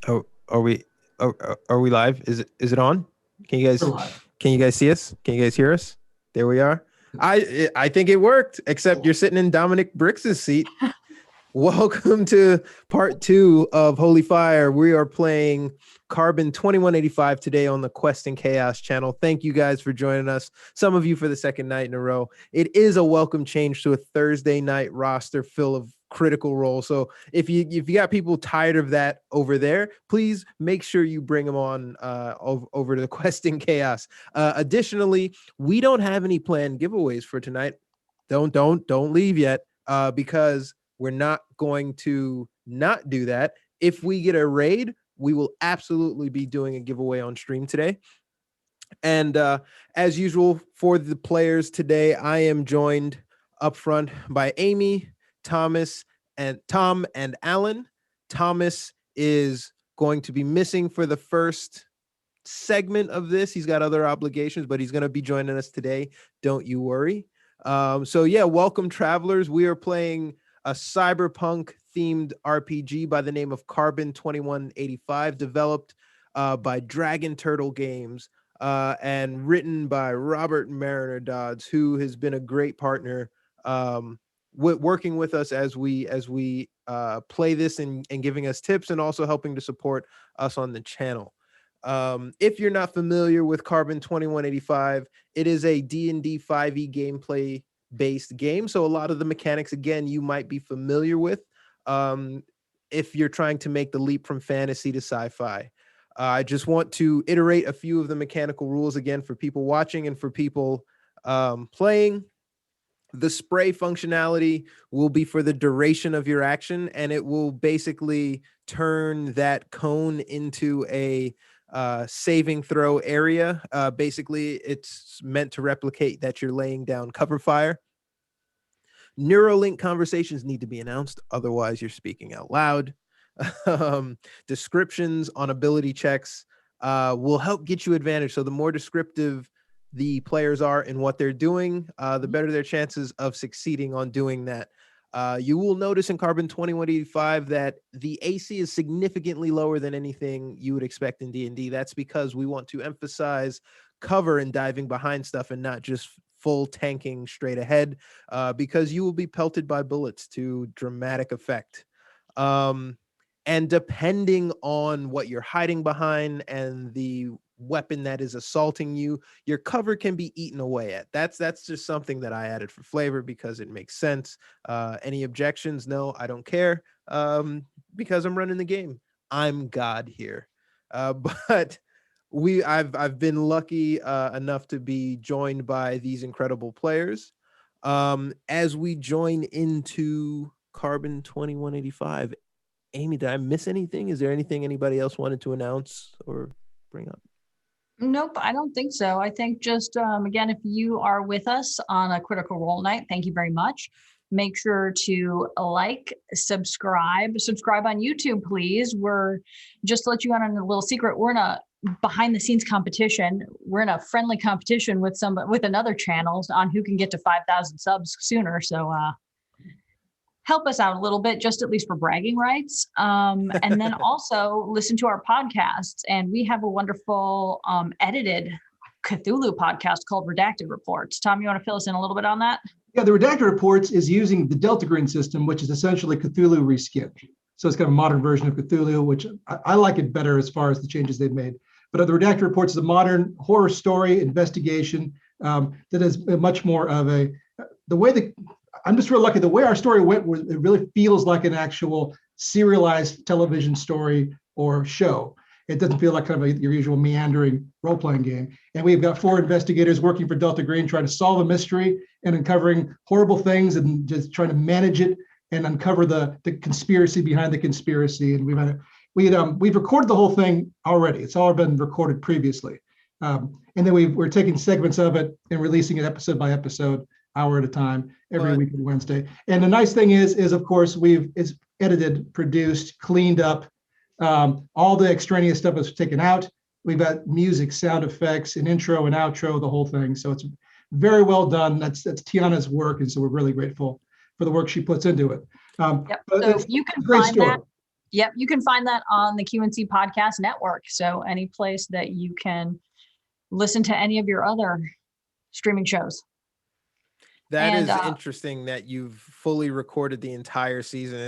Oh, are we live? Is it on? Can you We're guys live. can you guys see us? Can you guys hear us? There we are. I think it worked, except you're sitting in Dominic Brix's seat. Welcome to part 2 of Holy Fire. We are playing Carbon 2185 today on the Quest and Chaos channel. Thank you guys for joining us. Some of you for the second night in a row. It is a welcome change to a Thursday night roster full of Critical Role. So if you got people tired of that over there, please make sure you bring them on over to the Quest and Chaos. Additionally, we don't have any planned giveaways for tonight. Don't leave yet because we're not going to not do that. If we get a raid, we will absolutely be doing a giveaway on stream today. And as usual, for the players today, I am joined up front by Amy, Tom, and Alan. Thomas is going to be missing for the first segment of this. He's got other obligations, but he's going to be joining us today. Don't you worry. So yeah, welcome travelers. We are playing a cyberpunk themed RPG by the name of Carbon 2185, developed by Dragon Turtle Games and written by Robert Mariner Dodds, who has been a great partner working with us as we play this and giving us tips and also helping to support us on the channel. If you're not familiar with Carbon 2185, it is a D&D 5e gameplay based game. So a lot of the mechanics, again, you might be familiar with if you're trying to make the leap from fantasy to sci-fi. I just want to iterate a few of the mechanical rules again for people watching and for people playing. The spray functionality will be for the duration of your action, and it will basically turn that cone into a saving throw area. Basically, it's meant to replicate that you're laying down cover fire. Neuralink conversations need to be announced, otherwise you're speaking out loud. Descriptions on ability checks will help get you advantage. So the more descriptive the players are in what they're doing, the better their chances of succeeding on doing that. You will notice in Carbon 2185 that the AC is significantly lower than anything you would expect in D&D. That's because we want to emphasize cover and diving behind stuff and not just full tanking straight ahead, because you will be pelted by bullets to dramatic effect. And depending on what you're hiding behind and the weapon that is assaulting you, your cover can be eaten away at. That's just something that I added for flavor because it makes sense. Any objections? No, I don't care, because I'm running the game. I'm God here. But I've been lucky enough to be joined by these incredible players. As we join into Carbon 2185, Amy, did I miss anything? Is there anything anybody else wanted to announce or bring up? Nope, I don't think so. I think just, again, if you are with us on a Critical Role night, thank you very much. Make sure to like, subscribe on YouTube, please. We're just to let you on a little secret. We're in a behind the scenes competition. We're in a friendly competition with another channel on who can get to 5,000 subs sooner. So, help us out a little bit, just at least for bragging rights. And then also listen to our podcasts. And we have a wonderful edited Cthulhu podcast called Redacted Reports. Tom, you want to fill us in a little bit on that? Yeah, the Redacted Reports is using the Delta Green system, which is essentially Cthulhu reskinned. So it's kind of a modern version of Cthulhu, which I like it better as far as the changes they've made. But the Redacted Reports is a modern horror story investigation that is much more of I'm just real lucky. The way our story went, it really feels like an actual serialized television story or show. It doesn't feel like kind of your usual meandering role-playing game. And we've got 4 investigators working for Delta Green, trying to solve a mystery and uncovering horrible things and just trying to manage it and uncover the conspiracy behind the conspiracy. And we've recorded the whole thing already. It's all been recorded previously. And then we're taking segments of it and releasing it episode by episode, hour at a time, every week on Wednesday. And the nice thing is of course, it's edited, produced, cleaned up. All the extraneous stuff is taken out. We've got music, sound effects, an intro and outro, the whole thing. So it's very well done. That's Tiana's work. And so we're really grateful for the work she puts into it. Yep. So you can find that. Yep, you can find that on the QNC Podcast Network. So any place that you can listen to any of your other streaming shows. That And is interesting that you've fully recorded the entire season.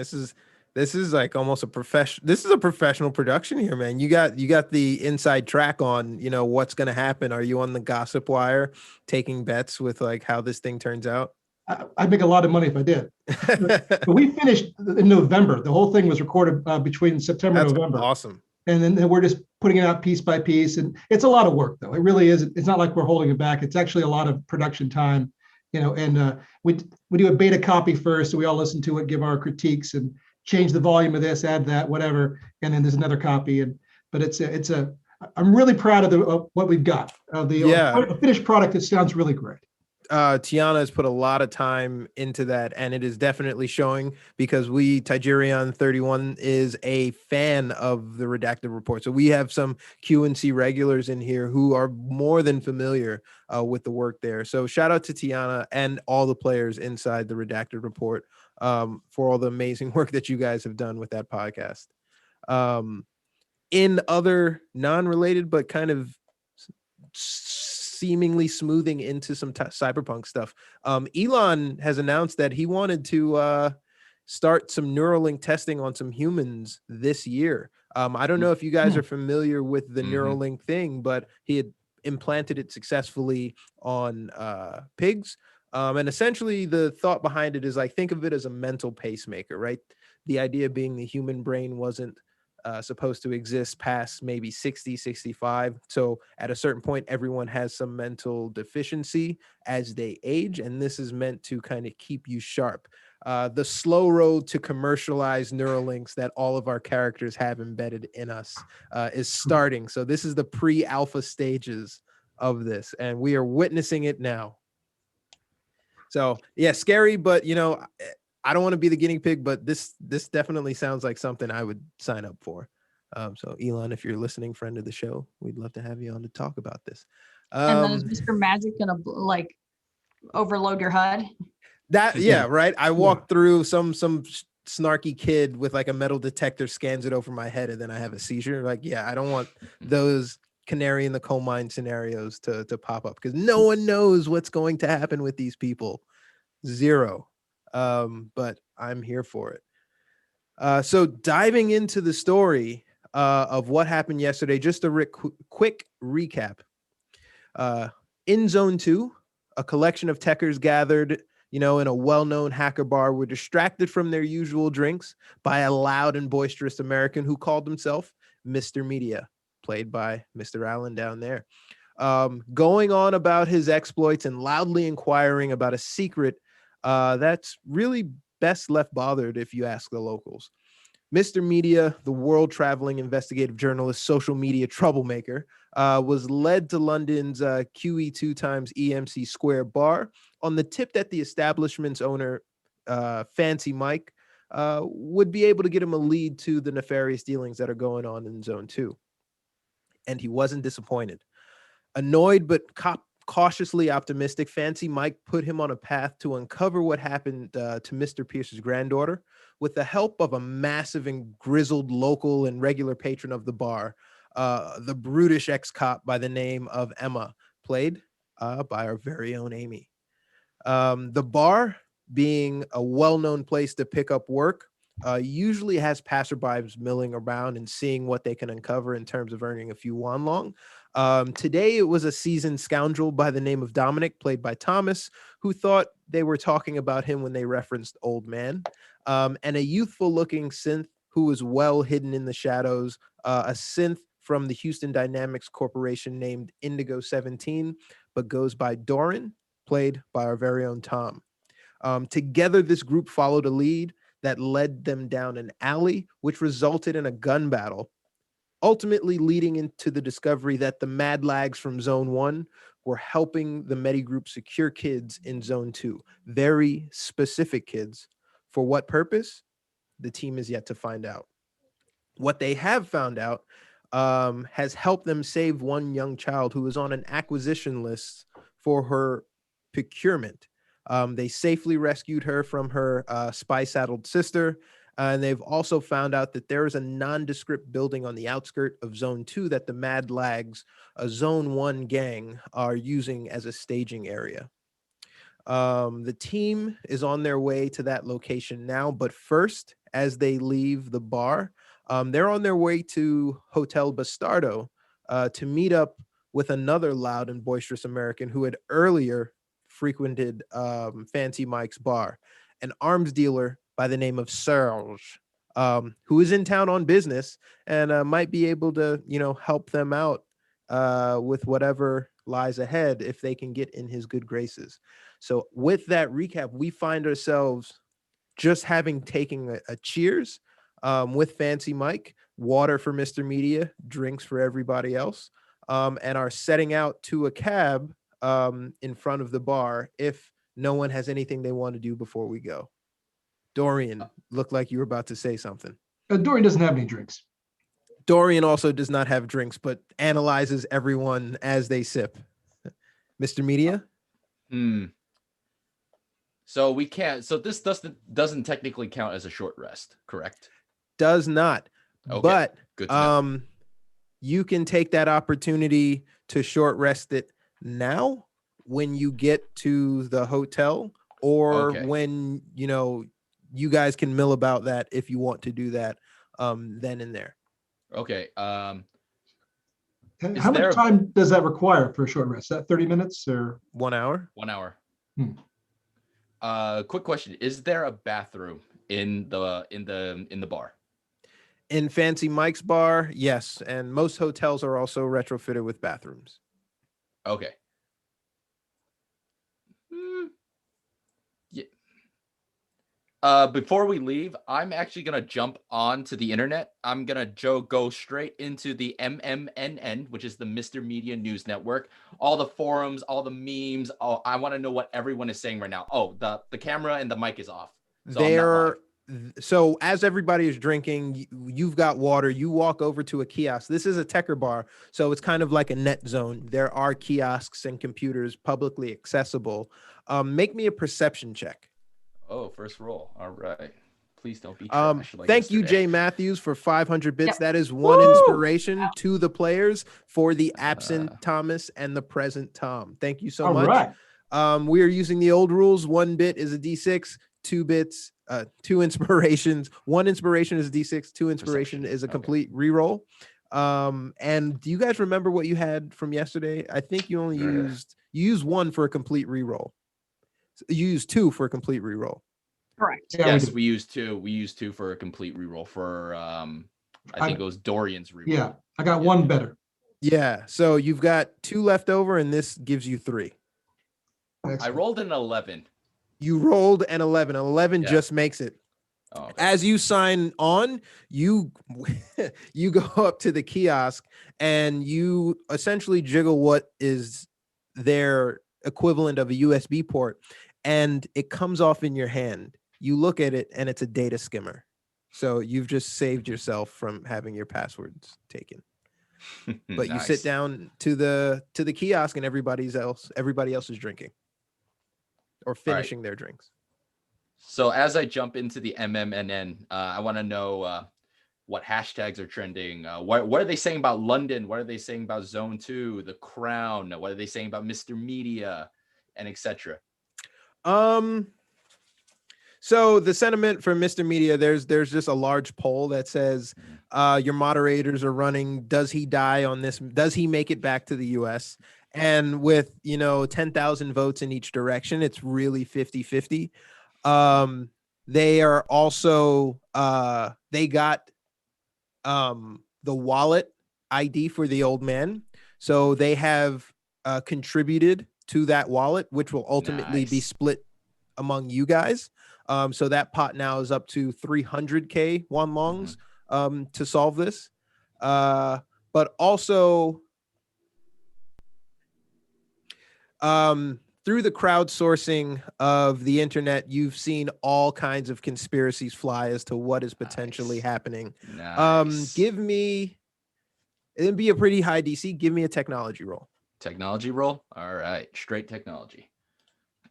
This is like almost a profession. This is a professional production here, man. You got the inside track on, what's going to happen. Are you on the gossip wire taking bets with like how this thing turns out? I'd make a lot of money if I did. But we finished in November. The whole thing was recorded between September and November. Awesome. And then we're just putting it out piece by piece. And it's a lot of work, though. It really is. It's not like we're holding it back. It's actually a lot of production time, and we do a beta copy first. So we all listen to it, give our critiques, and change the volume of this, add that, whatever. And then there's another copy. But I'm really proud of what we've got. The finished product. It sounds really great. Tiana has put a lot of time into that, and it is definitely showing because Tigerion 31 is a fan of the Redacted Report. So we have some QNC regulars in here who are more than familiar with the work there. So shout out to Tiana and all the players inside the Redacted Report for all the amazing work that you guys have done with that podcast. In other non-related, but kind of seemingly smoothing into some cyberpunk stuff. Elon has announced that he wanted to start some Neuralink testing on some humans this year. I don't know if you guys are familiar with the Neuralink thing, but he had implanted it successfully on pigs. And essentially the thought behind it is like, think of it as a mental pacemaker, right? The idea being the human brain wasn't supposed to exist past maybe 60, 65. So at a certain point, everyone has some mental deficiency as they age. And this is meant to kind of keep you sharp. The slow road to commercialize Neuralinks that all of our characters have embedded in us is starting. So this is the pre-alpha stages of this, and we are witnessing it now. So yeah, scary, but I don't want to be the guinea pig, but this definitely sounds like something I would sign up for. So Elon, if you're listening, friend of the show, we'd love to have you on to talk about this. And then is Mr. Magic gonna like overload your HUD? Right. I walked through some snarky kid with like a metal detector scans it over my head, and then I have a seizure. Like, yeah, I don't want those canary in the coal mine scenarios to pop up because no one knows what's going to happen with these people. Zero. But I'm here for it. So diving into the story of what happened yesterday, just a quick recap. In Zone 2, a collection of techers gathered, in a well-known hacker bar were distracted from their usual drinks by a loud and boisterous American who called himself Mr. Media, played by Mr. Allen down there. Going on about his exploits and loudly inquiring about a secret that's really best left bothered if you ask the locals. Mr. Media, the world-traveling investigative journalist, social media troublemaker, was led to London's QE2 times EMC Square bar on the tip that the establishment's owner, Fancy Mike, would be able to get him a lead to the nefarious dealings that are going on in Zone 2. And he wasn't disappointed. Annoyed but cautiously optimistic, Fancy Mike put him on a path to uncover what happened to Mr. Pierce's granddaughter with the help of a massive and grizzled local and regular patron of the bar, the brutish ex-cop by the name of Emma, played by our very own Amy. The bar, being a well-known place to pick up work, usually has passerbys milling around and seeing what they can uncover in terms of earning a few won long. Today, it was a seasoned scoundrel by the name of Dominic, played by Thomas, who thought they were talking about him when they referenced old man, and a youthful-looking synth who was well hidden in the shadows, a synth from the Houston Dynamics Corporation named Indigo 17, but goes by Doran, played by our very own Tom. Together, this group followed a lead that led them down an alley, which resulted in a gun battle, ultimately leading into the discovery that the Mad Lags from Zone 1 were helping the Medi Group secure kids in Zone 2. Very specific kids. For what purpose? The team is yet to find out. What they have found out has helped them save one young child who was on an acquisition list for her procurement. They safely rescued her from her spy-saddled sister, And they've also found out that there is a nondescript building on the outskirt of Zone 2 that the Mad Lags, a Zone 1 gang, are using as a staging area. The team is on their way to that location now, but first, as they leave the bar, they're on their way to Hotel Bastardo to meet up with another loud and boisterous American who had earlier frequented Fancy Mike's bar, an arms dealer by the name of Serge, who is in town on business and might be able to, help them out with whatever lies ahead if they can get in his good graces. So with that recap, we find ourselves just having taken a cheers with Fancy Mike, water for Mr. Media, drinks for everybody else, and are setting out to a cab in front of the bar if no one has anything they want to do before we go. Dorian, looked like you were about to say something. Dorian doesn't have any drinks. Dorian also does not have drinks, but analyzes everyone as they sip. Mr. Media? So we can't. So this doesn't technically count as a short rest, correct? Does not. Okay. But Good to know. You can take that opportunity to short rest it now when you get to the hotel, or when you guys can mill about that if you want to do that then and there. Okay. How much time does that require for a short rest? Is that 30 minutes or 1 hour? 1 hour. Quick question: is there a bathroom in the bar? In Fancy Mike's bar, yes, and most hotels are also retrofitted with bathrooms. Okay. Before we leave, I'm actually gonna jump onto the internet. I'm gonna go straight into the MMNN, which is the Mr. Media News Network. All the forums, all the memes. I want to know what everyone is saying right now. Oh, the camera and the mic is off. So as everybody is drinking, you've got water. You walk over to a kiosk. This is a techer bar, so it's kind of like a net zone. There are kiosks and computers publicly accessible. Make me a perception check. Oh, first roll. All right. Please don't be trash. Thank you, Jay Matthews, for 500 bits. Yep. That is one inspiration to the players for the absent Thomas and the present Tom. Thank you so much. Right. We are using the old rules. 1 bit is a D6, 2 bits, 2 inspirations. 1 inspiration is a D6, 2 inspiration is a complete reroll. And do you guys remember what you had from yesterday? I think you only used 1 for a complete reroll. You use 2 for a complete reroll. Correct. Yeah, yes, we used 2. We used 2 for a complete reroll for I think it was Dorian's reroll. Yeah, I got 1 better. Yeah, so you've got 2 left over, and this gives you 3. Excellent. I rolled an 11. You rolled an 11. 11 just makes it. Oh, okay. As you sign on, you go up to the kiosk and you essentially jiggle what is their equivalent of a USB port, and it comes off in your hand. You look at it and it's a data skimmer. So you've just saved yourself from having your passwords taken. But you sit down to the kiosk and everybody else is drinking or finishing their drinks. So as I jump into the MMNN, I want to know what hashtags are trending. What are they saying about London? What are they saying about Zone 2, The Crown? What are they saying about Mr. Media, and etc.? So the sentiment for Mr. Media, there's just a large poll that says your moderators are running, does he die on this? Does he make it back to the US? And with 10,000 votes in each direction, it's really 50-50. They are also they got the wallet ID for the old man, so they have contributed to that wallet, which will ultimately be split among you guys. So that pot now is up to 300K Wan Longs to solve this. But also through the crowdsourcing of the internet, you've seen all kinds of conspiracies fly as to what is potentially happening. It'd be a pretty high DC. Give me a technology roll. Technology roll? All right. Straight technology.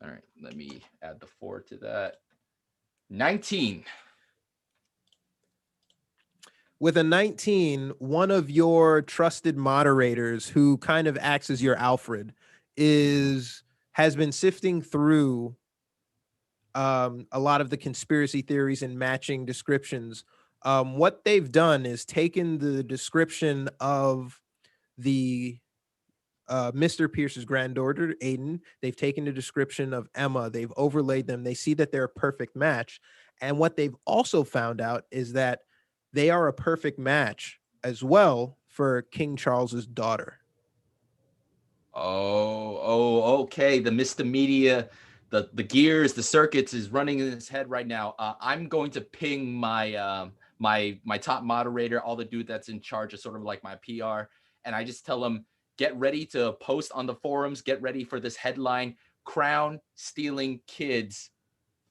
All right. Let me add the 4 to that. 19. with a 19, one of your trusted moderators who kind of acts as your Alfred has been sifting through a lot of the conspiracy theories and matching descriptions. What they've done is taken the description of the Mr. Pierce's granddaughter, Aiden. They've taken the description of Emma. They've overlaid them. They see that they're a perfect match. And what they've also found out is that they are a perfect match as well for King Charles's daughter. Okay. The Mr. Media, the gears, the circuits is running in his head right now. I'm going to ping my my top moderator, all the dude that's in charge of sort of like my PR, and I just tell him, get ready to post on the forums, get ready for this headline: Crown stealing kids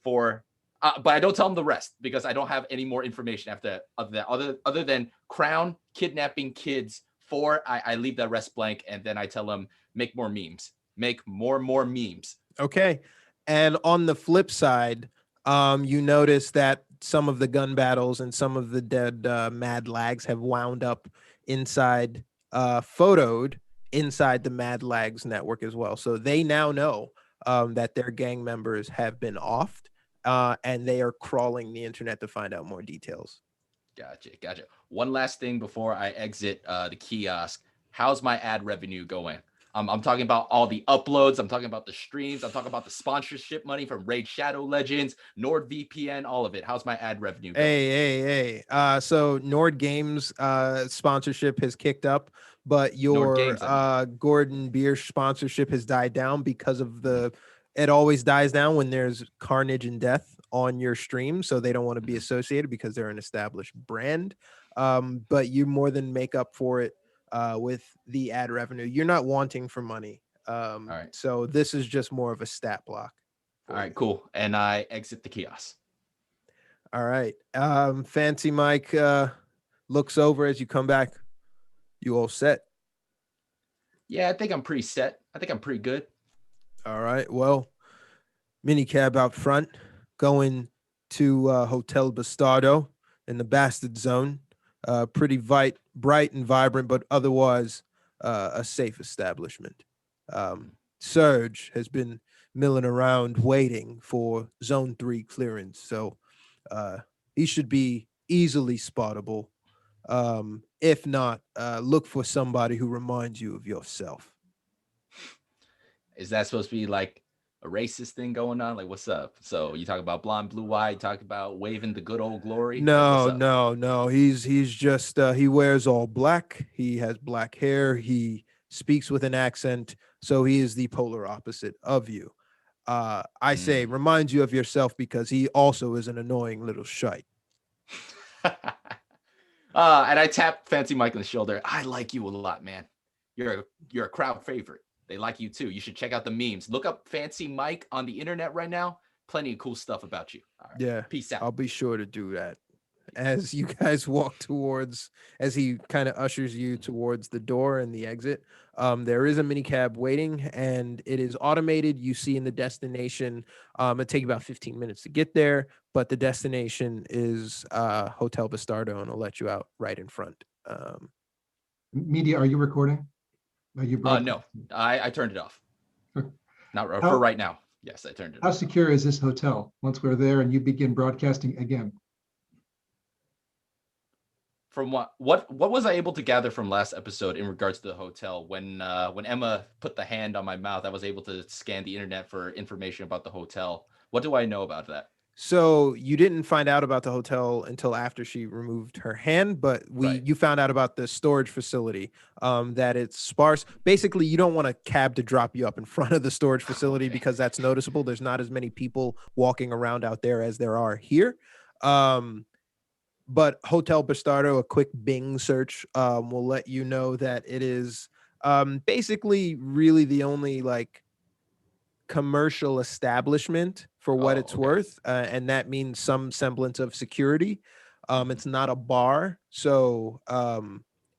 for. But I don't tell him the rest because I don't have any more information after that. Other than Crown kidnapping kids for, I leave that rest blank, and then I tell him, make more memes, make more memes. Okay. And on the flip side, you notice that some of the gun battles and some of the dead Mad Lags have wound up inside, photoed inside the Mad Lags network as well. So they now know that their gang members have been offed, and they are crawling the internet to find out more details. Gotcha. One last thing before I exit the kiosk. How's my ad revenue going? I'm talking about all the uploads. I'm talking about the streams. I'm talking about the sponsorship money from Raid Shadow Legends, NordVPN, all of it. How's my ad revenue going? Hey. So Nord Games sponsorship has kicked up, but your Games, Gordon Biersch sponsorship has died down because of it always dies down when there's carnage and death on your stream. So they don't want to be associated because they're an established brand. But you more than make up for it with the ad revenue. You're not wanting for money. All right. So this is just more of a stat block. All right, cool. And I exit the kiosk. All right. Fancy Mike looks over as you come back. You all set? Yeah, I think I'm pretty set. I think I'm pretty good. All right. Well, minicab out front, going to Hotel Bastardo in the Bastard Zone. Pretty bright and vibrant, but otherwise a safe establishment. Serge has been milling around waiting for Zone 3 clearance, so he should be easily spottable. If not, look for somebody who reminds you of yourself. Is that supposed to be like a racist thing going on? Like, what's up? So you talk about blonde, blue eye, you talk about waving the good old glory? No. He's just he wears all black. He has black hair. He speaks with an accent, so he is the polar opposite of you. I say reminds you of yourself because he also is an annoying little shite. And I tap Fancy Mike on the shoulder. I like you a lot, man. You're a crowd favorite. They like you too. You should check out the memes. Look up Fancy Mike on the internet right now. Plenty of cool stuff about you. All right. Yeah. Peace out. I'll be sure to do that. As you guys walk towards, as he kind of ushers you towards the door and the exit, there is a minicab waiting, and it is automated. You see in the destination, it take about 15 minutes to get there, but the destination is Hotel Bastardo, and I'll let you out right in front. Media, are you recording? Are you no, I turned it off. Okay. Not for right now. Yes, I turned it off. How secure is this hotel once we're there and you begin broadcasting again? From what was I able to gather from last episode in regards to the hotel? When Emma put the hand on my mouth, I was able to scan the internet for information about the hotel. What do I know about that? So you didn't find out about the hotel until after she removed her hand, but you found out about the storage facility, that it's sparse. Basically, you don't want a cab to drop you up in front of the storage facility because that's noticeable. There's not as many people walking around out there as there are here. But Hotel Bastardo, a quick Bing search will let you know that it is basically really the only like commercial establishment for what it's worth, and that means some semblance of security. It's not a bar, so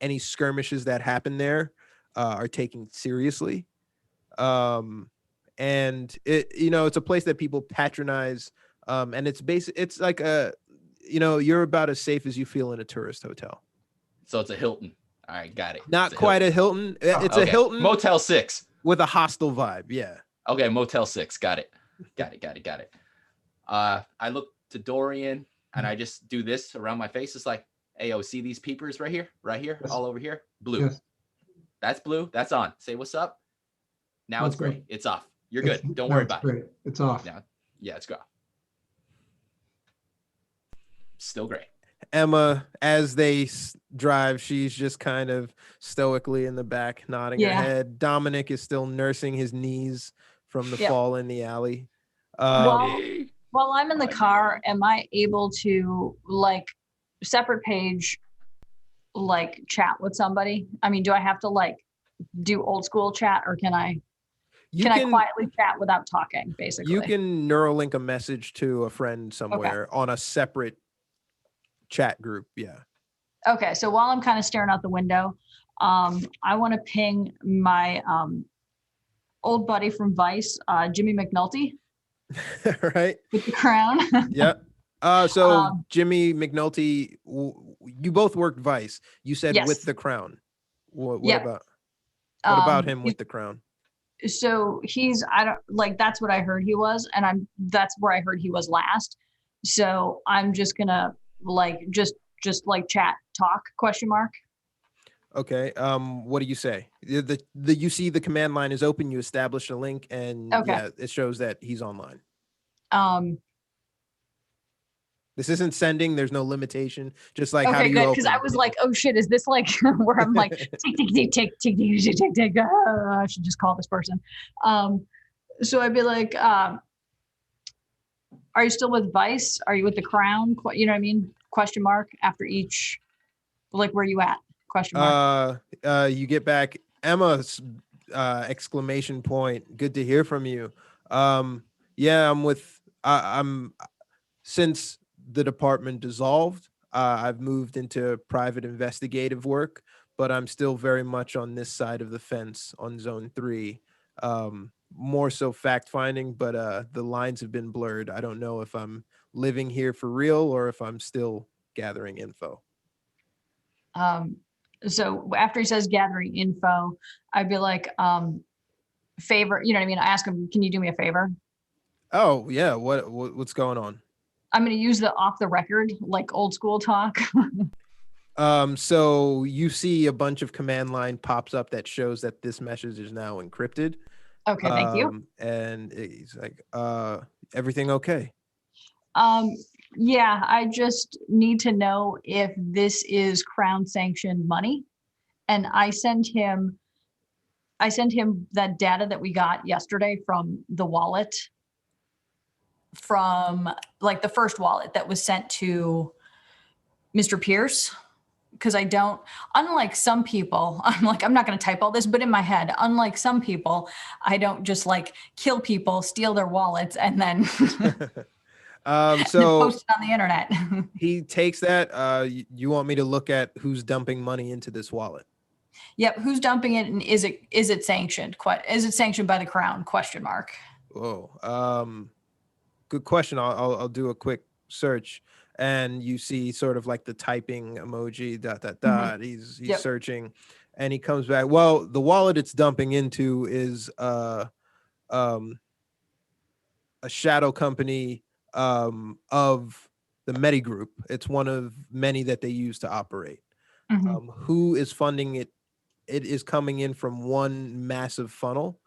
any skirmishes that happen there are taken seriously. And it's a place that people patronize, and it's like you're about as safe as you feel in a tourist hotel. So it's a Hilton. All right, got it. Not quite a Hilton. It's a Okay. Hilton Motel 6 with a hostel vibe. Yeah. Okay, Motel 6. Got it. I look to Dorian and I just do this around my face. It's like, hey, yo, see these peepers right here, Yes. all over here? Blue. Yes. That's blue. That's on. Say what's up. Now it's gray. It's off. You're good. Don't worry about it. It's off. Now, yeah, it's gray. Still gray. Emma, as they drive, she's just kind of stoically in the back, nodding her head. Dominic is still nursing his knees from the fall in the alley. While I'm in the car, am I able to like separate page, like chat with somebody? I mean, do I have to like do old school chat, or can I quietly chat without talking, basically? You can Neuralink a message to a friend somewhere on a separate chat group. Yeah. Okay. So while I'm kind of staring out the window, I want to ping my old buddy from Vice, Jimmy McNulty. Right. With the crown. Yep. So Jimmy McNulty, you both worked Vice. You said with the crown. What about him with the crown? So that's what I heard he was, and that's where I heard he was last. So I'm just gonna just chat talk ? Okay. What do you say? You see the command line is open, you establish a link, and it shows that he's online. This isn't sending, there's no limitation. Just like how do you open? Because I was like, oh shit, is this like where I'm like tick, I should just call this person. So I'd be like, are you still with Vice? Are you with the Crown? You know what I mean? ? After each, like, where you at ? You get back Emma's exclamation point. Good to hear from you. Yeah, I'm since the department dissolved, I've moved into private investigative work, but I'm still very much on this side of the fence on Zone 3. More so fact finding, but the lines have been blurred. I don't know if I'm living here for real or if I'm still gathering info. So after he says gathering info, I'd be like, favor, you know what I mean? I ask him, can you do me a favor? Oh yeah. What's going on? I'm going to use the off the record, like old school talk. So you see a bunch of command line pops up that shows that this message is now encrypted. Okay, thank you. And he's like, everything okay? Yeah, I just need to know if this is Crown sanctioned money. And I sent him that data that we got yesterday from the wallet, from like the first wallet that was sent to Mr. Pierce. Because unlike some people, I'm not going to type all this, but in my head, unlike some people, I don't just like kill people, steal their wallets, and then so post it on the internet. He takes that. You want me to look at who's dumping money into this wallet? Yep. Who's dumping it, and is it sanctioned? Is it sanctioned by the Crown ? Oh, good question. I'll do a quick search. And you see sort of like the typing emoji, ... Mm-hmm. He's searching, and he comes back. Well, the wallet it's dumping into is a shadow company of the Medi Group. It's one of many that they use to operate. Mm-hmm. Who is funding it? It is coming in from one massive funnel.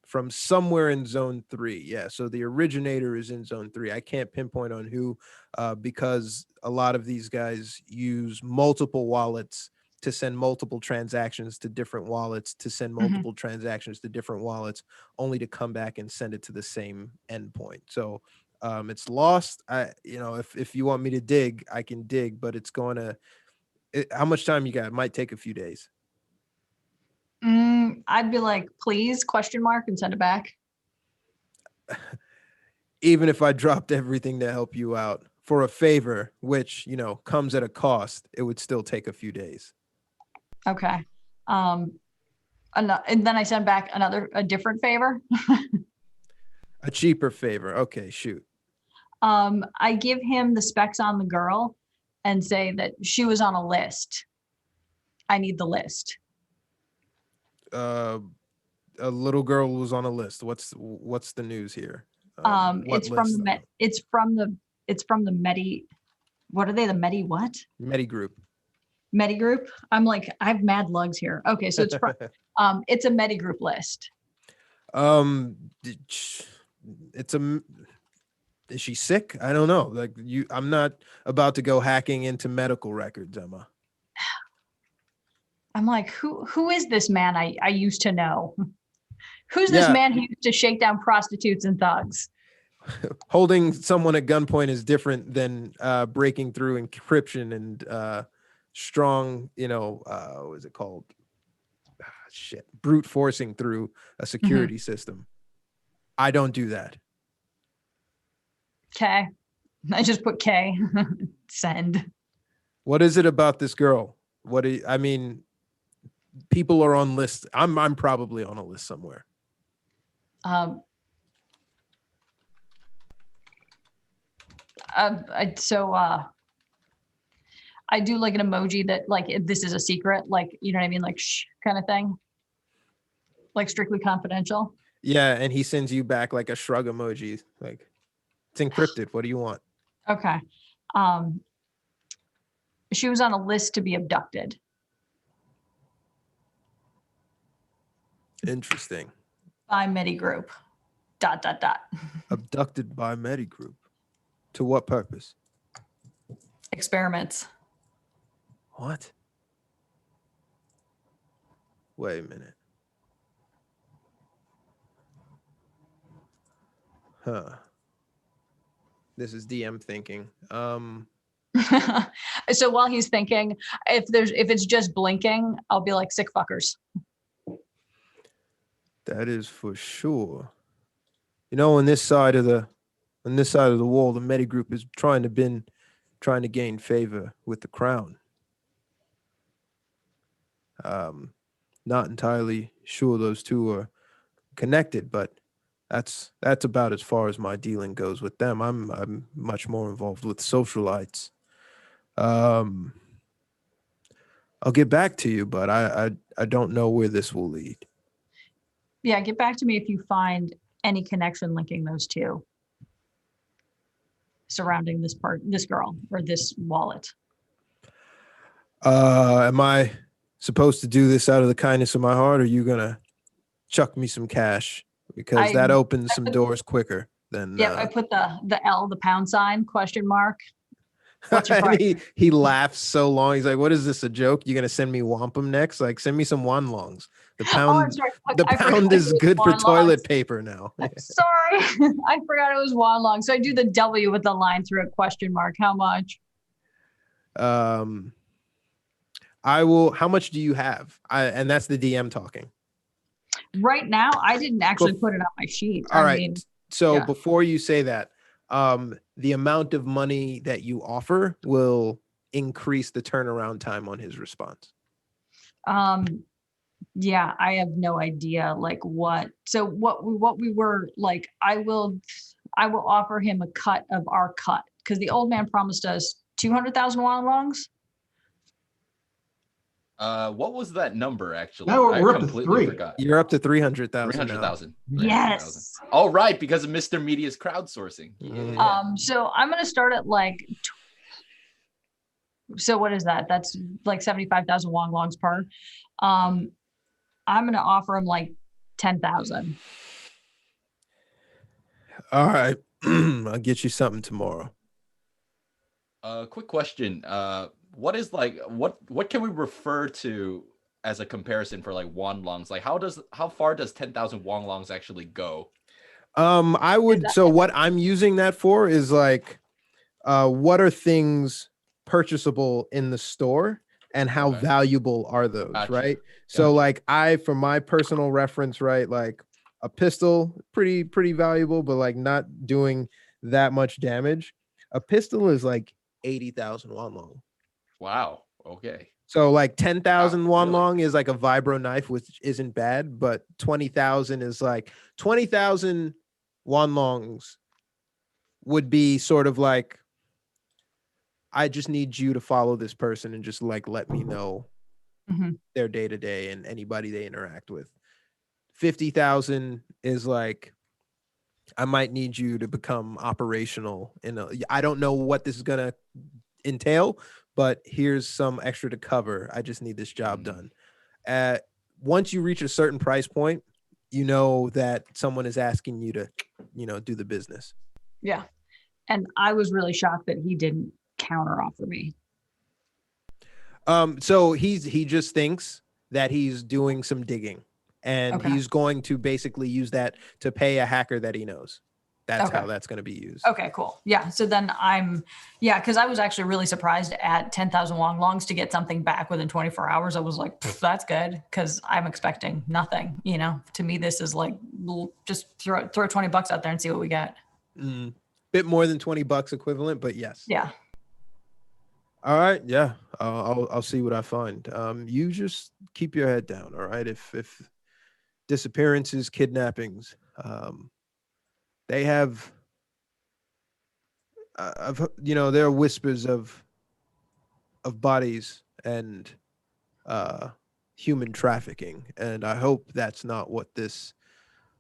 From somewhere in Zone 3. Yeah, so the originator is in Zone 3. I can't pinpoint on who, because a lot of these guys use multiple wallets to send multiple transactions to different wallets, to send multiple transactions to different wallets, only to come back and send it to the same endpoint. So it's lost. If you want me to dig, I can dig, but it's going to, how much time you got? It might take a few days. I'd be like, please ? And send it back. Even if I dropped everything to help you out for a favor, which, comes at a cost, it would still take a few days. Okay. And then I send back a different favor. A cheaper favor. Okay, shoot. I give him the specs on the girl and say that she was on a list. I need the list. A little girl was on a list. What's the news here? What It's from list, the it's from the Medi. What are they? The Medi what? Medi group. Medi group. I'm like, I have mad lugs here. Okay, so it's from it's a Medi group list. It's a. Is she sick? I don't know. Like I'm not about to go hacking into medical records, Emma. I'm like, who is this man I used to know? Who's this man who used to shake down prostitutes and thugs? Holding someone at gunpoint is different than breaking through encryption and strong, what is it called? Brute forcing through a security system. I don't do that. Okay. I just put K. Send. What is it about this girl? People are on lists. I'm probably on a list somewhere. I do like an emoji that like this is a secret, like, you know what I mean, like shh kind of thing, like strictly confidential. Yeah, and he sends you back like a shrug emoji, like it's encrypted. What do you want? Okay. She was on a list to be abducted. Interesting. By Medi Group. ... Abducted by Medi Group. To what purpose? Experiments. What? Wait a minute. Huh. This is DM thinking. So while he's thinking, if it's just blinking, I'll be like, sick fuckers. That is for sure. On this side of the wall, the Medi Group is trying to gain favor with the crown. Not entirely sure those two are connected, but that's about as far as my dealing goes with them. I'm much more involved with socialites. I'll get back to you, but I don't know where this will lead. Yeah, get back to me if you find any connection linking those two surrounding this girl or this wallet. Am I supposed to do this out of the kindness of my heart, or are you gonna chuck me some cash? Because that opens some doors quicker than. Yeah, I put the L, the pound sign, question mark. What's your price? he laughs so long. He's like, "What is this, a joke? You gonna send me wampum next? Like, send me some wanlongs. The pound, pound is good for toilet paper now." Sorry, I forgot it was wanlong. So I do the W with the line through it, question mark. How much? I will. How much do you have? And that's the DM talking. Right now, I didn't actually put it on my sheet. All right. So before you say that, the amount of money that you offer will increase the turnaround time on his response. Yeah, I have no idea like what. So what we were like, I will offer him a cut of our cut because the old man promised us 200,000 wanlongs. What was that number actually? Now we're I up to completely 3. forgot. You're up to 300,000. 300,000. Yes. All right, because of Mr. Media's crowdsourcing. Yeah. So I'm gonna start at like. So what is that? That's like 75,000 wanlongs per. I'm gonna offer him like 10,000. All right, I'll get you something tomorrow. Quick question. What is like what can we refer to as a comparison for like wanlongs? Like how far does 10,000 wanlongs actually go? I would. So what I'm using that for is like, what are things purchasable in the store and how valuable are those? Gotcha. Right. So like for my personal reference, right, like a pistol, pretty valuable, but like not doing that much damage. A pistol is like 80,000 wanlong. Wow. Okay. So like 10,000 wanlong is like a vibro knife, which isn't bad, but 20,000 is like 20,000 wanlongs would be sort of like, I just need you to follow this person and just like let me know their day to day and anybody they interact with. 50,000 is like, I might need you to become operational I don't know what this is gonna entail, but here's some extra to cover. I just need this job done. Once you reach a certain price point, you know that someone is asking you to, do the business. Yeah. And I was really shocked that he didn't counter offer me. So he just thinks that he's doing some digging, and Okay. he's going to basically use that to pay a hacker that he knows. That's Okay. how that's going to be used. Okay, cool. Yeah. So then because I was actually really surprised at 10,000 longs to get something back within 24 hours. I was like, that's good, because I'm expecting nothing. To me, this is like, just throw $20 out there and see what we get. Bit more than $20 equivalent, but yes. Yeah. All right. Yeah. I'll see what I find. You just keep your head down. All right. If disappearances, kidnappings, they have, there are whispers of bodies and human trafficking, and I hope that's not what this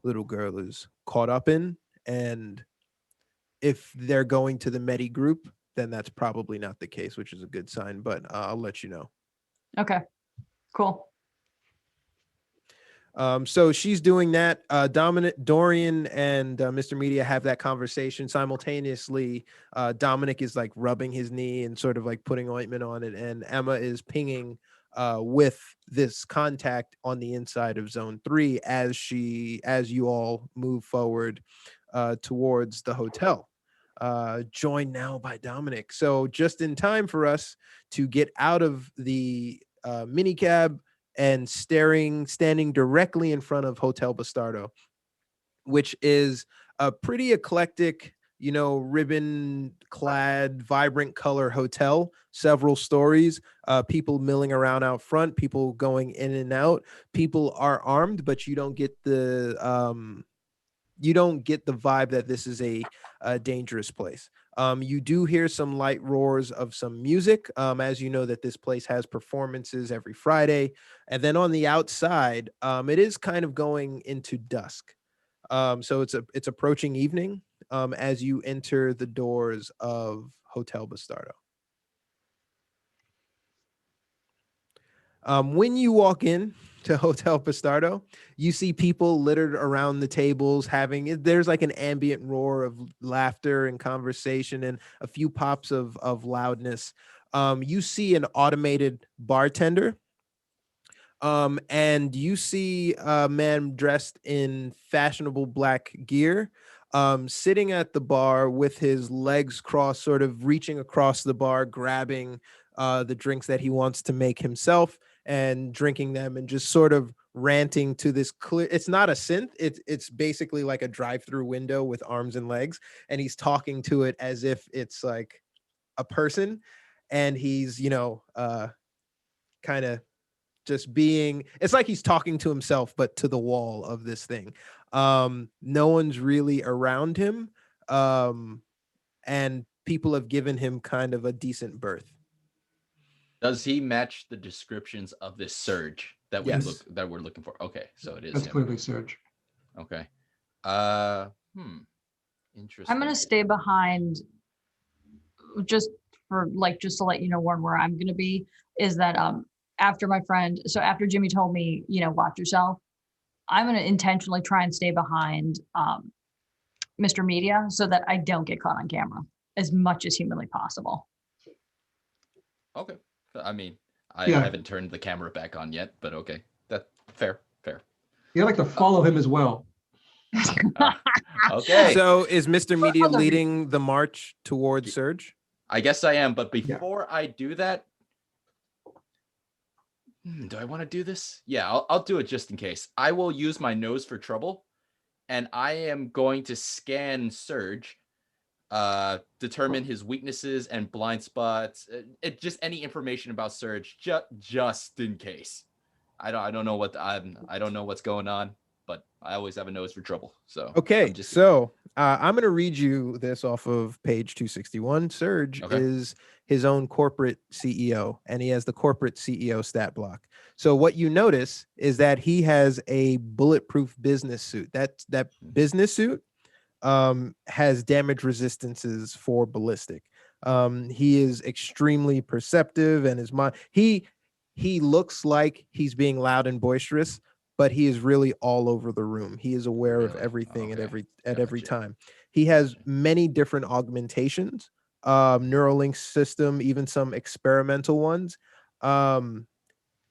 little girl is caught up in. And if they're going to the Medi group, then that's probably not the case, which is a good sign, but I'll let you know. Okay, cool. So she's doing that. Dorian and Mr. Media have that conversation simultaneously. Dominic is like rubbing his knee and sort of like putting ointment on it, and Emma is pinging with this contact on the inside of Zone 3 as you all move forward towards the hotel. Joined now by Dominic. So just in time for us to get out of the minicab and standing directly in front of Hotel Bastardo, which is a pretty eclectic, ribbon clad, vibrant color hotel, several stories, people milling around out front, people going in and out. People are armed, but you don't get the vibe that this is a dangerous place. You do hear some light roars of some music, as you know that this place has performances every Friday. And then on the outside, it is kind of going into dusk. So it's approaching evening as you enter the doors of Hotel Bastardo. When you walk in to Hotel Bastardo, you see people littered around the tables there's like an ambient roar of laughter and conversation and a few pops of loudness. You see an automated bartender. And you see a man dressed in fashionable black gear, sitting at the bar with his legs crossed, sort of reaching across the bar, grabbing the drinks that he wants to make himself and drinking them, and just sort of ranting to this clear. It's not a synth. It's basically like a drive-through window with arms and legs, and he's talking to it as if it's like a person, and he's kind of just it's like he's talking to himself, but to the wall of this thing. No one's really around him. And people have given him kind of a decent berth. Does he match the descriptions of this Surge that Yes. we're looking for? Okay, so it is That's him. clearly Surge. Okay. Interesting. I'm gonna stay behind just to let you know, Warren, where I'm gonna be is that after Jimmy told me, watch yourself, I'm gonna intentionally try and stay behind Mr. Media so that I don't get caught on camera as much as humanly possible. Okay. I mean, I Yeah. haven't turned the camera back on yet, but okay. That's fair. You like to follow him as well. Okay. So is Mr. Media leading the march towards Surge? I guess I am, but before I do that, do I want to do this? Yeah, I'll do it just in case. I will use my nose for trouble, and I am going to scan Surge, determine his weaknesses and blind spots, just any information about Surge, just in case. I don't know what's going on, but I always have a nose for trouble. So Okay, so I'm going to read you this off of page 261. Serge is his own corporate CEO, and he has the corporate CEO stat block. So what you notice is that he has a bulletproof business suit. That business suit has damage resistances for ballistic. He is extremely perceptive, and his mind. He looks like he's being loud and boisterous, but he is really all over the room. He is aware of everything at every time. He has many different augmentations, Neuralink system, even some experimental ones. And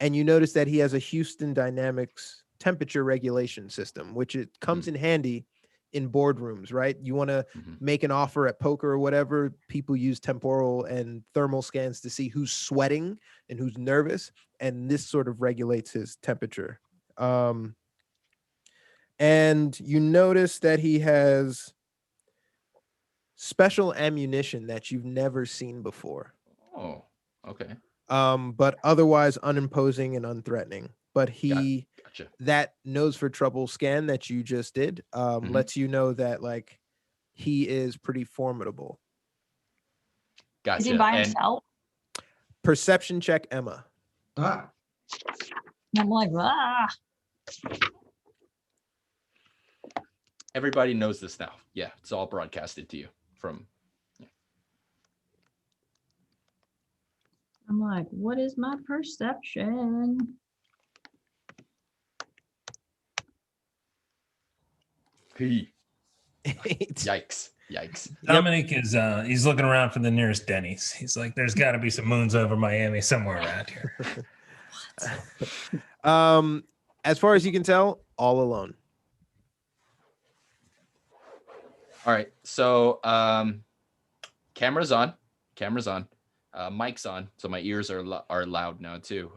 you notice that he has a Houston Dynamics temperature regulation system, which it comes in handy in boardrooms, right? You want to make an offer at poker or whatever, people use temporal and thermal scans to see who's sweating and who's nervous, and this sort of regulates his temperature. And you notice that he has special ammunition that you've never seen before. Oh, okay. But otherwise unimposing and unthreatening. But Gotcha. That nose for trouble scan that you just did lets you know that like he is pretty formidable. Gotcha. Is he by himself? Perception check, Emma. Ah. I'm like, Everybody knows this now. Yeah, it's all broadcasted to you from. I'm like, what is my perception? Yikes. Dominic is he's looking around for the nearest Denny's. He's like, there's got to be some moons over Miami somewhere around here. As far as you can tell, all alone. All right. So camera's on. Mic's on. So my ears are loud now too.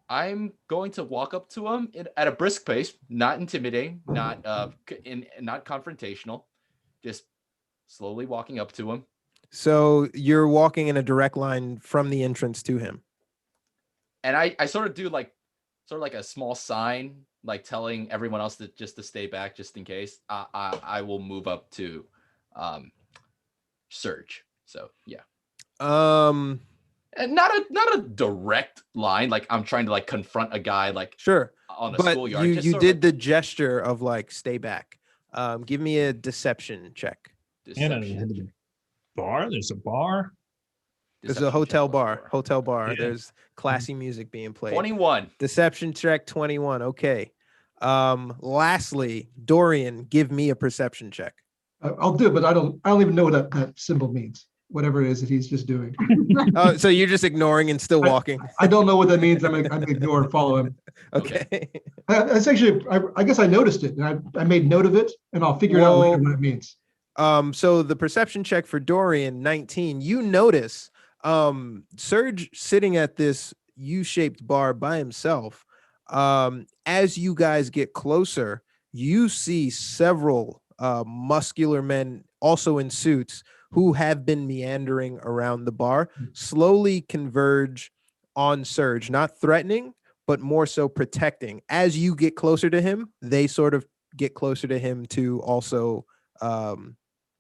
I'm going to walk up to him at a brisk pace, not intimidating, not not confrontational, just slowly walking up to him. So you're walking in a direct line from the entrance to him. And I sort of do like a small sign, like telling everyone else to stay back just in case. I will move up to Serge. So yeah. And not a direct line, like I'm trying to like confront a guy like sure on a but schoolyard. You did the gesture of like stay back. Give me a deception check. Deception. Bar? There's a bar. There's a hotel bar. Yeah. There's classy music being played. 21. Deception check 21. Okay. Lastly, Dorian, give me a perception check. I'll do it, but I don't even know what that symbol means. Whatever it is that he's just doing. So you're just ignoring and still walking. I don't know what that means. I'm gonna ignore and follow him. Okay. That's actually, I guess I noticed it, and I made note of it, and I'll figure out later what it means. So the perception check for Dorian, 19. You notice Serge sitting at this U-shaped bar by himself. As you guys get closer, you see several muscular men also in suits who have been meandering around the bar, slowly converge on Serge, not threatening, but more so protecting. As you get closer to him, they sort of get closer to him to also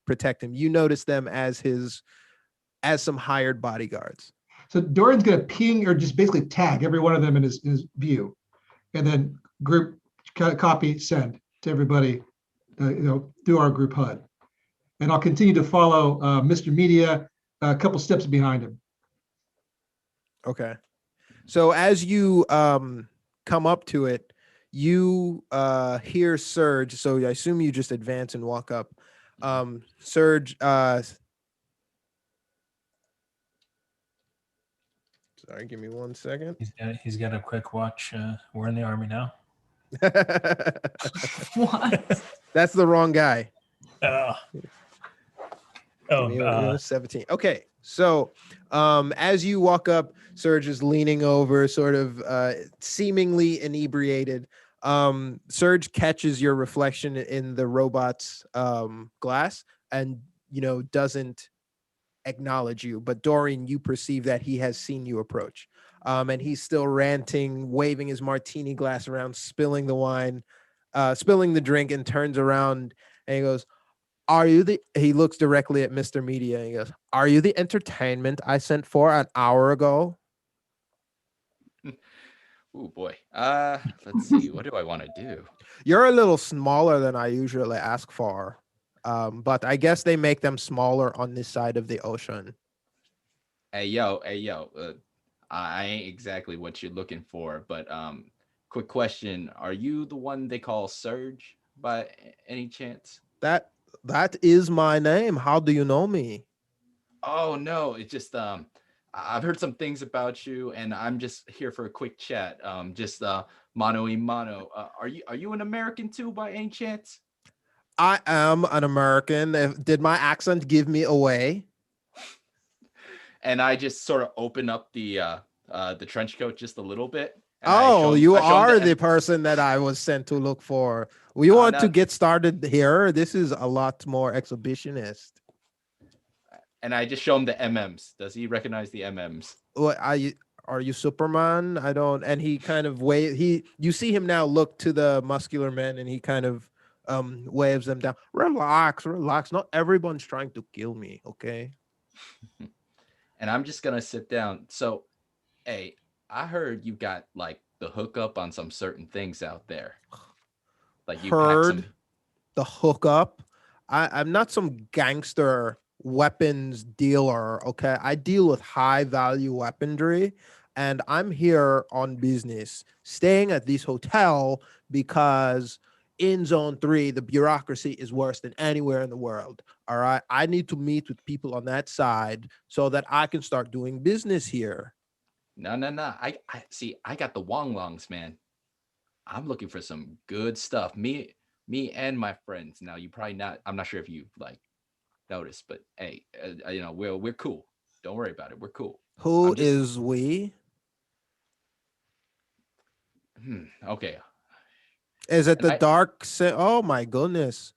protect him. You notice them as some hired bodyguards. So Dorian's going to ping or just basically tag every one of them in his view, and then group copy send to everybody, through our group HUD. And I'll continue to follow Mr. Media a couple steps behind him. Okay. So as you come up to it, you hear Serge. So I assume you just advance and walk up. Serge, sorry, give me 1 second. He's got a quick watch. We're in the Army now. What? That's the wrong guy. 17. Okay. So as you walk up, Serge is leaning over, sort of seemingly inebriated. Serge catches your reflection in the robot's glass and, doesn't acknowledge you. But Dorian, you perceive that he has seen you approach. And he's still ranting, waving his martini glass around, spilling the wine, spilling the drink, and turns around and he goes, he looks directly at Mr. Media and he goes, "Are you the entertainment I sent for an hour ago?" Oh boy. Let's see. What do I want to do? You're a little smaller than I usually ask for. But I guess they make them smaller on this side of the ocean. Hey yo. I ain't exactly what you're looking for, but quick question: are you the one they call Surge by any chance? That is my name. How do you know me? Oh no, it's just I've heard some things about you, and I'm just here for a quick chat. Just mano y mano. Are you an American too by any chance? I am an American. Did my accent give me away? And I just sort of open up the trench coat just a little bit, and Oh, you I show him are the person that I was sent to look for. We want to no, get started here. This is a lot more exhibitionist. and I just show him the MMs. Does he recognize the MMs? What are you Superman? I don't. And he kind of you see him now look to the muscular man and he kind of waves them down. Relax. Not everyone's trying to kill me, okay? And I'm just gonna sit down. So, hey, I heard you got like the hookup on some certain things out there. Like you pack Heard some. the hookup. I'm not some gangster weapons dealer, okay? I deal with high value weaponry and I'm here on business, staying at this hotel because in zone 3 the bureaucracy is worse than anywhere in the world. All right, I need to meet with people on that side so that I can start doing business here. No. I see. I got the Wong Longs, man. I'm looking for some good stuff. Me and my friends. Now you probably not. I'm not sure if you like noticed, but hey, we're cool. Don't worry about it. We're cool. Who I'm just is we? okay. Is it And the oh my goodness.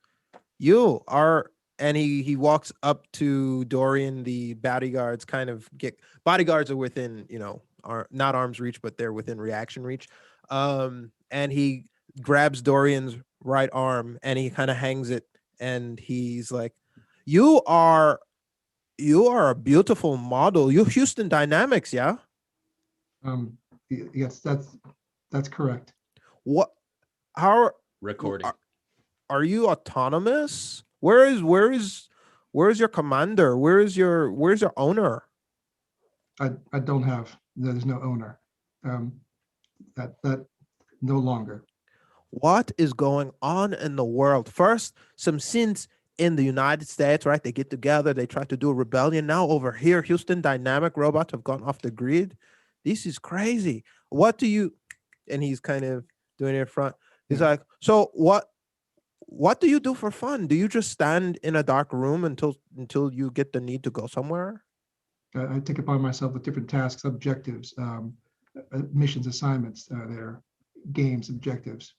You are, and he walks up to Dorian. The bodyguards bodyguards are within, are not arm's reach, but they're within reaction reach. And he grabs Dorian's right arm and he kind of hangs it and he's like, you are a beautiful model. You Houston Dynamics, yeah? Yes, that's correct. What how recording. are you autonomous? Where's your commander? Where's your owner? I don't have. There's no owner. That no longer. What is going on in the world? First, some sins in the United States, right? They get together, they try to do a rebellion. Now over here, Houston Dynamic robots have gone off the grid. This is crazy. What do you? And he's kind of doing it in front. He's like, so what do you do for fun? Do you just stand in a dark room until you get the need to go somewhere? I take upon myself with different tasks, objectives, missions, assignments. There, games, objectives.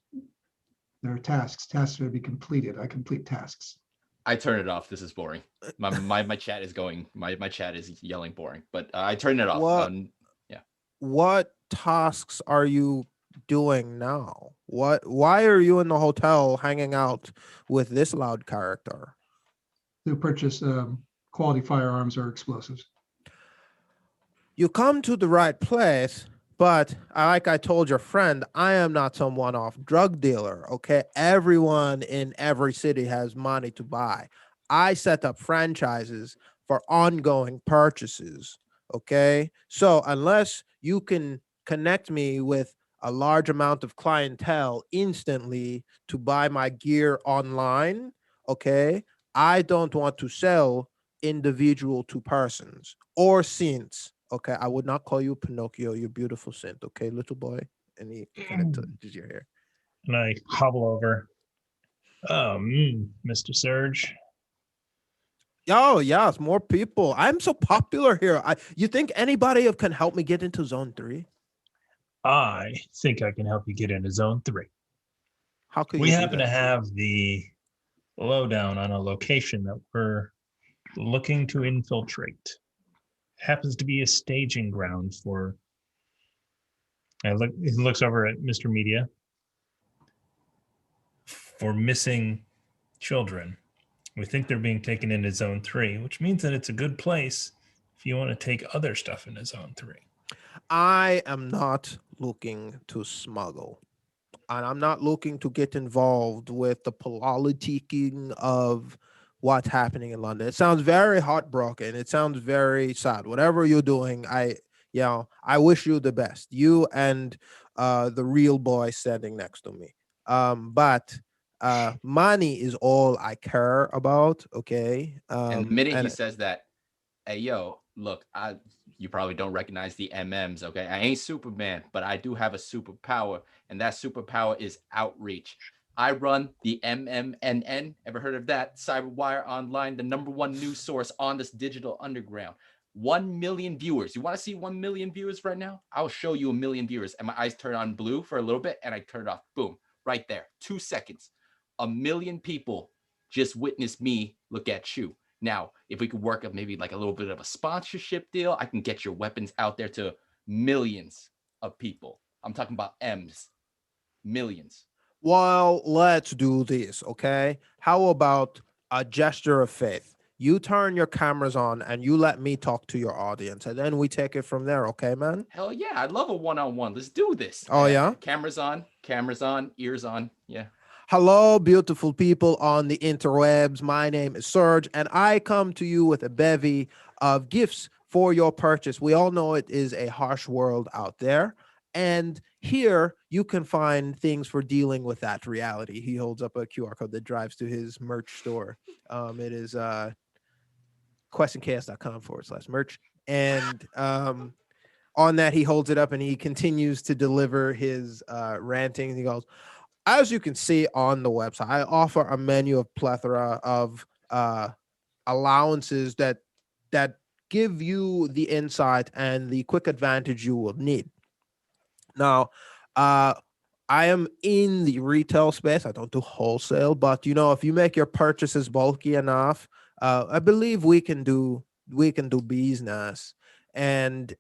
There are tasks. Tasks are to be completed. I complete tasks. I turn it off. This is boring. My chat is going. My chat is yelling boring. But I turn it off. What tasks are you doing now? Why are you in the hotel hanging out with this loud character? To purchase quality firearms or explosives. You come to the right place, but like I told your friend, I am not some one-off drug dealer, okay? Everyone in every city has money to buy. I set up franchises for ongoing purchases, okay? So unless you can connect me with a large amount of clientele instantly to buy my gear online, okay, I don't want to sell individual to persons or scenes. Okay, I would not call you Pinocchio, you beautiful scent. Okay, little boy. And he kind of touches your hair. And I hobble over. Mr. Surge. Oh yes, more people. I'm so popular here. You think anybody can help me get into zone 3? I think I can help you get into zone 3. How could we you happen to have the lowdown on a location that we're looking to infiltrate. Happens to be a staging ground for He looks over at Mr. Media. For missing children, we think they're being taken into Zone 3, which means that it's a good place if you want to take other stuff into Zone 3. I am not looking to smuggle, and I'm not looking to get involved with the politicking of what's happening in London. It sounds very heartbroken. It sounds very sad. Whatever you're doing, I wish you the best. You and the real boy standing next to me. But money is all I care about. Okay. And the minute he And says that, hey yo, look, you probably don't recognize the MMs, okay? I ain't Superman, but I do have a superpower, and that superpower is outreach. I run the MMNN. Ever heard of that? Cyberwire Online, the #1 news source on this digital underground. 1 million viewers. You want to see 1 million viewers right now? I'll show you 1 million viewers. And my eyes turn on blue for a little bit, and I turn it off. Boom, right there. 2 seconds. 1 million people just witnessed me look at you. Now, if we could work up maybe like a little bit of a sponsorship deal, I can get your weapons out there to millions of people. I'm talking about M's, millions. well, let's do this, okay? How about a gesture of faith? You turn your cameras on and you let me talk to your audience, and then we take it from there, okay, man? Hell yeah, I love a one-on-one. Let's do this. Oh, yeah? Cameras on, ears on. Yeah. Hello, beautiful people on the interwebs. My name is Serge, and I come to you with a bevy of gifts for your purchase. We all know it is a harsh world out there, and here you can find things for dealing with that reality. He holds up a QR code that drives to his merch store. It is questandchaos.com/merch. And on that, he holds it up and he continues to deliver his ranting. He goes, as you can see on the website, I offer a menu of plethora of allowances that give you the insight and the quick advantage you will need. Now, I am in the retail space. I don't do wholesale, but if you make your purchases bulky enough, I believe we can do business. And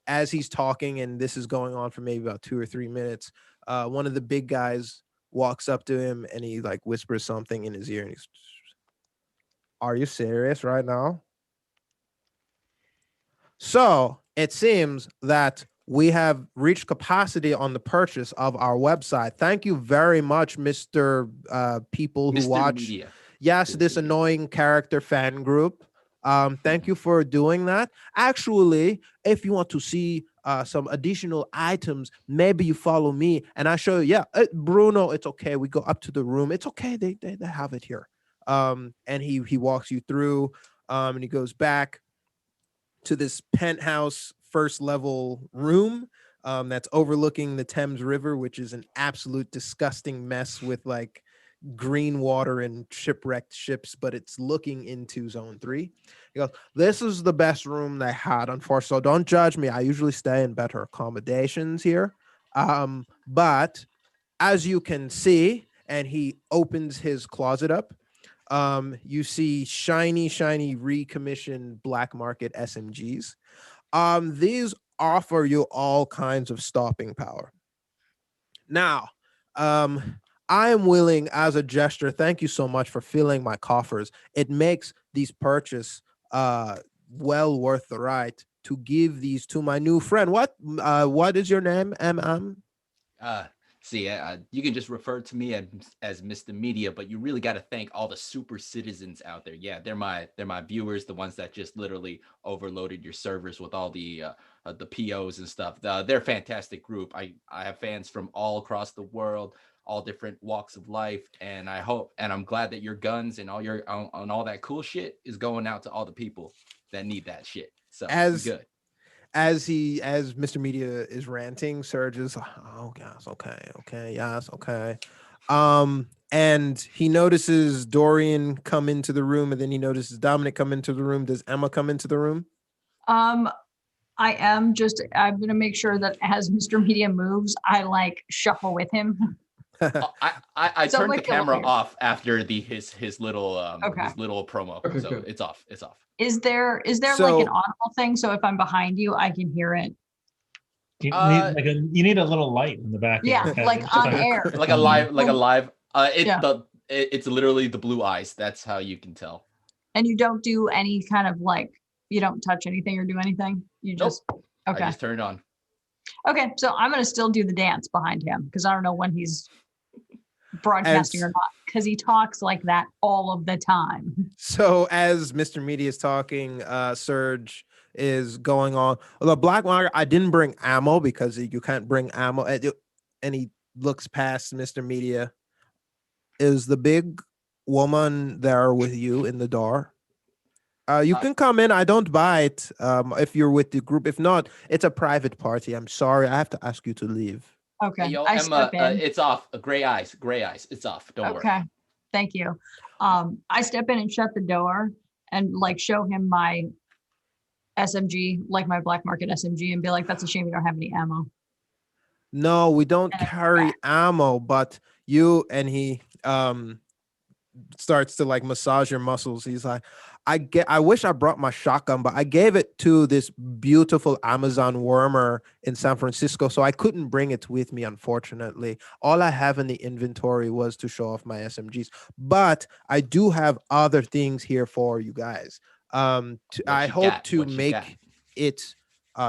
as he's talking, and this is going on for maybe about 2 or 3 minutes, one of the big guys walks up to him and he like whispers something in his ear, and he's, "Are you serious right now?" So it seems that we have reached capacity on the purchase of our website. Thank you very much, Mr. People who Mr. watch. Media. Yes, this annoying character fan group. Thank you for doing that. Actually, if you want to see some additional items, maybe you follow me and I show you. Yeah, Bruno, it's okay. We go up to the room. It's okay. They have it here. And he walks you through, and he goes back to this penthouse first level room that's overlooking the Thames River, which is an absolute disgusting mess with like green water and shipwrecked ships, but it's looking into Zone 3. He goes, "This is the best room they had, unfortunately. So don't judge me. I usually stay in better accommodations here. But as you can see," and he opens his closet up, you see shiny recommissioned black market SMGs. These offer you all kinds of stopping power. Now, I am willing, as a gesture, thank you so much for filling my coffers. It makes these purchase well worth the right to give these to my new friend. What is your name, See, you can just refer to me as Mr. Media, but you really got to thank all the super citizens out there. Yeah, they're my viewers, the ones that just literally overloaded your servers with all the POs and stuff. They're a fantastic group. I have fans from all across the world, all different walks of life, and I'm glad that your guns and all your on all that cool shit is going out to all the people that need that shit. So good. As Mr. Media is ranting, Serge is, "Oh yes, okay, yes, okay." And he notices Dorian come into the room, and then he notices Dominic come into the room. Does Emma come into the room? I'm gonna make sure that as Mr. Media moves, I like shuffle with him. I So, turned the like, camera here. off after his little Okay. his little promo. Okay, So good. it's off. Is there like So- an audible thing? So if I'm behind you, I can hear it. You need you need a little light in the back. Yeah, of your head. like Just on air. like a live. Yeah. It's literally the blue eyes. That's how you can tell. And you don't do any kind of like, you don't touch anything or do anything. You Nope. just, okay. I just turn it on. Okay. So I'm going to still do the dance behind him because I don't know when he's broadcasting or not, because he talks like that all of the time. So as Mr. Media is talking, Surge is going on. The black market, I didn't bring ammo because you can't bring ammo. And he looks past Mr. Media. Is the big woman there with you in the door? You can come in. I don't bite if you're with the group. If not, it's a private party. I'm sorry. I have to ask you to leave. Okay. Hey, yo, I Emma, step in. it's off. Gray eyes. It's off. Don't worry. Okay. Thank you. I step in and shut the door and like show him my SMG, like my black market SMG, and be like, that's a shame you don't have any ammo. No, we don't And I go carry back. ammo, but you, and he starts to like massage your muscles. He's like, I wish I brought my shotgun, but I gave it to this beautiful Amazon wormer in San Francisco, so I couldn't bring it with me, unfortunately. All I have in the inventory was to show off my SMGs, but I do have other things here for you guys. I hope to make it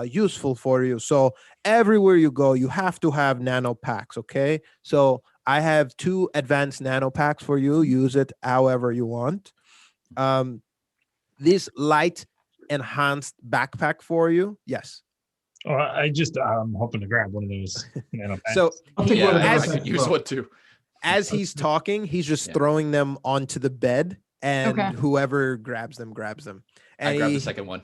useful for you. So everywhere you go, you have to have nano packs. Okay, so I have 2 advanced nano packs for you. Use it however you want. This light enhanced backpack for you. Yes. Oh, I'm hoping to grab one of those. So I'll take one of I those. could use one too. as he's talking, he's just throwing them onto the bed, and Okay. whoever grabs them. And I grabbed the second one.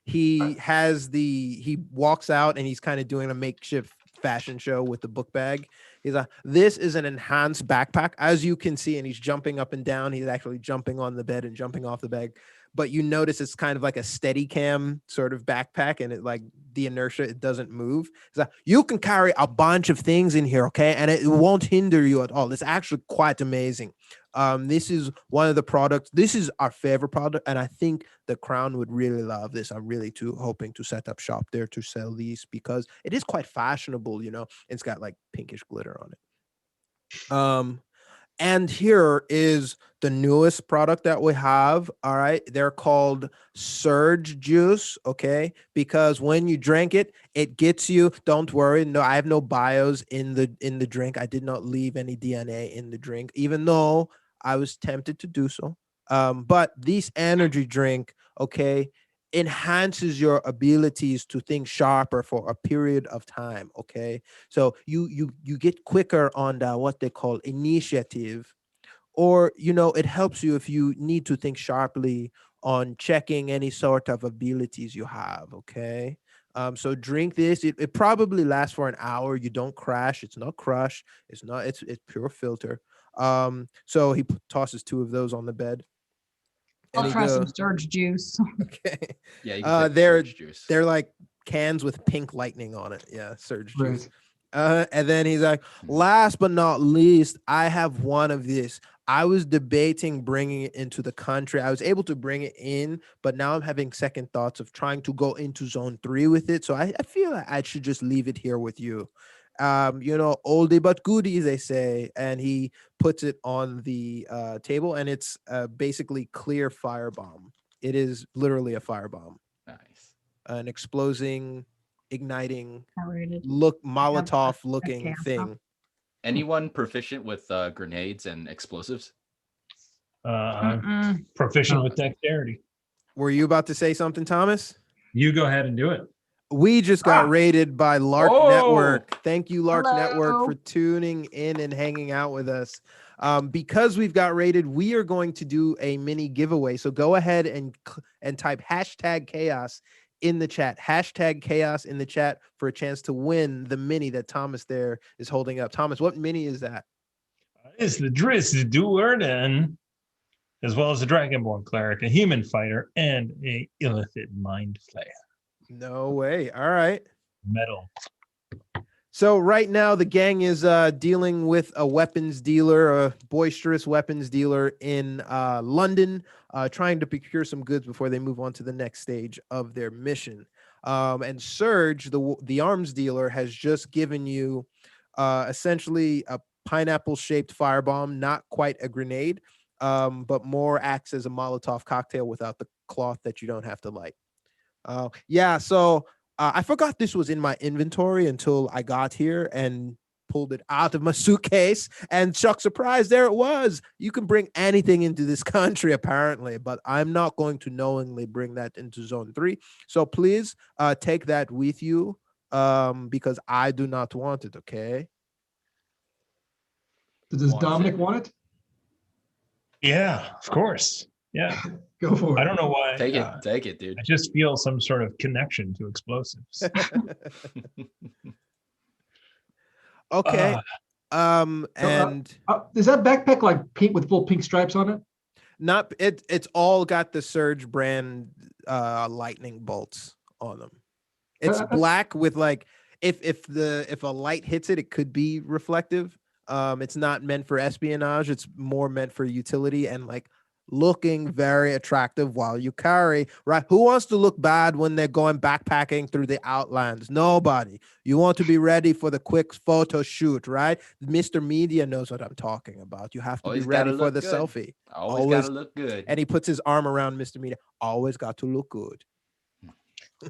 he walks out and he's kind of doing a makeshift fashion show with the book bag. He's like, this is an enhanced backpack, as you can see, and he's jumping up and down. He's actually jumping on the bed and jumping off the bed. But you notice it's kind of like a steady cam sort of backpack, and it like the inertia, it doesn't move. It's like, you can carry a bunch of things in here, okay? And it won't hinder you at all. It's actually quite amazing. This is one of the products. This is our favorite product, and I think the Crown would really love this. I'm really hoping to set up shop there to sell these because it is quite fashionable, you know. It's got like pinkish glitter on it. And here is the newest product that we have. All right. They're called Surge Juice. Okay. Because when you drink it, it gets you, don't worry. No, I have no bios in the drink. I did not leave any DNA in the drink, even though I was tempted to do so. But this energy drink, okay, enhances your abilities to think sharper for a period of time. Okay, so you get quicker on the what they call initiative, or you know, it helps you if you need to think sharply on checking any sort of abilities you have. Okay, so drink this. It probably lasts for an hour. You don't crash. It's not crush. It's pure filter. So he tosses 2 of those on the bed. I'll try some Surge Juice. Okay. Yeah, you can they're juice. they're like cans with pink lightning on it. Yeah, Surge Juice. Right. And then he's like, last but not least, I have one of this. I was debating bringing it into the country. I was able to bring it in, but now I'm having second thoughts of trying to go into zone 3 with it. So I feel like I should just leave it here with you. You know, oldie but goodie, they say. And he puts it on the table, and it's basically clear firebomb. It is literally a firebomb. Nice. An exploding, igniting, Rated. Molotov looking Okay. thing. Anyone proficient with grenades and explosives? I'm proficient with dexterity. Were you about to say something, Thomas? You go ahead and do it. We just got rated by Lark Oh! Network. Thank you, Lark Hello. Network, for tuning in and hanging out with us. Because we've got rated, we are going to do a mini giveaway. So go ahead and type #chaos in the chat. #chaos in the chat for a chance to win the mini that Thomas there is holding up. Thomas, what mini is that? It's the Driss Duerden, as well as a Dragonborn Cleric, a Human Fighter, and a Illithid Mind Flayer. No way. All right. Metal. So right now the gang is dealing with a weapons dealer, a boisterous weapons dealer in London, trying to procure some goods before they move on to the next stage of their mission. And Surge, the arms dealer, has just given you essentially a pineapple-shaped firebomb, not quite a grenade, but more acts as a Molotov cocktail without the cloth that you don't have to light. Yeah, so I forgot this was in my inventory until I got here and pulled it out of my suitcase, and shock surprise, there it was. You can bring anything into this country apparently, but I'm not going to knowingly bring that into zone 3. So please take that with you, because I do not want it. Okay. Does Dominic want it? Yeah, of course. Yeah. Go for it. I don't know why. Take it, dude. I just feel some sort of connection to explosives. Okay. And Is that backpack like pink with full pink stripes on it? not it. It's all got the Surge brand lightning bolts on them. It's black with like if a light hits it, it could be reflective. It's not meant for espionage. It's more meant for utility and like looking very attractive while you carry, right? Who wants to look bad when they're going backpacking through the outlands? Nobody. You want to be ready for the quick photo shoot, right? Mr. Media knows what I'm talking about. You have to Always be ready gotta for look the good. selfie. Always gotta look good. And he puts his arm around Mr. Media. Always got to look good.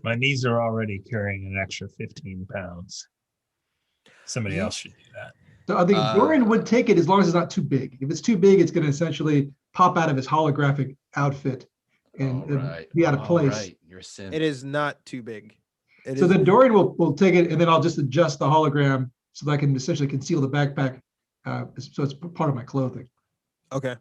My knees are already carrying an extra 15 pounds. Somebody else should do that. So I think Dorian would take it as long as it's not too big. If it's too big, it's going to essentially pop out of his holographic outfit and be out of place. Right. You're a simp. It is not too big. So then Dorian will take it, and then I'll just adjust the hologram so that I can essentially conceal the backpack. So it's part of my clothing. Okay.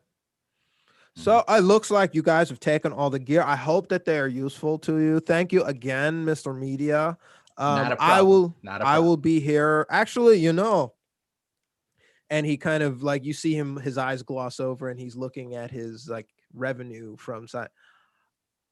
So it looks like you guys have taken all the gear. I hope that they are useful to you. Thank you again, Mr. Media. Not a problem. I will be here. Actually, and he kind of like, you see him, his eyes gloss over and he's looking at his like revenue from side.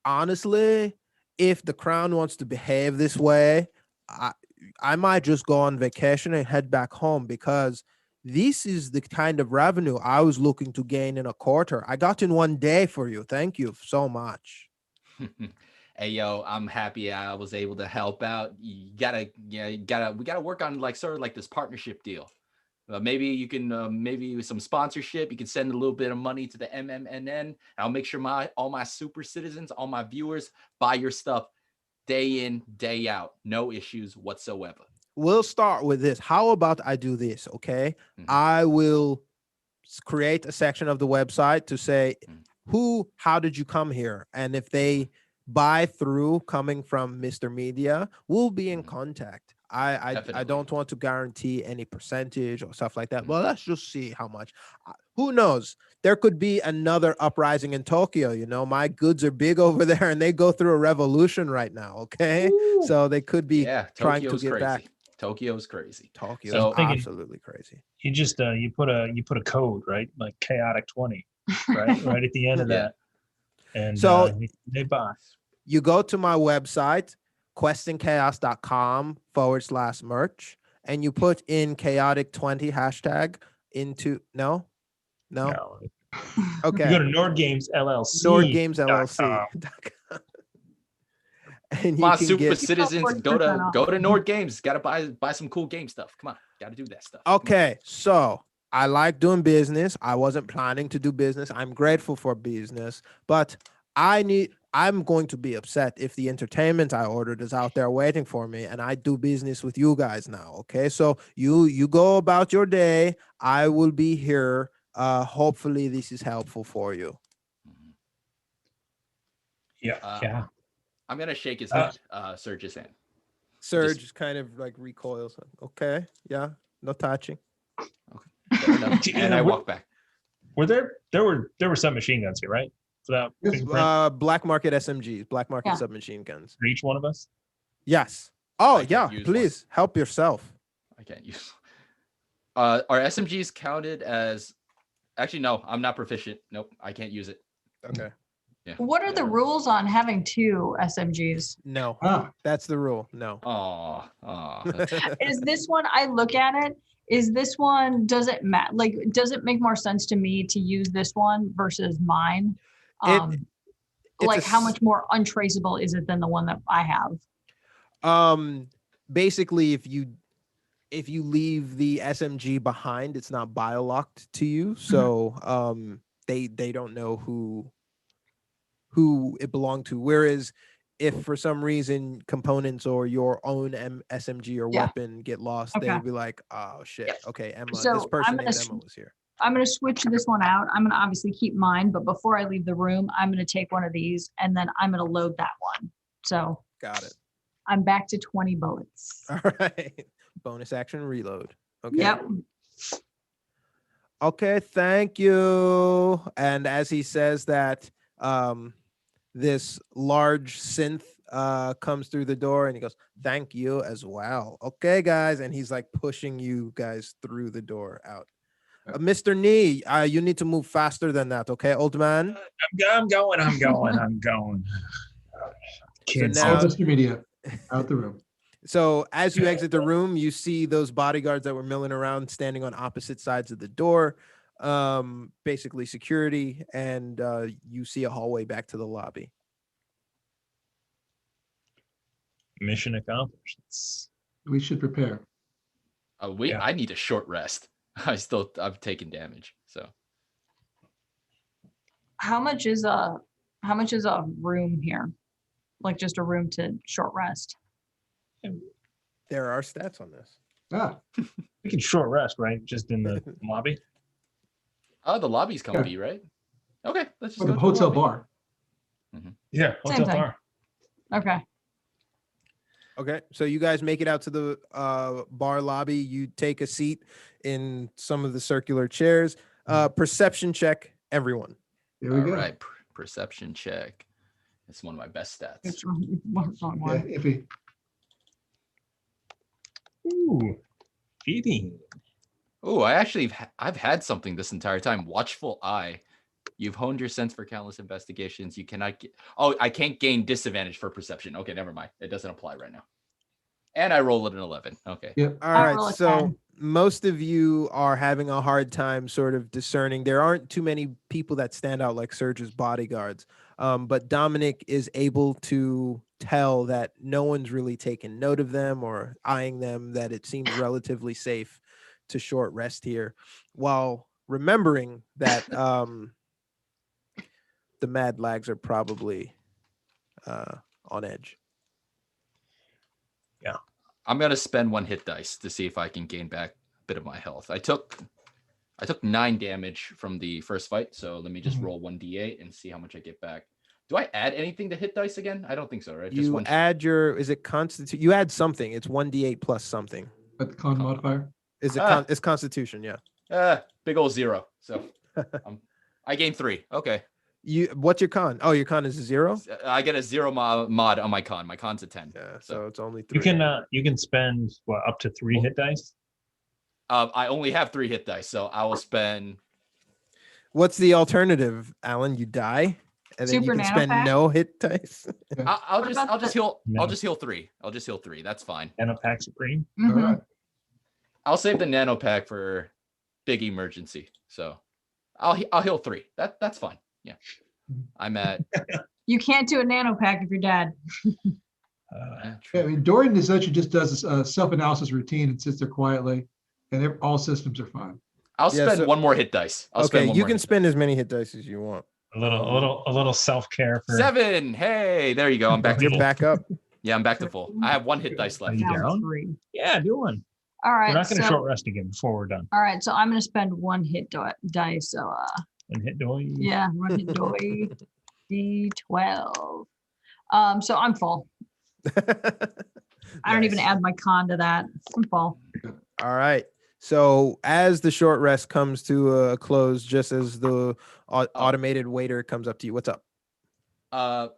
Honestly, if the Crown wants to behave this way, I might just go on vacation and head back home, because this is the kind of revenue I was looking to gain in a quarter. I got in 1 day for you. Thank you so much. Hey, yo, I'm happy I was able to help out. We gotta work on like sort of like this partnership deal. Maybe you can, maybe with some sponsorship, you can send a little bit of money to the MMNN. I'll make sure all my super citizens, all my viewers buy your stuff day in, day out. No issues whatsoever. We'll start with this. How about I do this? Okay. I will create a section of the website to say, how did you come here? And if they buy through coming from Mr. Media, we'll be in contact. I don't want to guarantee any percentage or stuff like that. Well, let's just see how much. Who knows? There could be another uprising in Tokyo. My goods are big over there and they go through a revolution right now. Okay. Ooh. So they could be trying to get back. Tokyo's crazy. Tokyo's absolutely crazy. You just you put a code, right? Like chaotic 20, right? Right at the end of that. And so they buy. You go to my website, questingchaos.com/merch, and you put in chaotic 20 hashtag into no. Okay. You go to Nord Games LLC. NordGamesLLC.com. And my super citizens, go to Nord Games. Gotta buy some cool game stuff. Come on, gotta do that stuff. Okay, so I like doing business. I wasn't planning to do business. I'm grateful for business, but I'm going to be upset if the entertainment I ordered is out there waiting for me and I do business with you guys now. Okay, so you go about your day. I will be here. Hopefully this is helpful for you. Yeah. I'm gonna shake his hand, Surge's hand. Surge just kind of like recoils. Okay, yeah, no touching. Okay. And I walk back. There were some machine guns here, right? Black market SMGs, black market submachine guns. For each one of us? Yes. Oh yeah, please help yourself. I can't use. Are SMGs counted as? Actually, no. I'm not proficient. Nope, I can't use it. Okay. Yeah. What are the rules on having 2 SMGs? No, that's the rule. No. Oh. Is this one? I look at it. Is this one? Does it matter? Like, does it make more sense to me to use this one versus mine? Like, how much more untraceable is it than the one that I have? Basically, if you leave the SMG behind, it's not biolocked to you, so they don't know who it belonged to. Whereas if for some reason components or your own SMG or Yeah. weapon get lost, Okay. they'll be like, oh shit, Yep. okay, Emma, So this person I'm gonna named Emma was here. I'm going to switch this one out. I'm going to obviously keep mine, but before I leave the room, I'm going to take one of these and then I'm going to load that one. So Got it. I'm back to 20 bullets. All right. Bonus action reload. Okay. Yep. Okay, thank you. And as he says that, this large synth comes through the door and he goes, thank you as well. Okay, guys. And he's like pushing you guys through the door out. Mr. Nee, you need to move faster than that, okay, old man? I'm going. Can't now- All Mr. Media out the room. So as you exit the room, you see those bodyguards that were milling around standing on opposite sides of the door, basically security, and you see a hallway back to the lobby. Mission accomplished. We should prepare. Yeah. I need a short rest. I've taken damage. So How much is a room here? Like just a room to short rest. There are stats on this. Ah, We can short rest, right? Just in the lobby. oh, the lobby's comfy, right? Okay, let's just or go the to hotel lobby. bar. Yeah. Same Hotel thing. bar. Okay. Okay, so you guys make it out to the bar lobby. You take a seat in some of the circular chairs. Perception check, everyone. There we All go. right, perception check. It's one of my best stats. It's wrong Yeah, one. iffy. Ooh. 18. Oh, I've had something this entire time. Watchful eye. You've honed your sense for countless investigations. You cannot get. Oh, I can't gain disadvantage for perception. Okay, never mind. It doesn't apply right now. And I roll it an 11. Okay. Yep. All I right, roll a so 10. most of you are having a hard time sort of discerning. There aren't too many people that stand out like Serge's bodyguards, but Dominic is able to tell that no one's really taken note of them or eyeing them, that it seems relatively safe to short rest here, while remembering that the mad lags are probably on edge. I'm gonna spend one hit dice to see if I can gain back a bit of my health. I took 9 damage from the first fight, so let me just roll 1d8 and see how much I get back. Do I add anything to hit dice again? I don't think so, right? Just You one. add your, is it constitute? You add something. It's 1d8 plus something. But the con modifier. Is it it's constitution? Yeah. Big old 0. So I gain 3. Okay. What's your con? Oh, your con is a 0. I get a 0 mod on my con. My con's a 10. Yeah, so it's only 3. You can spend up to 3 hit dice. I only have 3 hit dice, so I will spend. What's the alternative, Alan? You die, and then Super you can spend nanopack? no hit dice. I'll What just about I'll just the- heal. No. I'll just heal 3. I'll just heal 3. That's fine. Nanopack Supreme. All Mhm. right. I'll save the nano pack for big emergency. So I'll heal 3. That's fine. Yeah. I'm at. You can't do a nano pack if you're dead. Yeah, I mean, Dorian essentially just does a self-analysis routine and sits there quietly, and all systems are fine. I'll Yeah, spend so- one more hit dice. I'll spend Okay, one you more can hit spend dice. as many hit dice as you want. A little self care for 7. Hey, there you go. I'm back to You're full. back up. Yeah, I'm back to full. I have 1 hit dice Are left. you Now down? 3. Yeah, do one. All We're right. not going to So, short rest again before we're done. all right. So I'm going to spend 1 hit dice. So And hit doy. yeah, 1 hit die. D12. So I'm full. I don't even Nice. add my con to that. I'm full. All right. So as the short rest comes to a close, just as the automated waiter comes up to you, what's up?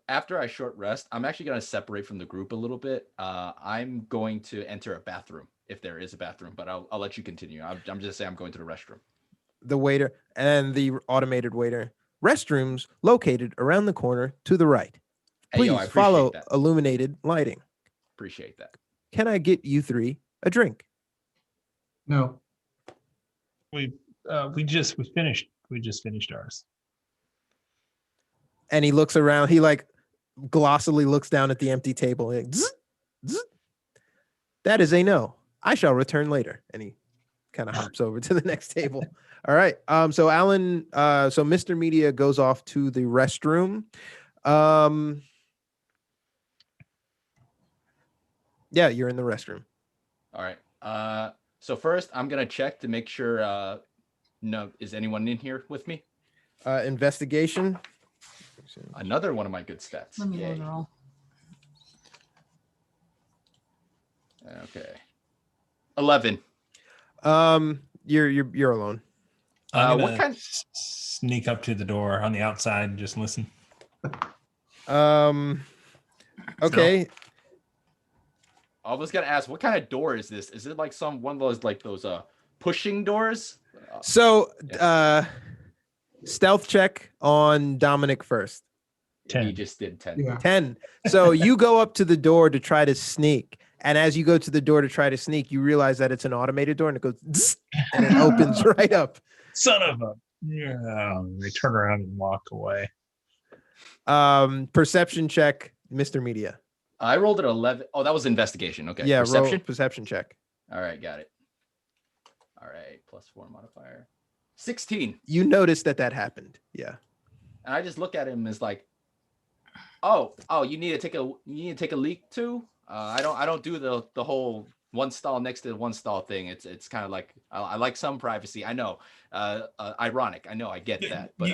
After I short rest, I'm actually going to separate from the group a little bit. I'm going to enter a bathroom if there is a bathroom, but I'll let you continue. I'm just saying I'm going to the restroom. The waiter and the automated waiter. Restrooms located around the corner to the right. Hey, Please yo, I appreciate follow that. illuminated lighting. Appreciate that. Can I get you 3 a drink? No. We just finished ours. And he looks around. He like glossily looks down at the empty table. Like, zzz, zzz. That is a no. I shall return later. And he kind of hops over to the next table. All right. So Alan, so Mr. Media goes off to the restroom. Yeah, you're in the restroom. All right. So first, I'm gonna check to make sure. No, is anyone in here with me? Investigation. Another one of my good stats. Let me know Yay. the roll. Okay. 11. You're alone. I'm What gonna kind- sneak up to the door on the outside and just listen. Okay. I was gonna ask, what kind of door is this? Is it like one of those pushing doors? So stealth check on Dominic first. He 10. just did 10. Yeah. 10. So you go up to the door to try to sneak. And as you go to the door to try to sneak, you realize that it's an automated door and it goes zzz, and it opens right up. Son of a. Yeah. They turn around and walk away. Perception check, Mr. Media. I rolled an 11. Oh, that was investigation. Okay. Yeah, Perception. roll perception check. All right, got it. All right, +4 modifier. 16. You notice that happened. Yeah. And I just look at him as like, oh, you need to take a leak too. I don't do the whole one stall next to one stall thing. It's kind of like I like some privacy. I know, ironic. I know, I get that, but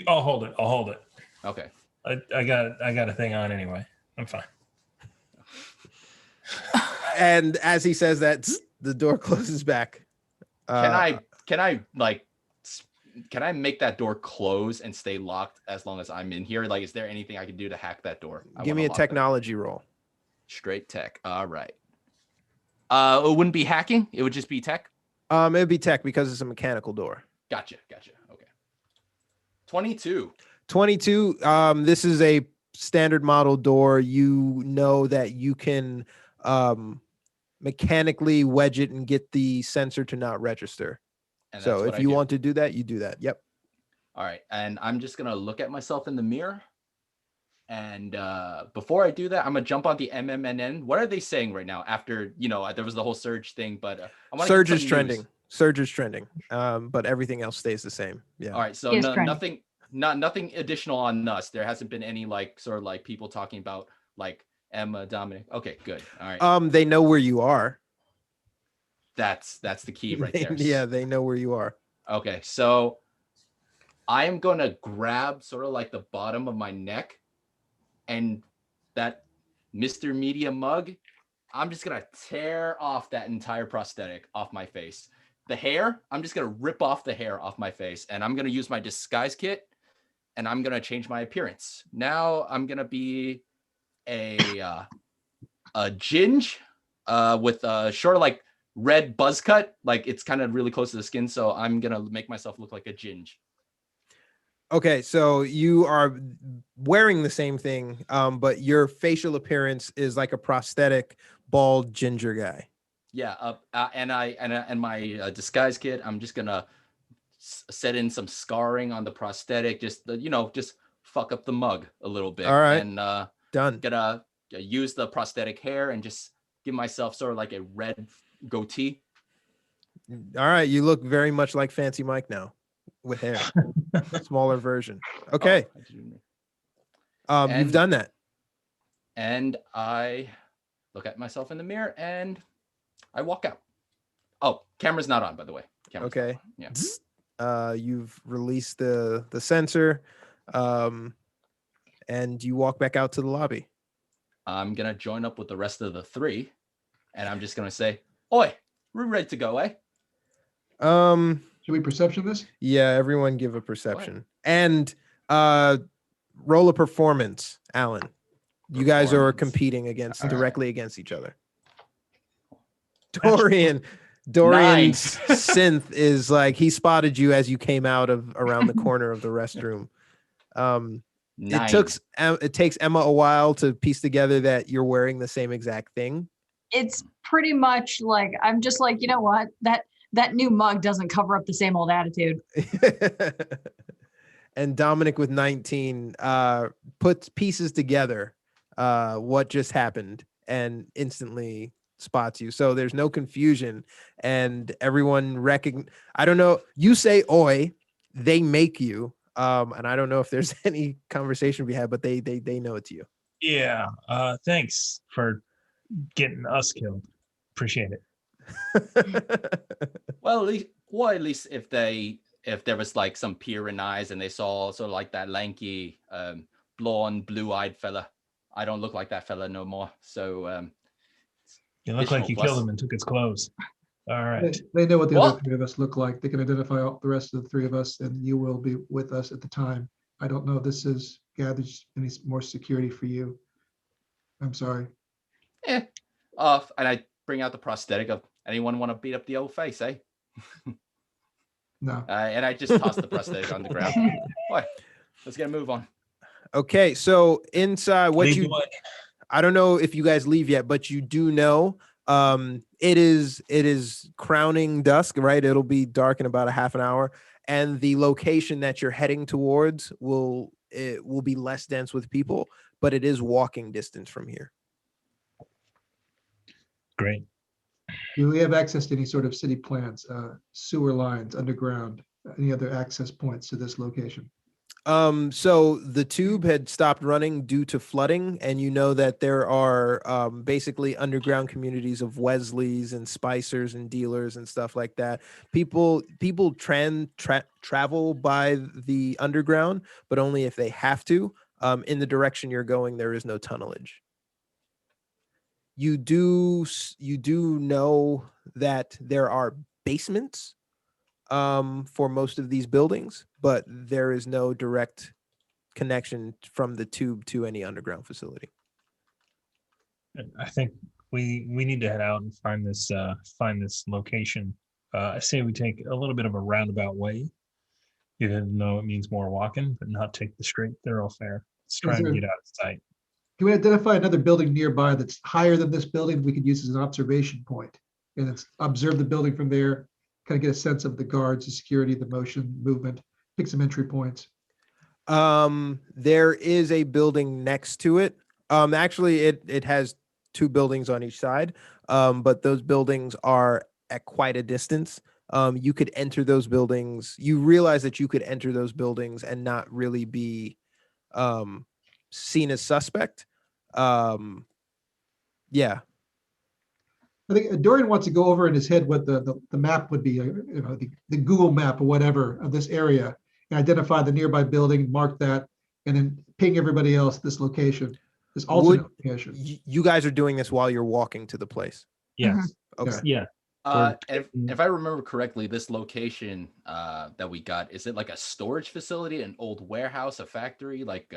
I'll hold it. okay. I got a thing on anyway. I'm fine. And as he says that, zzz, the door closes back. Can I make that door close and stay locked as long as I'm in here? Like, is there anything I can do to hack that door? Give me a technology roll. Straight tech. All right. It wouldn't be hacking. It would just be tech. It'd be tech because it's a mechanical door. Gotcha. Okay. 22. 22. This is a standard model door. You know that you can mechanically wedge it and get the sensor to not register. And So that's if you want to do that, you do that. Yep. All right. And I'm just going to look at myself in the mirror. And before I do that, I'm going to jump on the MMNN. What are they saying right now after, there was the whole surge thing, but I want to Surge is trending. Surge is trending. But everything else stays the same. Yeah. All right. So Is trending. nothing additional on us. There hasn't been any people talking about like Emma, Dominic. Okay, good. All right. They know where you are. That's the key right there. Yeah, they know where you are. Okay, so I am gonna grab sort of like the bottom of my neck and that Mr. Media mug. I'm just gonna tear off that entire prosthetic off my face. The hair, I'm just gonna rip off the hair off my face, and I'm gonna use my disguise kit, and I'm gonna change my appearance. Now I'm gonna be a ginge with sort of like red buzz cut, like it's kind of really close to the skin, so I'm gonna make myself look like a ginge. Okay, so you are wearing the same thing, but your facial appearance is like a prosthetic bald ginger guy. Yeah, and my disguise kit, I'm just gonna set in some scarring on the prosthetic, just just fuck up the mug a little bit. All right, and done. Gonna use the prosthetic hair and just give myself sort of like a red goatee. All right, you look very much like Fancy Mike now, with hair, smaller version. Okay, you've done that, and I look at myself in the mirror and I walk out. Oh, camera's not on, by the way. Camera's okay. not on. Yeah. You've released the sensor, and you walk back out to the lobby. I'm gonna join up with the rest of the three, and I'm just gonna say, "Oi, we're ready to go, eh?" Should we perception this? Yeah, everyone give a perception and roll a performance, Alan. You guys are competing directly against each other. Dorian's synth is like he spotted you as you came out of around the corner of the restroom. It takes Emma a while to piece together that you're wearing the same exact thing. It's pretty much like I'm just like, you know what, that new mug doesn't cover up the same old attitude. And Dominic with 19 puts pieces together what just happened and instantly spots you. So there's no confusion, and everyone I don't know. You say "oi," they make you. And I don't know if there's any conversation we had, but they know it's you. Yeah. Thanks for getting us killed. Appreciate it. Well, at least if there was like some peer in eyes and they saw sort of like that lanky, blonde, blue-eyed fella. I don't look like that fella no more. So You look like you plus. killed him and took his clothes. All right. They know what the What? other three of us look like. They can identify all the rest of the three of us, and you will be with us at the time. I don't know if this has gathered any more security for you. I'm sorry. And I bring out the prosthetic of anyone want to beat up the old face, eh? No. And I just toss the prosthetic on the ground. Boy, let's get a move on. Okay, so inside Lead the way. I don't know if you guys leave yet, but you do know it is crowning dusk, right? It'll be dark in about a half an hour, and the location that you're heading towards will be less dense with people, but it is walking distance from here. Great. Do we have access to any sort of city plans, sewer lines, underground, any other access points to this location? So the tube had stopped running due to flooding, and you know that there are basically underground communities of Wesleys and Spicers and dealers and stuff like that. People travel by the underground, but only if they have to. In the direction you're going, there is no tunnelage. You do know that there are basements for most of these buildings, but there is no direct connection from the tube to any underground facility. I think we need to head out and find this location. I say we take a little bit of a roundabout way, even though it means more walking, but not take the straight thoroughfare. Let's try and get out of sight. Can we identify another building nearby that's higher than this building we could use as an observation point? And it's observe the building from there, kind of get a sense of the guards, the security, the motion, movement, pick some entry points. There is a building next to it. Actually, it has two buildings on each side, but those buildings are at quite a distance. You could enter those buildings. You realize that you could enter those buildings and not really be seen as suspect. Yeah. I think Dorian wants to go over in his head what the map would be, the Google map or whatever of this area, and identify the nearby building, mark that, and then ping everybody else this location, this alternate location. You guys are doing this while you're walking to the place. Yes. Okay. Yeah. If I remember correctly, this location that we got, is it like a storage facility, an old warehouse, a factory? Like,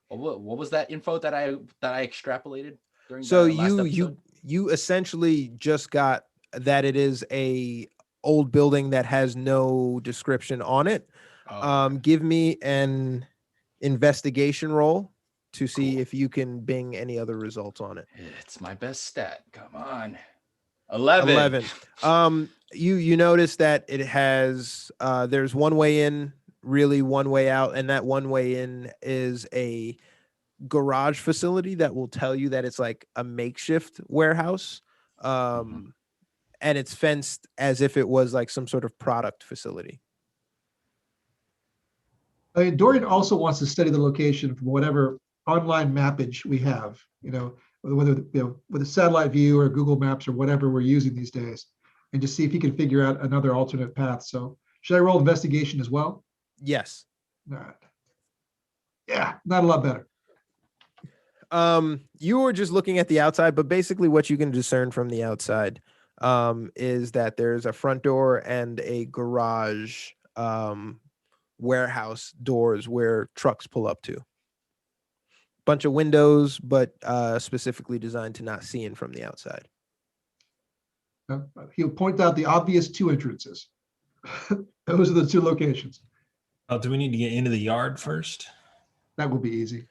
what was that info that I extrapolated during So the last episode? you essentially just got that it is a old building that has no description on it. Okay. Give me an investigation roll to see if you can bing any other results on it. It's my best stat. Come on. 11. You notice that it has there's one way in, really one way out, and that one way in is a garage facility that will tell you that it's like a makeshift warehouse. And it's fenced as if it was like some sort of product facility. I mean, Dorian also wants to study the location from whatever online mappage we have, whether with a satellite view or Google Maps or whatever we're using these days, and just see if he can figure out another alternate path. So should I roll investigation as well? Yes. All right. Yeah, not a lot better. You were just looking at the outside, but basically what you can discern from the outside is that there's a front door and a garage warehouse doors where trucks pull up to. Bunch of windows, but specifically designed to not see in from the outside. He'll point out the obvious two entrances. Those are the two locations. Do we need to get into the yard first? That will be easy.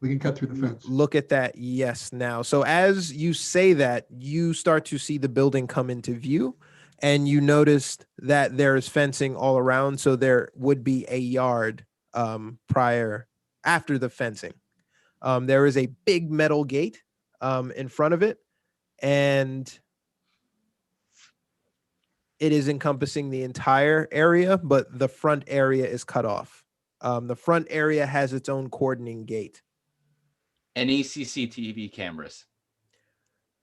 We can cut through the fence. Look at that. Yes. Now, so as you say that, you start to see the building come into view, and you noticed that there is fencing all around. So there would be a yard after the fencing. There is a big metal gate in front of it. and it is encompassing the entire area, but the front area is cut off. The front area has its own cordoning gate. Any CCTV cameras?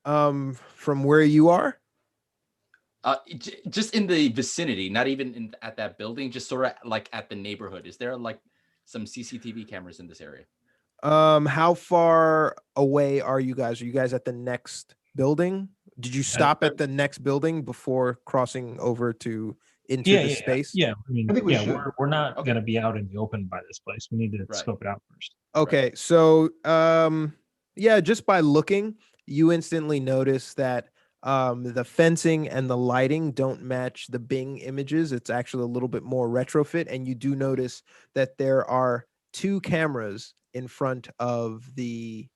From where you are, Just in the vicinity, not even at that building, just sort of like at the neighborhood. Is there like some CCTV cameras in this area? how far away are you guys? Are you guys at the next building? Did you stop at the next building before crossing over to into the space? Yeah. I mean, I think we yeah, should. we're not Okay. going to be out in the open by this place. We need to Right. scope it out first. Okay, so yeah, just by looking, you instantly notice that the fencing and the lighting don't match the Bing images. It's actually a little bit more retrofit, and you do notice that there are 2 cameras in front of the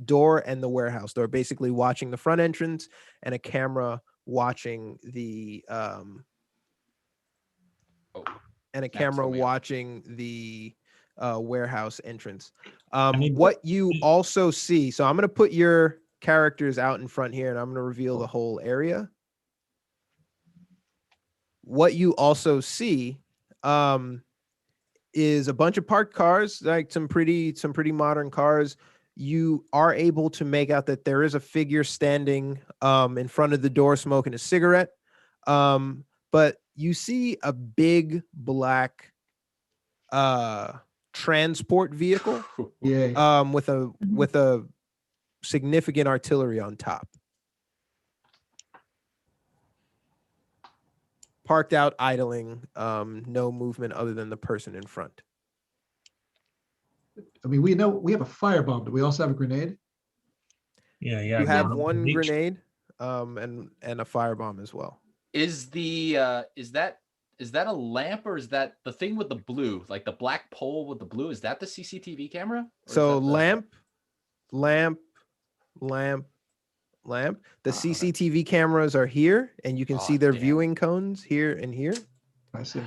door and the warehouse door, basically watching the front entrance, and a camera watching the watching the warehouse entrance. What you also see, so I'm going to put your characters out in front here and I'm going to reveal the whole area. What you also see is a bunch of parked cars, like some pretty modern cars. You are able to make out that there is a figure standing in front of the door smoking a cigarette. But you see a big black transport vehicle with a significant artillery on top, parked out, idling, no movement other than the person in front. I mean, we know we have a firebomb. Do we also have a grenade? Yeah. You have one grenade and a firebomb as well. Is that a lamp, or is that the thing with the blue, like the black pole with the blue? Is that the CCTV camera? So lamp. The CCTV cameras are here, and you can see their viewing cones here and here. I see.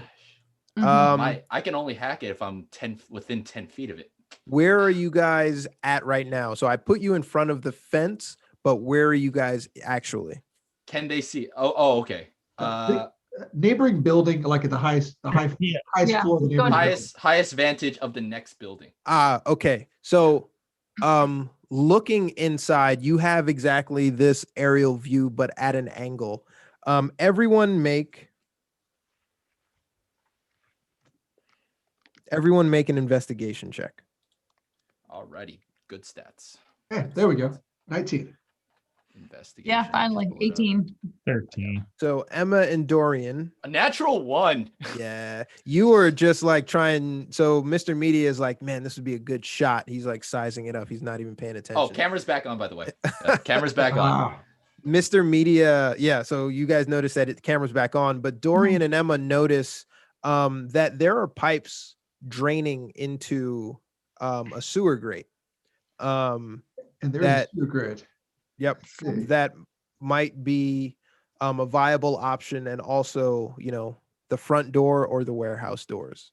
I can only hack it if I'm within 10 feet of it. Where are you guys at right now? So I put you in front of the fence, but where are you guys actually? Can they see? Oh, okay. Neighboring building, like at the highest floor of the neighboring highest vantage of the next building. Okay. So looking inside, you have exactly this aerial view, but at an angle. Everyone make an investigation check. Alrighty, good stats. Yeah, there we go. 19. Investigation. Yeah, finally, 18. 13. So Emma and Dorian. A natural 1. Yeah, you were just like trying. So Mr. Media is like, man, this would be a good shot. He's like sizing it up. He's not even paying attention. Oh, camera's back on, by the way. Camera's back on. Mr. Media, yeah. So you guys notice that the camera's back on, but Dorian and Emma notice that there are pipes draining into a sewer grate. And there's a sewer grate. Yep, that might be a viable option, and also, the front door or the warehouse doors.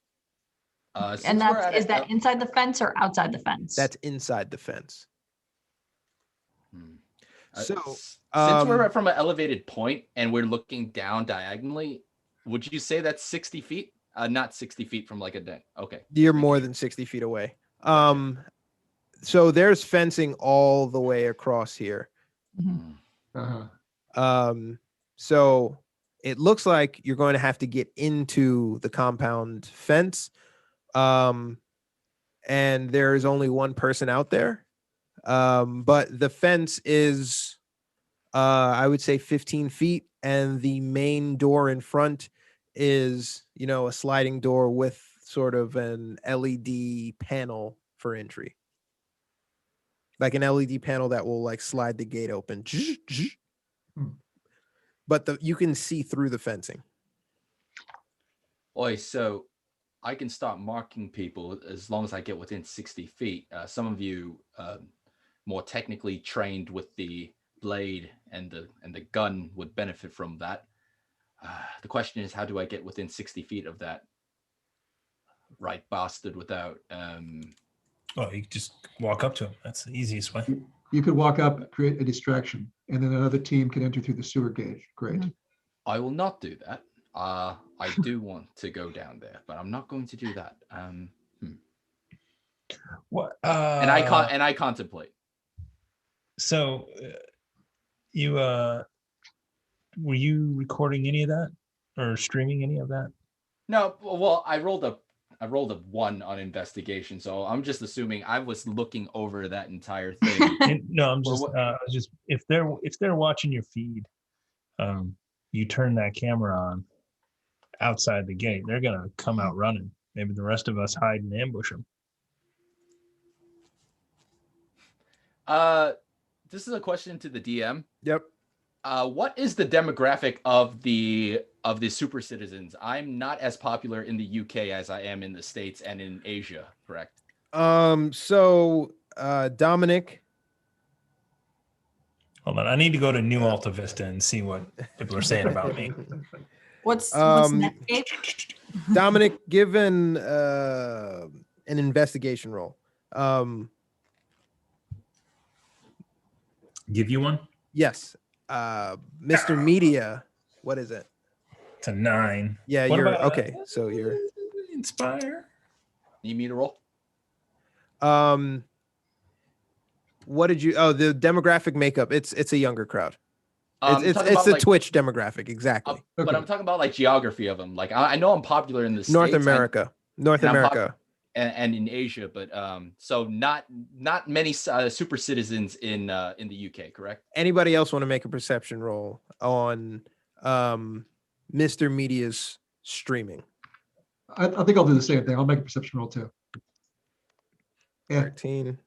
And is that inside the fence or outside the fence? That's inside the fence. So since we're from an elevated point and we're looking down diagonally, would you say that's 60 feet? Not 60 feet from like a day. Okay. You're more than 60 feet away. So there's fencing all the way across here. So it looks like you're going to have to get into the compound fence. And there's only one person out there. But the fence is, I would say 15 feet, and the main door in front is, a sliding door with sort of an LED panel for entry. Like an LED panel that will like slide the gate open. But you can see through the fencing. Oi, so I can start marking people as long as I get within 60 feet. Some of you more technically trained with the blade and the gun would benefit from that. The question is, how do I get within 60 feet of that right bastard without Oh, you just walk up to him. That's the easiest way. You could walk up, create a distraction, and then another team can enter through the sewer gate. Great. Mhm. I will not do that. I do want to go down there, but I'm not going to do that. What? And I contemplate. So, you were you recording any of that or streaming any of that? No, well, I rolled a 1 on investigation, so I'm just assuming I was looking over that entire thing. No, I'm Or just what- just if they're watching your feed, you turn that camera on outside the gate, they're gonna come out running. Maybe the rest of us hide and ambush them. This is a question to the DM. Yep. What is the demographic of the super citizens? I'm not as popular in the UK as I am in the States and in Asia, correct? So Dominic, Hold on, I need to go to New Alta Vista and see what people are saying about me. What's Um, Netscape? Dominic, given an investigation roll. Give you one? Yes. Mr. Media, what is it? It's a 9. Yeah, What you're about, okay. So you're Inspire. Need me to roll? what did you the demographic makeup? It's a younger crowd. It's talking it's about, a like, Twitch demographic, exactly. But Okay. I'm talking about like geography of them. Like I know I'm popular in the North States America. North and I'm America. and in Asia, but so not many super citizens in the UK, correct? Anybody else want to make a perception roll on Mr. Media's streaming? I think I'll do the same thing. I'll make a perception roll too. Yeah. 13.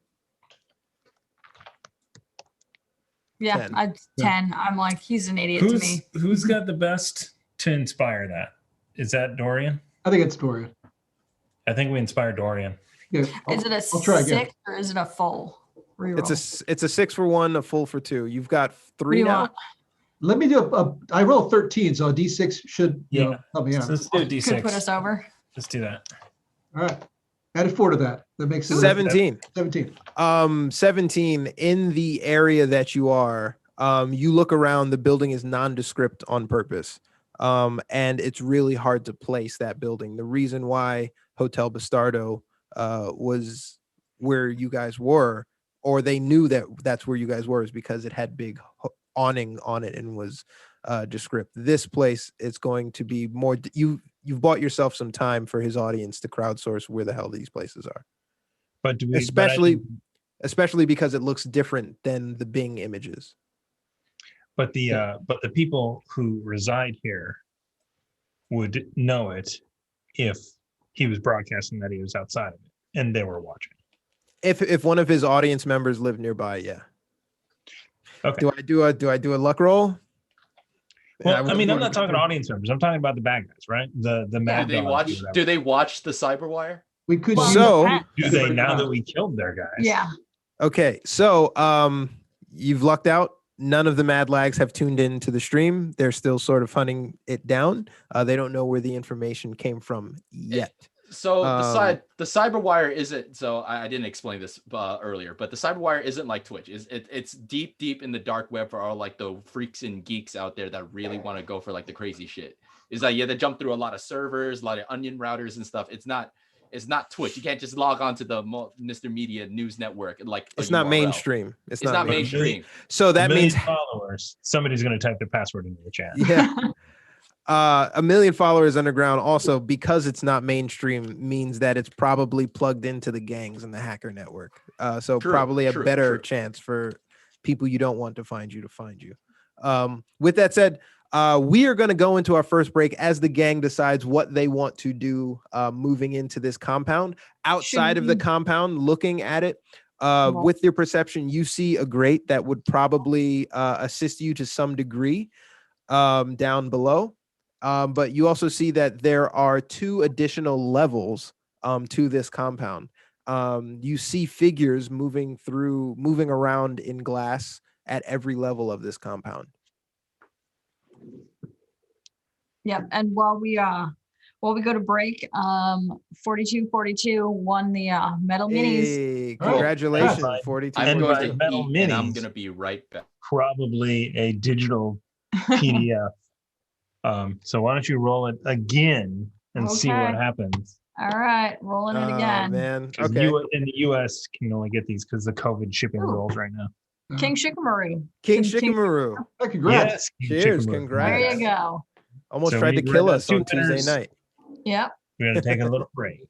Yeah, 10. I 10. I'm like, he's an idiot to me. Who's got the best to inspire that? Is that Dorian? I think it's Dorian. I think we inspired Dorian. Yeah. Is it a I'll try again. 6 or is it a full reroll? It's a 6 for 1, a full for 2. You've got What do 3 you now. want? Let me do I rolled 13, so a D6 should help me out. Let's do a Could put us D6. over. Let's do that. All right. Added 4 to that. That makes it 17. 17. 17 in the area that you are. You look around, the building is nondescript on purpose. And it's really hard to place that building. The reason why Hotel Bastardo was where you guys were, or they knew that that's where you guys were, is because it had big awning on it and was descript. This place, it's going to be more. You've bought yourself some time for his audience to crowdsource where the hell these places are, But do we especially because it looks different than the Bing images. but the people who reside here would know it if he was broadcasting that he was outside of it and they were watching. If one of his audience members lived nearby, yeah. Okay. Do I do a luck roll? Well, I mean, I'm not talking audience members. I'm talking about the bad guys, right? The mad Do they dogs or watch? whatever. Do they watch the Cyberwire? We could Well, use So- Pat- Do they now that we killed their guys? Yeah. Okay, so you've lucked out. None of the Mad Lags have tuned into the stream. They're still sort of hunting it down. They don't know where the information came from yet. So the Cyberwire isn't. So I didn't explain this earlier, but the Cyberwire isn't like Twitch. It's deep in the dark web for all like the freaks and geeks out there that really want to go for like the crazy shit. Is that you have to jump through a lot of servers, a lot of onion routers and stuff. It's not Twitch. You can't just log on to the Mr. Media News Network like It's a not URL. mainstream. It's not mainstream. So that means followers. Somebody's going to type the password into the chat. yeah. 1 million followers underground also, because it's not mainstream, means that it's probably plugged into the gangs and the hacker network. So True, probably a true, better true. chance for people you don't want to find you. With that said, we are going to go into our first break as the gang decides what they want to do moving into this compound. Outside of the compound, looking at it, with your perception, you see a grate that would probably assist you to some degree down below. But you also see that there are 2 additional levels to this compound. You see figures moving around in glass at every level of this compound. Yeah, and while While we go to break, 4242 won the metal minis. Hey, Oh, congratulations, yeah. 42. I'm And going by to metal eat, and I'm minis. going to be right back. Probably a digital PDF. So why don't you roll it again and see what Okay. happens? All right, rolling it again. Man. Because Okay. in the US can only get these because the COVID shipping Ooh. rules right now. King Shikamaru. King King- Shikamaru. Hey, congrats. Yes. King Cheers, Shikamaru. congrats. There Nice. you go. Almost So tried to we kill read us those on two Tuesday winners. night. Yep. We're going to take a little break.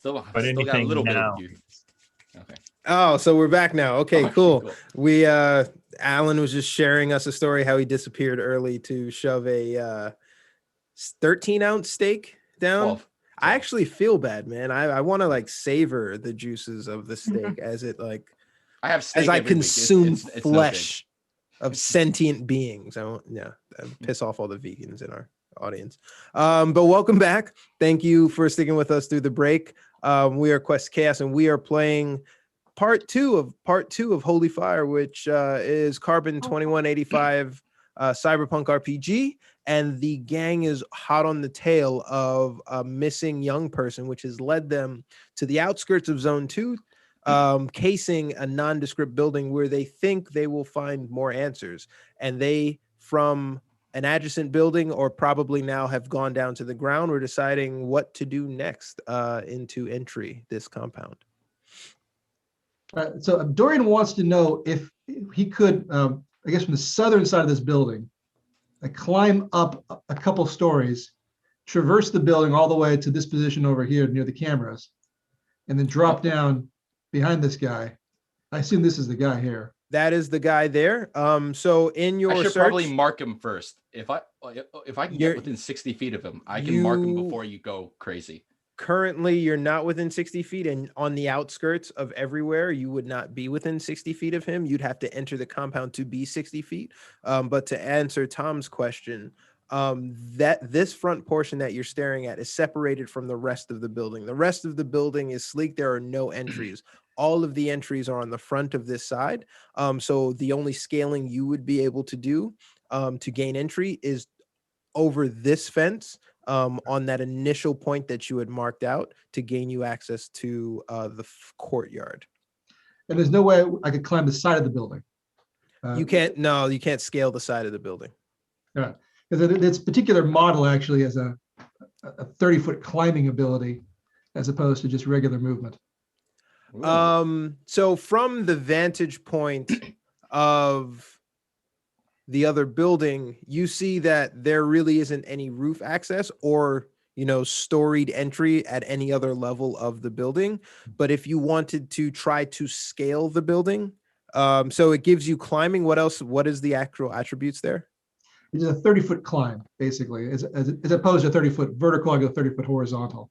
Still got a anything little bit of now. you. Okay. Oh, so we're back now. Okay, Okay, cool. We Alan was just sharing us a story how he disappeared early to shove a 13-ounce steak down. 12. I actually feel bad, man. I want to like savor the juices of the steak as it like I have steak as I every week. consume It's no big. flesh of sentient beings. I won't, yeah, piss off all the vegans in our audience. But welcome back. Thank you for sticking with us through the break. We are Quest Chaos, and we are playing part two of Holy Fire, which is Carbon 2185 Cyberpunk RPG. and the gang is hot on the tail of a missing young person, which has led them to the outskirts of Zone 2, casing a nondescript building where they think they will find more answers. And they, from an adjacent building, or probably now have gone down to the ground, we're deciding what to do next into entry this compound. So Dorian wants to know if he could, I guess, from the southern side of this building, climb up a couple stories, traverse the building all the way to this position over here near the cameras, and then drop down behind this guy. I assume this is the guy here. That is the guy there. So in your I should search, probably mark him first. If I can get within 60 feet of him, I can mark him before you go crazy. Currently, you're not within 60 feet, and on the outskirts of everywhere, you would not be within 60 feet of him. You'd have to enter the compound to be 60 feet. But to answer Tom's question, that this front portion that you're staring at is separated from the rest of the building. The rest of the building is sleek. There are no entries. All of the entries are on the front of this side. So the only scaling you would be able to do to gain entry is over this fence on that initial point that you had marked out to gain you access to the courtyard. And there's no way I could climb the side of the building. You can't, no, you can't scale the side of the building. Yeah, because this particular model actually has a 30-foot climbing ability as opposed to just regular movement. So from the vantage point of the other building, you see that there really isn't any roof access or, storied entry at any other level of the building. But if you wanted to try to scale the building, so it gives you climbing. What else? What is the actual attributes there? It's a 30-foot climb, basically, as opposed to 30-foot vertical, I go 30-foot horizontal.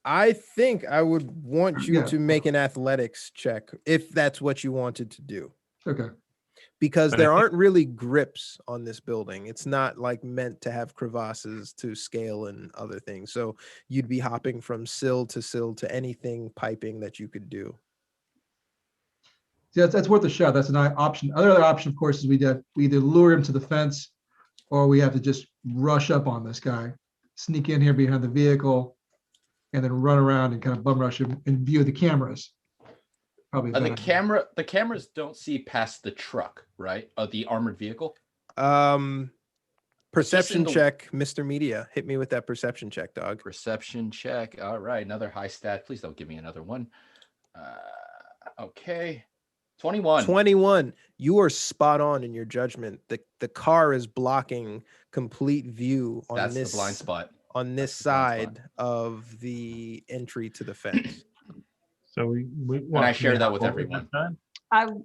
I think I would want you to make an athletics check if that's what you wanted to do. Okay. Because But there aren't really grips on this building. It's not like meant to have crevasses to scale and other things. So you'd be hopping from sill to anything piping that you could do. Yeah, that's worth a shot. That's an option. Other option, of course, is we either lure him to the fence or we have to just rush up on this guy, sneak in here behind the vehicle, and then run around and kind of bum rush him in view of the cameras. Probably. And the cameras don't see past the truck, right? The armored vehicle. Perception check, Mr. Media. Hit me with that perception check, dog. Perception check. All right, another high stat. Please don't give me another one. Okay. 21. 21. You are spot on in your judgment. The car is blocking complete view on That's this the blind spot. On this side of the entry to the fence. So we and I share that with everyone.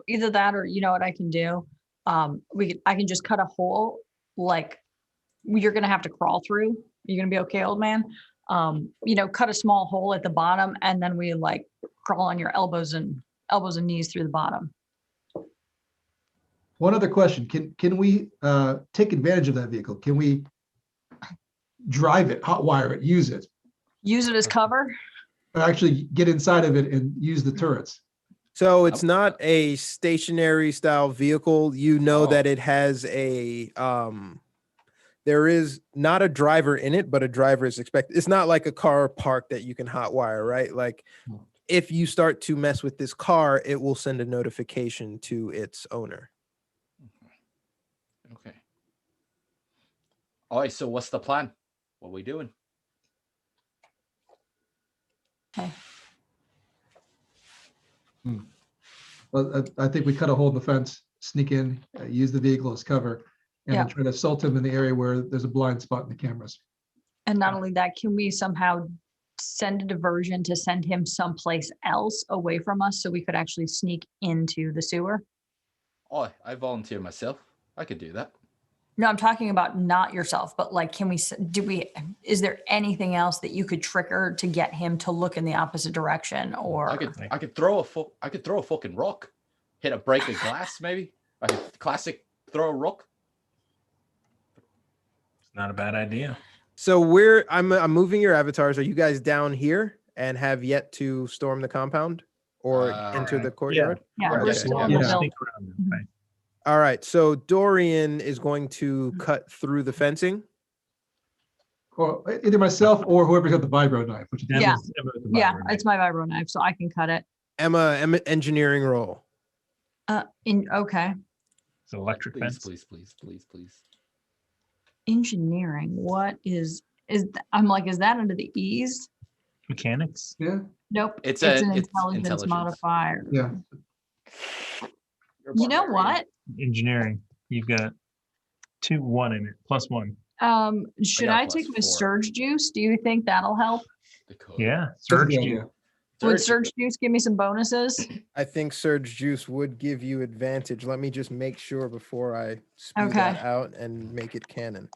Either that or, you know what I can do? I can just cut a hole, like you're going to have to crawl through. You're going to be okay, old man? Cut a small hole at the bottom and then we like crawl on your elbows and knees through the bottom. One other question. Can we take advantage of that vehicle? Can we drive it, hotwire it, use it? Use it as cover? Actually get inside of it and use the turrets. So it's not a stationary style vehicle. That it has there is not a driver in it, but a driver is expected. It's not like a car park that you can hotwire, right? Like if you start to mess with this car, it will send a notification to its owner. Okay. All right. So what's the plan? What are we doing? Okay. Well, I think we cut a hole in the fence, sneak in, use the vehicle as cover, and then try to assault him in the area where there's a blind spot in the cameras. And not only that, can we somehow send a diversion to send him someplace else away from us so we could actually sneak into the sewer? Oh, I volunteer myself. I could do that. No, I'm talking about not yourself, but like, is there anything else that you could trigger to get him to look in the opposite direction? Or I could throw a fucking rock, hit a break of glass, maybe. I could classic throw a rock. It's not a bad idea. So I'm moving your avatars. Are you guys down here and have yet to storm the compound or enter the courtyard? Yeah, Okay. we're still in the building. Sneak around that way. All right. So Dorian is going to cut through the fencing. Or either myself or whoever's got the vibro knife, which is Yeah. Emma with the Yeah, vibro it's knife. my vibro knife, so I can cut it. Emma, engineering roll. Okay. It's an electric Please, fence. please. Engineering. What is I'm like, is that under the E's? Mechanics. yeah, Nope. It's an it's intelligence intelligence. modifier. yeah. You're a You know barbarian. what? Engineering. You've got 1 in it, +1. Should got I a take my +4. surge juice? Do you think that'll help? It could. Yeah, That's a surge good juice. idea. Would surge juice give me some bonuses? I think Surge Juice would give you advantage. Let me just make sure before I spew Okay. that out and make it canon.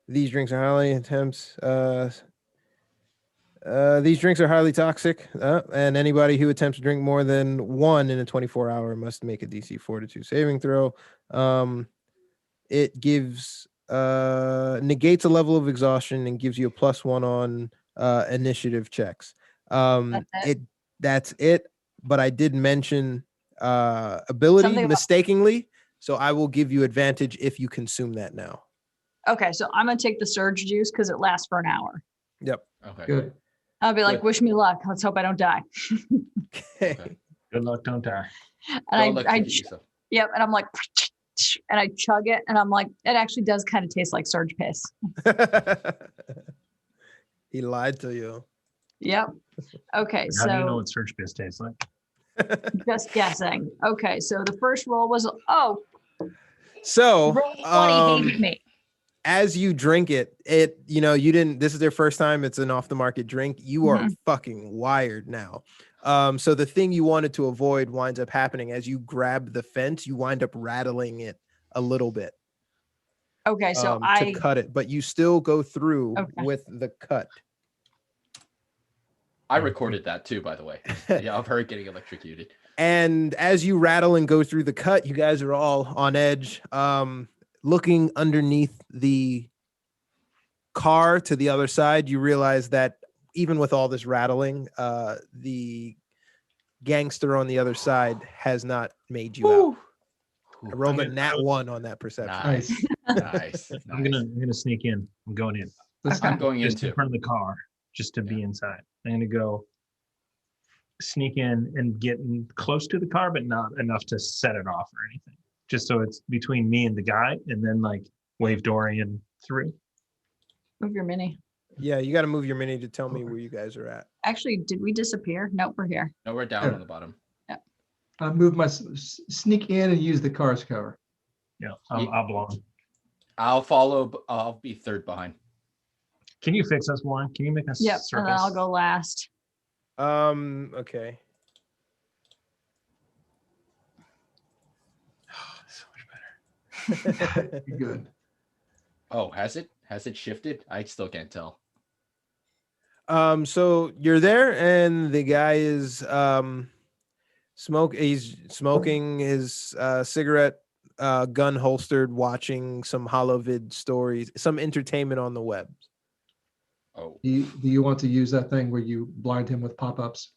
These drinks are highly attempts. These drinks are highly toxic, and anybody who attempts to drink more than one in a 24-hour must make a DC Fortitude saving throw. It gives negates a level of exhaustion and gives you a +1 on initiative checks. That's it. But I did mention ability Something about- mistakenly, so I will give you advantage if you consume that now. Okay, so I'm gonna take the surge juice because it lasts for an hour. Yep. Okay. Good. I'll be like, Good. wish me luck. Let's hope I don't die. Okay. Okay. Good luck, don't die. And Don't I electrocute yourself. yep, and I'm like, and I chug it, and I'm like, it actually does kind of taste like surge piss. He lied to you. Yep. Okay, How do you know so what surge piss tastes like? just guessing. Okay, so the first roll was So roll 20 hated me. as you drink it, you didn't, this is their first time, it's an off the market drink. You are fucking wired now. So the thing you wanted to avoid winds up happening. As you grab the fence, you wind up rattling it a little bit Okay, so to cut it, but you still go through with the cut. I recorded that too, by the way. Yeah, of her getting electrocuted. And as you rattle and go through the cut, you guys are all on edge, looking underneath the car to the other side. You realize that even with all this rattling, the gangster on the other side has not made you out. I rolled a nat 1 on that perception. Nice. Nice. I'm gonna sneak in. I'm going in. Let's- I'm going Just in into. front of the car, just to be inside. I'm gonna go sneak in and get close to the car, but not enough to set it off or anything. Just so it's between me and the guy, and then like wave Dorian through. Move your mini. Yeah, you got to move your mini to tell me where you guys are at. Actually, did we disappear? Nope, we're here. No, we're down on the bottom. I move my sneak in and use the car's cover. Yeah, I'll belong. I'll follow. I'll be third behind. Can you fix us one? Can you make us Yep, and surface? then I'll go last. Okay. So much better. Good. Oh, has it? Has it shifted? I still can't tell. So you're there, and the guy is he's smoking his cigarette, gun holstered, watching some holovid stories, some entertainment on the web. Oh, Do you want to use that thing where you blind him with pop-ups?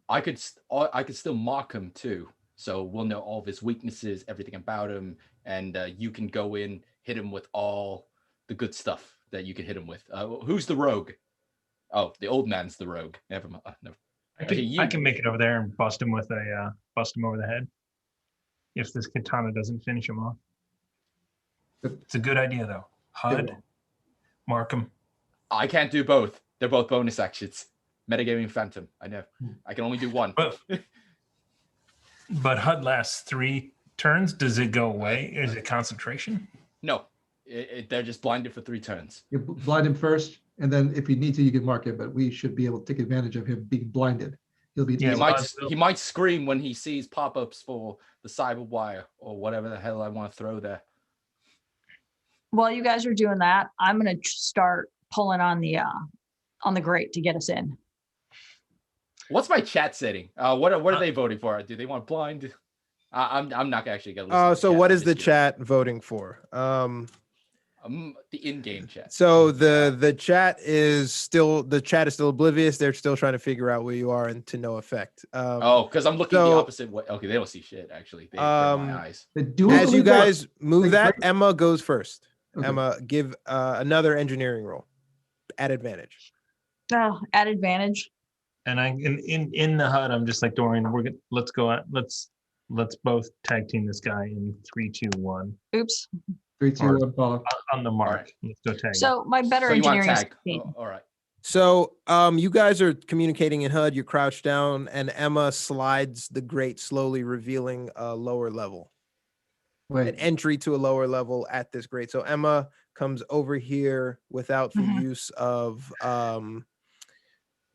I could still mock him too. So we'll know all of his weaknesses, everything about him, and you can go in, hit him with all the good stuff that you can hit him with. Who's the rogue? Oh, the old man's the rogue. Never mind. No. I can make it over there and bust him over the head. If this katana doesn't finish him off. It's a good idea though. HUD, mark him. I can't do both. They're both bonus actions. Metagaming Phantom. I know. I can only do one. But HUD lasts 3 turns. Does it go away? Is it concentration? No, they're just blinded for 3 turns. You blind him first, and then if you need to, you can mark him, but we should be able to take advantage of him being blinded. He'll be Yeah, He might scream when he sees pop-ups for the cyber wire or whatever the hell I want to throw there. While you guys are doing that, I'm gonna start pulling on the grate to get us in. What's my chat setting? What are they voting for? Do they want blind? I'm not actually gonna listen. So what is the chat voting for? The in-game chat. So the chat is still oblivious. They're still trying to figure out where you are, and to no effect. Because I'm looking the so- opposite way. Okay, they don't see shit. Actually, they hurt my eyes. Do we As you believe that- guys move that, Emma goes first. Okay. Emma, give another engineering roll at advantage. Oh, at advantage. And in the HUD, I'm just like Dorian. Let's go out. Let's both tag team this guy in 3, 2, 1 Oops. 3, 2, 1, follow. on the mark. Alright. Let's go tag. So my better So you want engineering is tag? 16. Oh, all right. So you guys are communicating in HUD. You're crouched down, and Emma slides the grate, slowly revealing a lower level, an Wait, entry to a lower level at this grate. So Emma comes over here without the Mhm. use of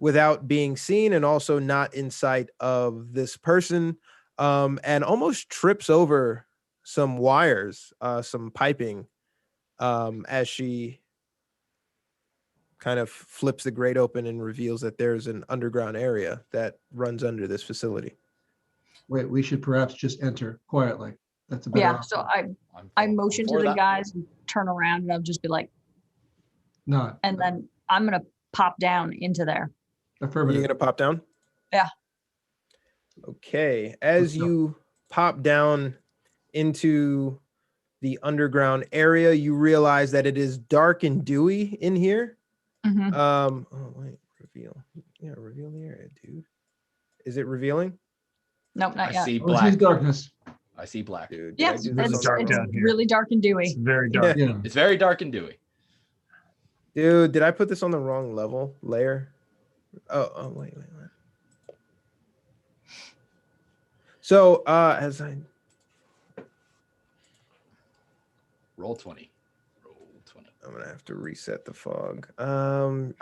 without being seen, and also not in sight of this person, and almost trips over some wires, some piping, as she kind of flips the grate open and reveals that there's an underground area that runs under this facility. wait, we should perhaps just enter quietly. That's a better Yeah. option. So I'm I for- motion I'm to for the that. guys and turn around, and I'll just be like, Not and then I'm gonna pop down into there. You're affirmative. gonna pop down? Yeah. Okay. As go. you pop down into the underground area, you realize that it is dark and dewy in here. Mhm. Oh wait, reveal. Yeah, reveal the area, dude. Is it revealing? Nope, not I yet. see Oh, let's use black. darkness. I see black. Dude, did I Yes, do this really it's, on the dark it's wrong- down here. really dark and dewy. It's very dark. Yeah. Yeah. It's very dark and dewy. Dude, did I put this on the wrong layer? Oh, wait. So, as I Roll 20. Roll 20. I'm gonna have to reset the fog.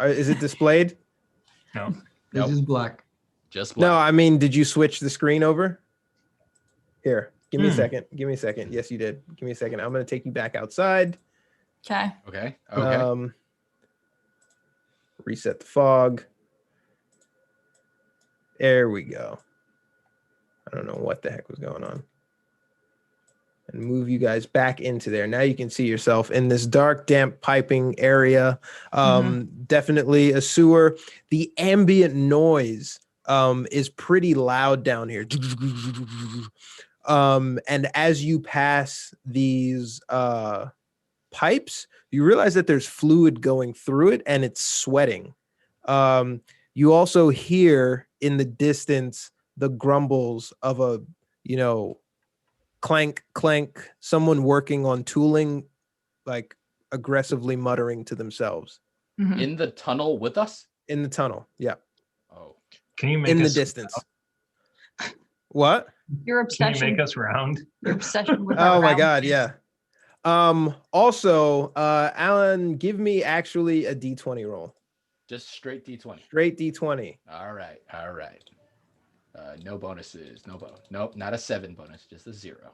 Is it displayed? No. This Nope. is black. Just black. No, I mean, did you switch the screen over? Here, give me a Hmm. second. Give me a second. Yes, you did. Give me a second. I'm gonna take you back outside. Okay. Okay. Okay. Reset the fog. There we go. I don't know what the heck was going on. And move you guys back into there. Now you can see yourself in this dark, damp piping area. Definitely a sewer. The ambient noise is pretty loud down here. And as you pass these pipes, you realize that there's fluid going through it and it's sweating. You also hear in the distance the grumbles of a, clank, clank, someone working on tooling, like aggressively muttering to themselves Mhm. In the tunnel with us? in the tunnel. Yeah. Oh. Can you make In the us distance. What? Your Can you obsession. make us round? Your obsession with our Oh my round God. face. Yeah. Also, Alan, give me actually a D20 roll. Just straight D20. Straight D20. All right. All right. No bonuses. Nope. Not a 7 bonus. Just a 0.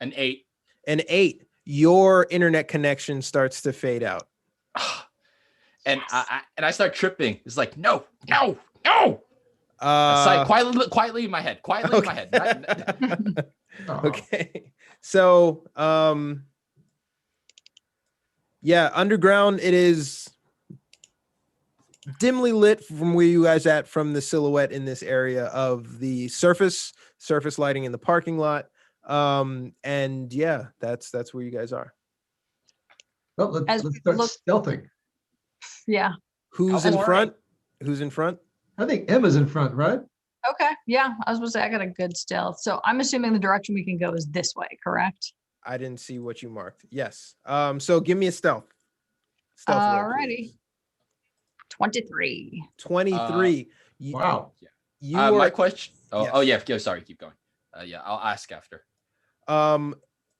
An 8. An 8. Your internet connection starts to fade out. And I start tripping. It's like no. Quietly in my head. Quietly in my head. Oh. Okay. So, yeah, underground, it is dimly lit from where you guys at from the silhouette in this area of the surface lighting in the parking lot. And yeah, that's where you guys are. Well, let's As start look- stealthing. Yeah. Who's Oh, in all front? Who's in front? I think Emma's in front, right? Okay. Yeah. I was supposed to say I got a good stealth. So I'm assuming the direction we can go is this way, correct? I didn't see what you marked. Yes. So give me a stealth. Roll, Alrighty. please. 23. 23. You, Wow. you My are question. Oh, Yes. oh yeah. Sorry. Keep going. Yeah. I'll ask after.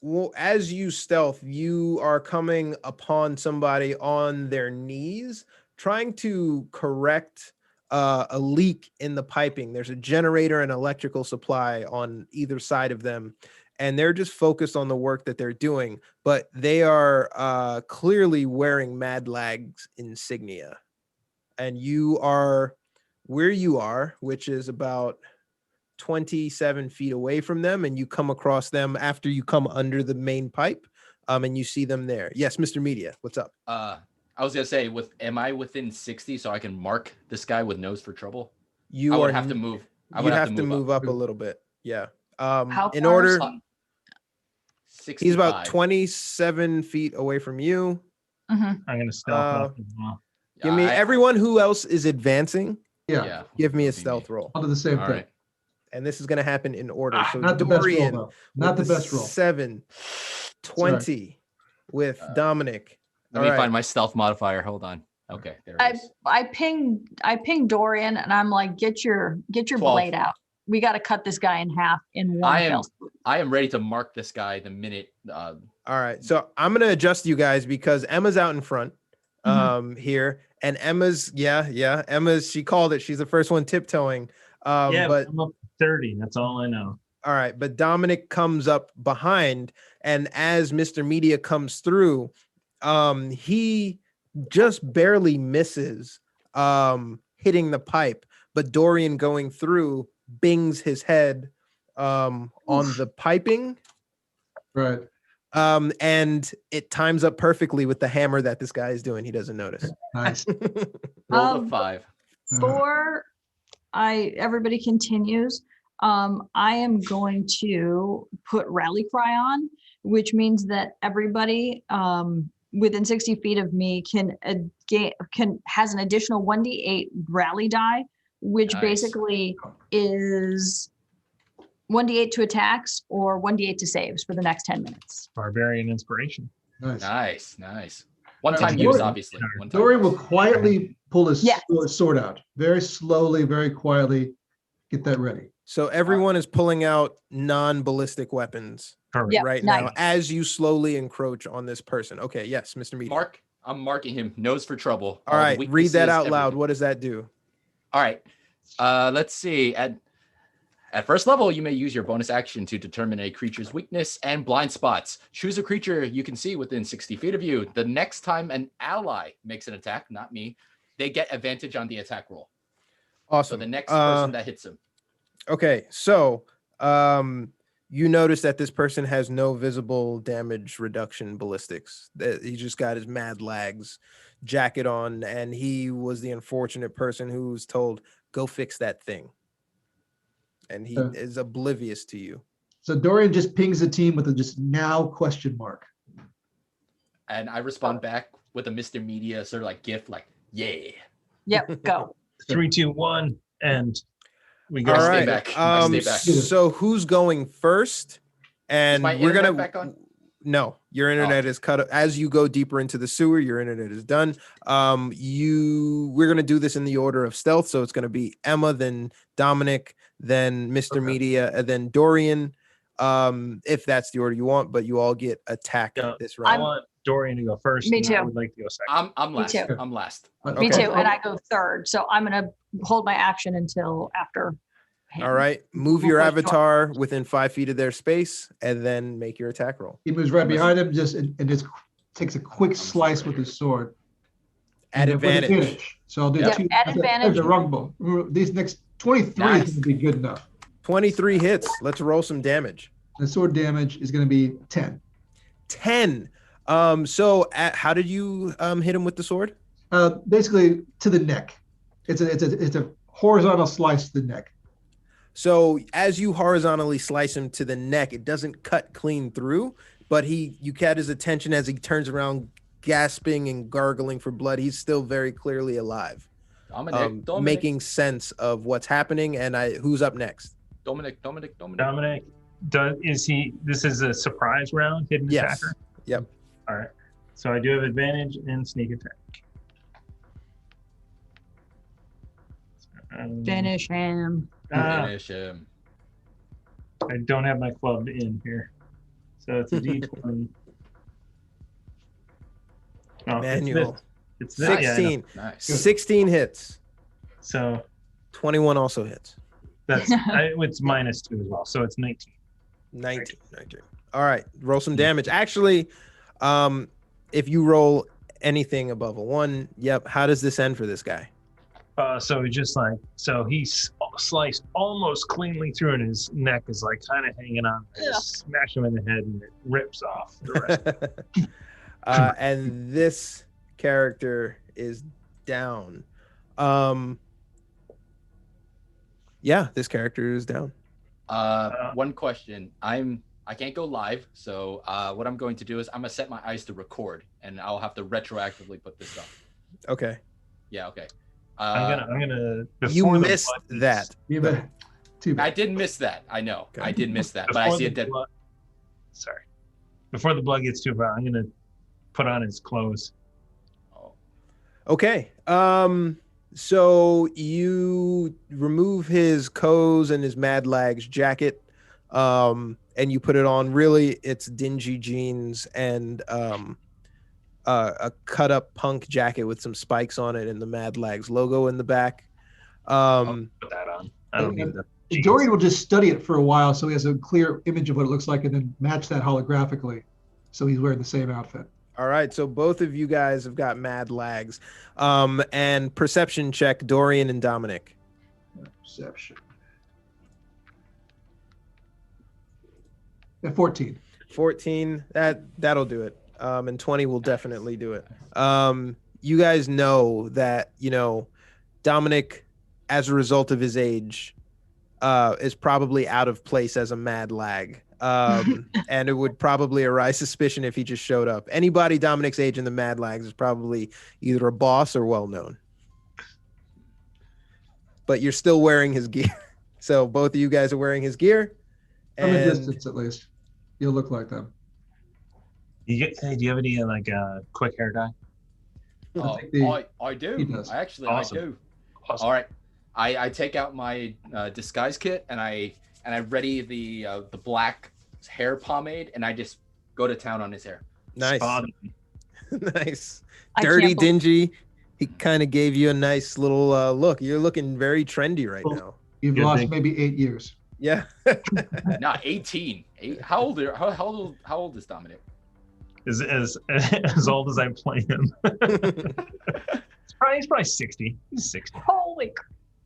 well, as you stealth, you are coming upon somebody on their knees trying to correct a leak in the piping. There's a generator and electrical supply on either side of them, and they're just focused on the work that they're doing, but they are clearly wearing Mad Lag's insignia. And you are where you are, which is about 27 feet away from them, and you come across them after you come under the main pipe. and you see them there. Yes, Mr. Media, what's up? I was gonna say, am I within 60 so I can mark this guy with nose for trouble? You I would are have to move. I You'd would have to move move up a little bit. Yeah. How In far is order, he? 65. he's about 27 feet away from you. Mhm. I'm gonna stealth up as well. Give me everyone who else is advancing. Yeah, Give me a Would be stealth roll, I'll do the same All thing. right. and this is going to happen in order. So Not the best roll, Dorian though. Not the with best roll. 7, 20 with Dominic. Let me find my stealth modifier. Hold on. Okay, there it is. I ping Dorian and I'm like, get your 12. blade out. We got to cut this guy in half in one fell swoop. I am ready to mark this guy the minute. All right. So I'm going to adjust you guys because Emma's out in front here. And Emma's, Emma's, she called it. She's the first one tiptoeing. But I'm up to 30. That's all I know. all right. But Dominic comes up behind. And as Mr. Media comes through, he just barely misses hitting the pipe. But Dorian going through bings his head on the piping. Right. And it times up perfectly with the hammer that this guy is doing. He doesn't notice. Nice. Roll the 5. Before everybody continues, I am going to put rally cry on, which means that everybody within 60 feet of me can has an additional 1d8 rally die, which Nice. basically is 1d8 to attacks or 1d8 to saves for the next 10 minutes. Barbarian inspiration. Nice. Nice. One Right, time use, Dorian- obviously. One time Dorian will use. quietly pull his Yes. sword out. Very slowly, very quietly. Get that ready. So everyone is pulling out non-ballistic weapons Correct. Yeah, right nice. now as you slowly encroach on this person. Okay, yes, Mr. Media. I'm marking him. Nose for trouble. All right, read that weaknesses, out loud. everything. What does that do? All right. Let's see. At first level, you may use your bonus action to determine a creature's weakness and blind spots. Choose a creature you can see within 60 feet of you. The next time an ally makes an attack, not me, they get advantage on the attack roll. So Awesome. the next person that hits him. Okay, so you notice that this person has no visible damage reduction ballistics. That he just got his mad lags jacket on, and he was the unfortunate person who was told, "Go fix that thing," and he is oblivious to you. So Dorian just pings the team with a just now question mark. And I respond back with a Mr. Media sort of like gif, like, yeah. Yep, go. 3, 2, 1, and we go. All stay right. back. I stay back. So who's going first? And my we're gonna. internet back on? No, your internet is cut. As you go deeper into the sewer, your internet is done. We're gonna do this in the order of stealth. So it's gonna be Emma, then Dominic, then Mr. Media, and then Dorian. If that's the order you want, but you all get attacked Yeah, this I round. want Dorian to go first. Me and I too. would like to go second. I'm last. too. I'm last. Me Okay. too. And I go third. So I'm going to hold my action until after him. All right, move We'll your push avatar within 5 feet of their space, and then make your attack roll. He moves right behind him, and just takes a quick slice with his sword. At And with advantage. So I'll do Yep, 2. at advantage. The rumble. These next 23 Nice. is going to be good enough. 23 hits. Let's roll some damage. The sword damage is going to be 10. 10. How did you hit him with the sword? Basically to the neck. It's a horizontal slice to the neck. So as you horizontally slice him to the neck, it doesn't cut clean through, but you catch his attention as he turns around, gasping and gargling for blood. He's still very clearly alive, Dominic. making sense of what's happening. And who's up next? Dominic. Dominic, this is a surprise round, hidden Yes. attacker? Yep. All right. So I do have advantage in sneak attack. Finish him. Finish him. I don't have my club in here. So it's a D20. Oh, Manual. It's this. Yeah, I know. 16. Nice. 16 hits. So 21 also hits. that's it's -2 as well. So it's 19. 19. All right. Roll some damage. Actually, if you roll anything above a 1, yep. How does this end for this guy? So he just like, so he's sliced almost cleanly through, and his neck is like kind of hanging on. I just smash him in the head, and it rips off the rest. And this character is down. Yeah, this character is down. One question. I can't go live, so what I'm going to do is I'm gonna set my eyes to record, and I'll have to retroactively put this up. Okay. Yeah. Okay. I'm gonna. You before the missed blood that. gets- You bet. Too I bad. did miss that. I know. Okay. I did miss that, but I before see the it dead. blood- Sorry. Before the blood gets too far, I'm gonna put on his clothes. Oh. Okay. So you remove his Co's and his Mad Lags jacket, and you put it on. Really, it's dingy jeans and a cut up punk jacket with some spikes on it and the Mad Lags logo in the back. Put that on. I don't need the. jeans. Dorian will just study it for a while so he has a clear image of what it looks like and then match that holographically. So he's wearing the same outfit. All right, so both of you guys have got Mad Lags. And perception check, Dorian and Dominic. Perception. At 14. 14, that'll do it. And 20 will definitely do it. You guys know that, Dominic, as a result of his age, is probably out of place as a Mad Lag. And it would probably arise suspicion if he just showed up. Anybody Dominic's age in the Mad Lags is probably either a boss or well known. But you're still wearing his gear. So both of you guys are wearing his gear. From a And distance, at least. You'll look like them. Hey, do you have any quick hair dye? Oh, think the- I do. he does. Awesome. I do. Awesome. All right. I take out my disguise kit and I ready the black hair pomade and I just go to town on his hair. nice. Spot on. Nice. I Dirty, can't believe- dingy. He kind of gave you a nice little look. You're looking very trendy right now. You've You're lost big. maybe 8 years. Yeah. Not 18. How old is Dominic? As old as I play him. He's probably 60. He's 60. Holy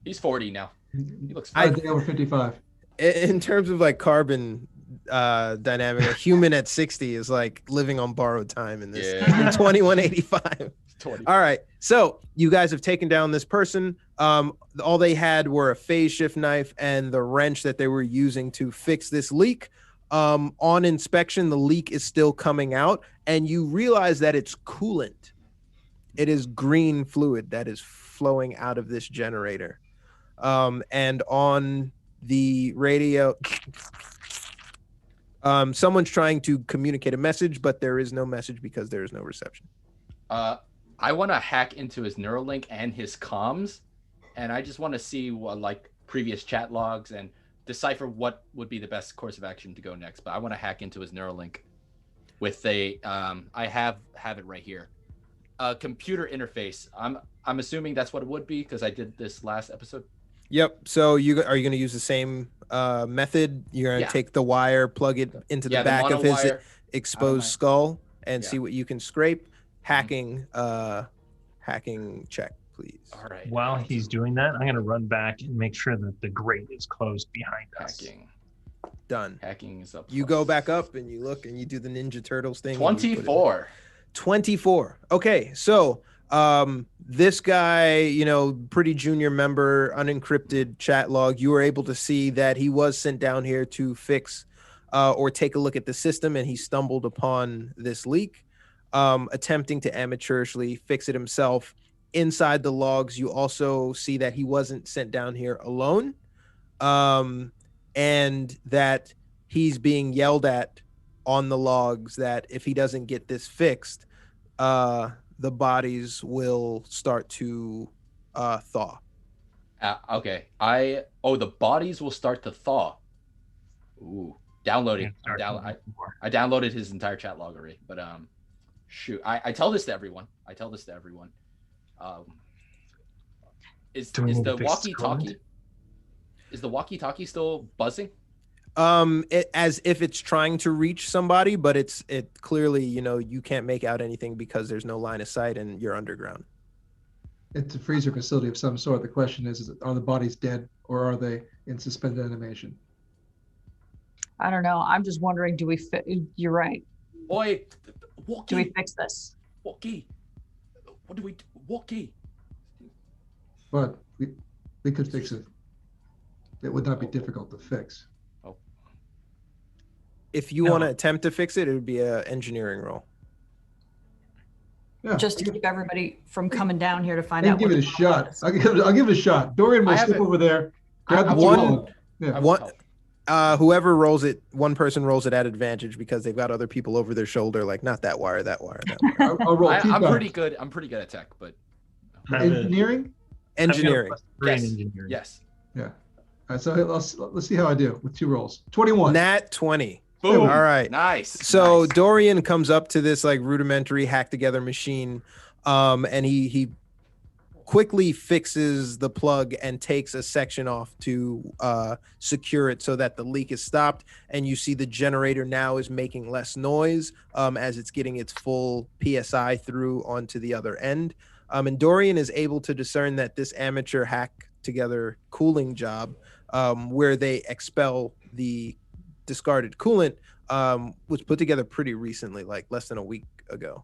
He's 40 now. He looks I fine. think over 55. In terms of like carbon dynamic, a human at 60 is like living on borrowed time in this Yeah. in 2185. 20. All right. So you guys have taken down this person. All they had were a phase shift knife and the wrench that they were using to fix this leak. On inspection, the leak is still coming out, and you realize that it's coolant. It is green fluid that is flowing out of this generator. And on the radio, someone's trying to communicate a message, but there is no message because there is no reception. I want to hack into his Neuralink and his comms, and I just want to see what like previous chat logs and decipher what would be the best course of action to go next. But I want to hack into his Neuralink with a I have it right here. A computer interface. I'm assuming that's what it would be because I did this last episode. Yep. So are you going to use the same method? You're going to Yeah. take the wire, plug it into the back of his monowire. exposed my- skull, and Yeah. see what you can scrape. Hacking check, please. All right. While he's doing that, I'm going to run back and make sure that the grate is closed behind us. Done. Hacking is up. You go back up and you look and you do the Ninja Turtles thing. and you put it- 24. 24. Okay, so this guy, pretty junior member, unencrypted chat log, you were able to see that he was sent down here to fix or take a look at the system, and he stumbled upon this leak, attempting to amateurishly fix it himself. Inside the logs, you also see that he wasn't sent down here alone, and that he's being yelled at on the logs that if he doesn't get this fixed, the bodies will start to thaw. Okay. The bodies will start to thaw. Ooh. Downloading. I downloaded his entire chat log already, but shoot. I tell this to everyone. Is Do we need to the fix walkie-talkie? code? Is the walkie-talkie still buzzing? As if it's trying to reach somebody, but it clearly, you can't make out anything because there's no line of sight and you're underground. It's a freezer facility of some sort. The question is are the bodies dead or are they in suspended animation? I don't know. I'm just wondering, do we you're right. Oi, Do we Walkie, fix this? Walkie. What do we do? Walkie. But we could fix it. It would not be difficult to fix. If you want to attempt to fix it, it would be an engineering roll. Yeah. Just to keep everybody from coming down here to find I'll out. give what it a the problem shot. is. I'll give it a shot. Dorian will I have step it. over there, grab I the one- wall. Yeah. One, whoever rolls it, one person rolls it at advantage because they've got other people over their shoulder. Like not that wire, that wire, that wire. I'll roll two I'm times. pretty good. I'm pretty good at tech, but Engineering? Engineering. yes. Engineering. Yes. Yeah. All right, so let's see how I do with 2 rolls. 21. Nat 20. Boom. All right. Nice. So nice. Dorian comes up to this like rudimentary hack together machine, and he quickly fixes the plug and takes a section off to secure it so that the leak is stopped. And you see the generator now is making less noise as it's getting its full PSI through onto the other end. And Dorian is able to discern that this amateur hack together cooling job, where they expel the discarded coolant, was put together pretty recently, like less than a week ago.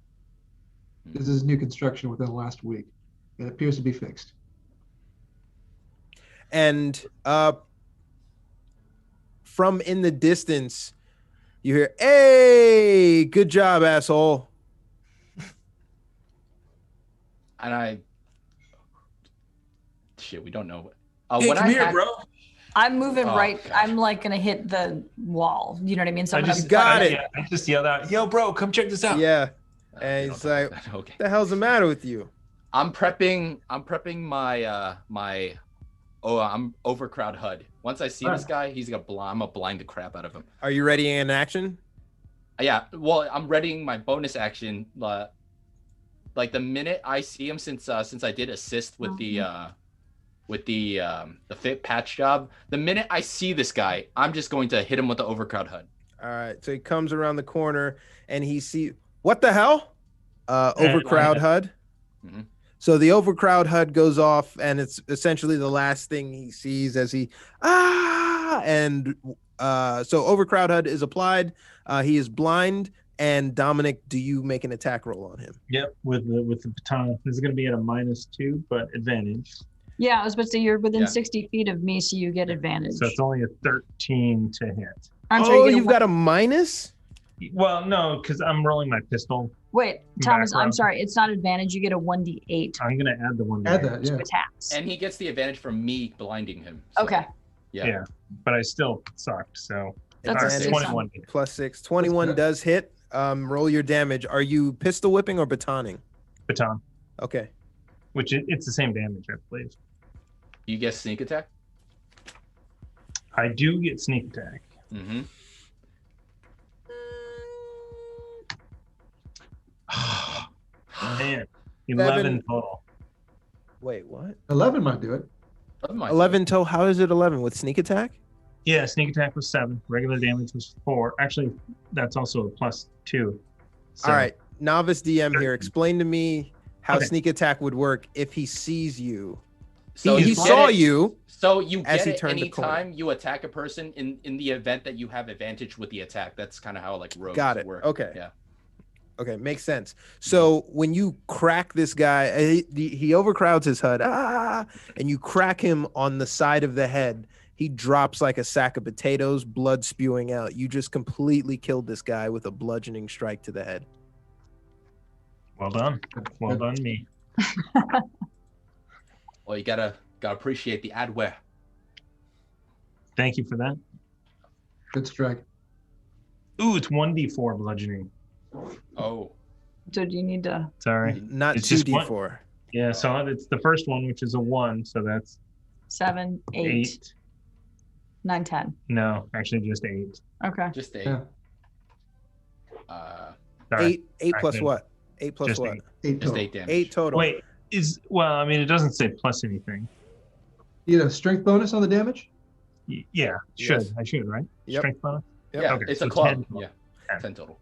This is new construction within the last week. It appears to be fixed. And from in the distance, you hear, "Hey, good job, asshole." And shit, we don't know. Hey, when come I here, hack- bro. I'm moving Oh, right. gosh. I'm like gonna hit the wall. You know what I mean? So I I'm gonna- just got it. Yeah, I just yelled out, "Yo, bro, come check this out." Yeah. Oh, And we he's don't know like, that. Okay. "What the hell's the matter with you?" I'm prepping my I'm overcrowd HUD. Once I see this guy, I'm gonna blind the crap out of him. Are you ready in action? Yeah, well, I'm readying my bonus action. Like the minute I see him, since I did assist with the fit patch job, the minute I see this guy, I'm just going to hit him with the overcrowd HUD. All right. So he comes around the corner and he sees, what the hell? Overcrowd HUD. Mhm. So the overcrowd HUD goes off, and it's essentially the last thing he sees as he and so overcrowd HUD is applied. He is blind. And Dominic, do you make an attack roll on him? Yep, with the baton. This is going to be at a -2, but advantage. Yeah, I was about to say you're within Yeah. 60 feet of me, so you get advantage. So it's only a 13 to hit. I'm sorry, Oh, you you've got a minus? Well, no, because I'm rolling my pistol. Wait, Thomas, I'm background. sorry. It's not advantage. You get a 1d8 I'm going to add the one. Add that, to yeah. attacks. And he gets the advantage from me blinding him. So, Okay. Yeah. Yeah. But I still sucked. So That's all a right, six. 21. Plus 6. 21 does hit. Roll your damage. Are you pistol whipping or batoning? Baton, Okay. which it's the same damage, I believe. You get sneak attack. I do get sneak attack. Mm-hmm. Man, 11 Seven. total. Wait, what? 11 might do it. 11 total. How is it 11 with sneak attack? Yeah, sneak attack was 7. Regular damage was 4. Actually, that's also a +2. So, All right. Novice DM here. Explain to me how Okay. sneak attack would work if he sees you. So he you get saw it- you. So you as get he it turned the corner. anytime you attack a person in the event that you have advantage with the attack. That's kind of how like rogues Got it. work. Okay. Yeah. Okay, makes sense. So when you crack this guy, he overcrowds his HUD, and you crack him on the side of the head. He drops like a sack of potatoes, blood spewing out. You just completely killed this guy with a bludgeoning strike to the head. well done. Well done, me. Well, you gotta appreciate the adware. Thank you for that. Good strike. Ooh, it's 1d4 bludgeoning. Oh. So do you need to? Sorry. Not It's just 2d4. Yeah, so it's the first one, which is a 1. So that's 7, 8, 8. 9, 10. No, actually just 8. Okay. Just a. Yeah. Sorry. Eight plus Corrected. what? 8 plus Just what? 8. 8 Just total. 8 damage. 8 total. Wait, well, I mean, it doesn't say plus anything. You get a strength bonus on the damage? Yeah, should. Yes. I should, right? Yep. Strength bonus? Yep. Yeah, Okay, it's so a club. 10 total. Yeah. 10. 10 total.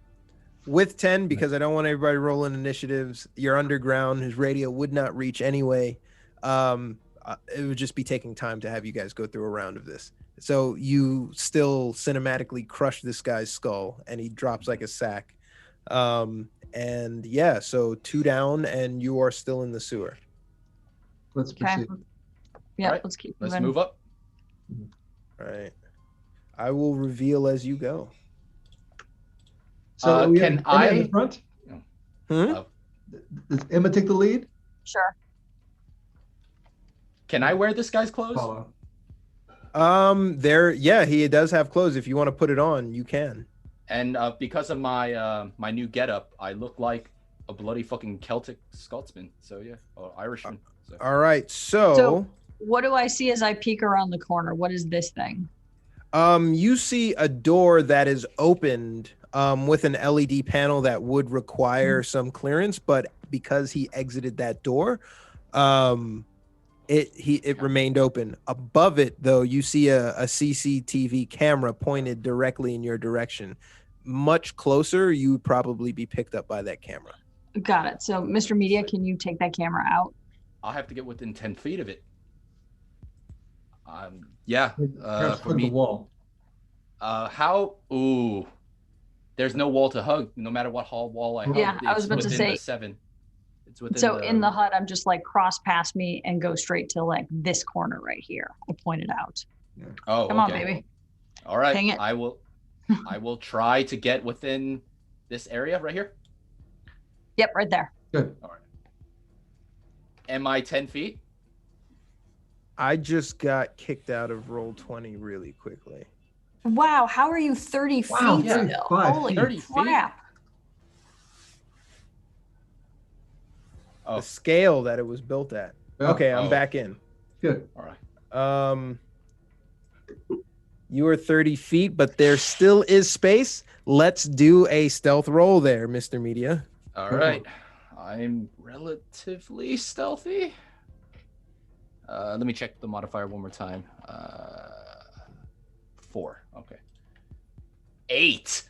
With 10, because I don't want everybody rolling initiatives, you're underground. His radio would not reach anyway. It would just be taking time to have you guys go through a round of this. So you still cinematically crush this guy's skull, and he drops like a sack. And yeah, so 2 down, and you are still in the sewer. Let's Okay. proceed. Yeah, Alright, let's keep Let's moving. move up. All right. I will reveal as you go. So we have can Emma in I- the front. Hmm? Does Emma take the lead? Sure. Can I wear this guy's clothes? Follow. Yeah, he does have clothes. If you want to put it on, you can. And because of my my new getup, I look like a bloody fucking Celtic Scotsman. So yeah, or Irishman. So. All right. So what do I see as I peek around the corner? What is this thing? You see a door that is opened with an LED panel that would require some clearance, but because he exited that door, it remained open. Above it, though, you see a CCTV camera pointed directly in your direction. Much closer, you would probably be picked up by that camera. Got it. So, Mr. Media, can you take that camera out? I'll have to get within 10 feet of it. Yeah. Perhaps For hug the me, wall. how? Ooh, there's no wall to hug. No matter what wall I hug. Yeah, I was it's about to within say- the 7. It's within. So in the hut, I'm just like cross past me and go straight to like this corner right here. I pointed out. Oh, Come on, okay. baby. All right. Hang it. I will. I will try to get within this area right here. Yep, right there. Good. Am I 10 feet? I just got kicked out of roll 20 really quickly. Wow, how are you 30 Wow, feet yeah, still? 5 Holy feet. 30 feet? crap. Oh, The scale that it was built at. Yeah. Okay, I'm Oh. back in. Good. all right. You are 30 feet, but there still is space. Let's do a stealth roll there, Mr. Media. All Go right. I'm relatively stealthy. Let me check the modifier one more time. 4. Okay. 8.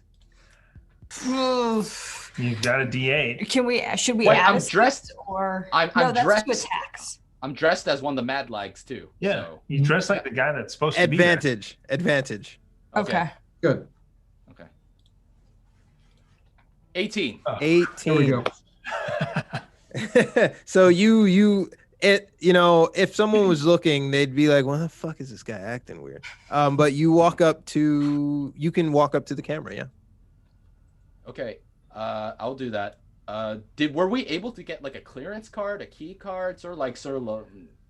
You've got a D8. Should we Wait, add I'm a six dressed- or I'm no, that's dressed. to attacks. I'm dressed as one of the Mad Lags too. Yeah, So, you dress like the guy that's supposed to be there. Advantage. Okay. Good. Okay. 18. Oh, 18. There we go. So if someone was looking, they'd be like, "What the fuck is this guy acting weird?" But you can walk up to the camera, yeah. Okay. I'll do that. Were we able to get like a clearance card, a key card, or like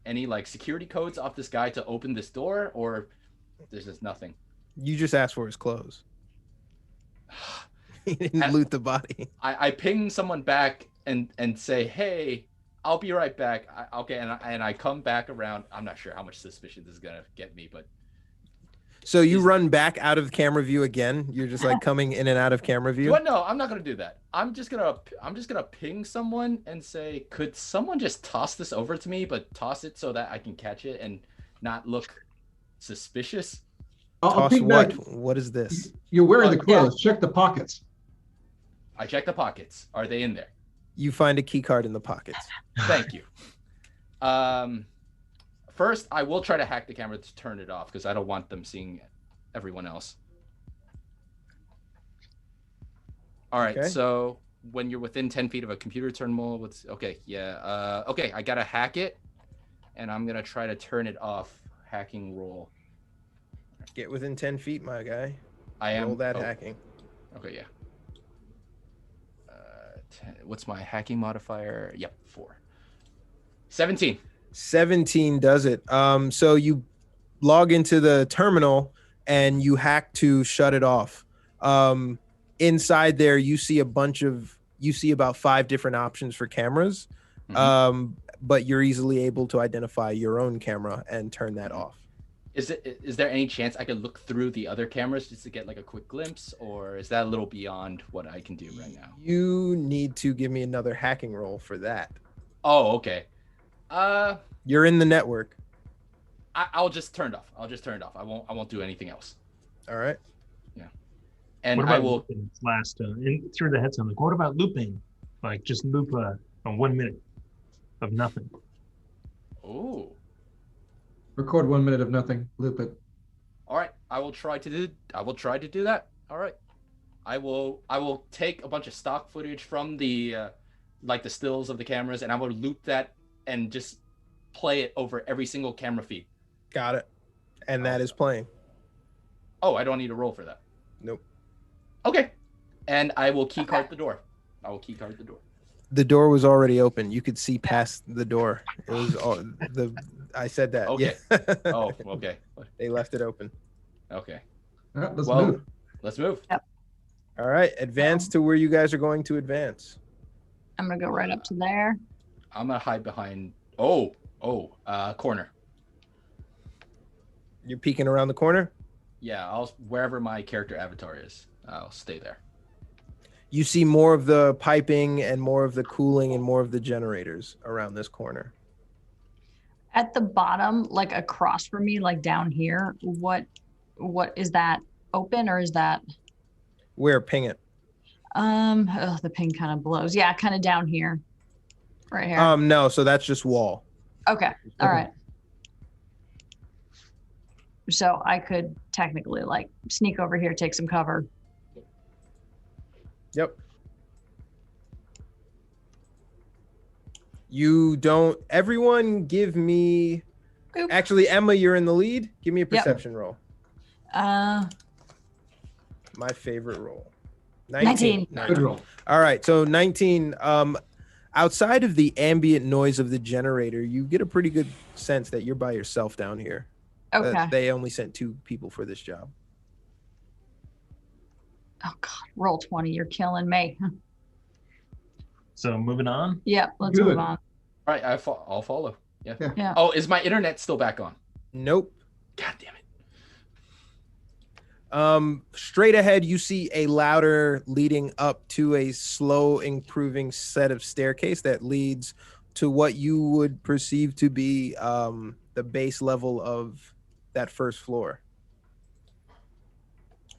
any like security codes off this guy to open this door, or there's just nothing? You just asked for his clothes. He didn't And- loot the body. I ping someone back and say, "Hey, I'll be right back." Okay, and I come back around. I'm not sure how much suspicion this is gonna get me, but So you run back out of camera view again. You're just like coming in and out of camera view. what? No, I'm not gonna do that. I'm just gonna ping someone and say, "Could someone just toss this over to me, but toss it so that I can catch it and not look suspicious?" I'll Toss peek what? back. What is this? You're wearing the Yeah. clothes. Check the pockets. I check the pockets. Are they in there? You find a key card in the pockets. Thank you. First, I will try to hack the camera to turn it off because I don't want them seeing everyone else. All right. Okay. So when you're within 10 feet of a computer terminal, okay, yeah. Okay, I gotta hack it, and I'm gonna try to turn it off. Hacking roll. Get within 10 feet, my guy. I am. Roll that oh, hacking. Okay, yeah. 10, what's my hacking modifier? Yep, 4. 17. 17 does it. So you log into the terminal and you hack to shut it off. Inside there, you see about 5 different options for cameras. Mhm. But you're easily able to identify your own camera and turn that off. Is there any chance I could look through the other cameras just to get like a quick glimpse, or is that a little beyond what I can do right now? You need to give me another hacking roll for that. Oh, okay. You're in the network. I'll just turn it off. I won't do anything else. All right. And What I about will. looping last in through the headset? Like, what about looping? Like, just loop a 1 minute of nothing. Oh, Record 1 minute of nothing. Loop it. all right. I will try to do. I will try to do that. All right. I will take a bunch of stock footage from the like the stills of the cameras, and I will loop that and just play it over every single camera feed. Got it. And that is playing. Oh, I don't need a roll for that. Nope. Okay. And I will keycard the door. I will keycard the door. The door was already open. You could see past the door. It was all I said that. Okay. Yeah. Oh, okay. They left it open. Okay. All right, let's Well, move. let's move. All right. Advance to where you guys are going to advance. I'm gonna go right up to there. I'm gonna hide behind. Corner. You're peeking around the corner. Yeah, I'll wherever my character avatar is. I'll stay there. You see more of the piping and more of the cooling and more of the generators around this corner. At the bottom, like across from me, like down here, what is that open or is that Where? Ping it. the ping kind of blows. Yeah, kind of down here. Right here. No, so that's just wall. Okay. All right. So I could technically like sneak over here, take some cover. Yep. You don't. Everyone give me. Oop. Actually, Emma, you're in the lead. Give me a perception roll. Uh, My favorite roll. 19. Good roll. All right. So 19. Outside of the ambient noise of the generator, you get a pretty good sense that you're by yourself down here. okay. They only sent 2 people for this job. Oh God, roll 20. You're killing me. So moving on. Yep. Let's Good. move on. All right, I'll follow. Yeah. Yeah. Oh, is my internet still back on? Nope. God damn it. Straight ahead, you see a ladder leading up to a slow improving set of staircase that leads to what you would perceive to be the base level of that first floor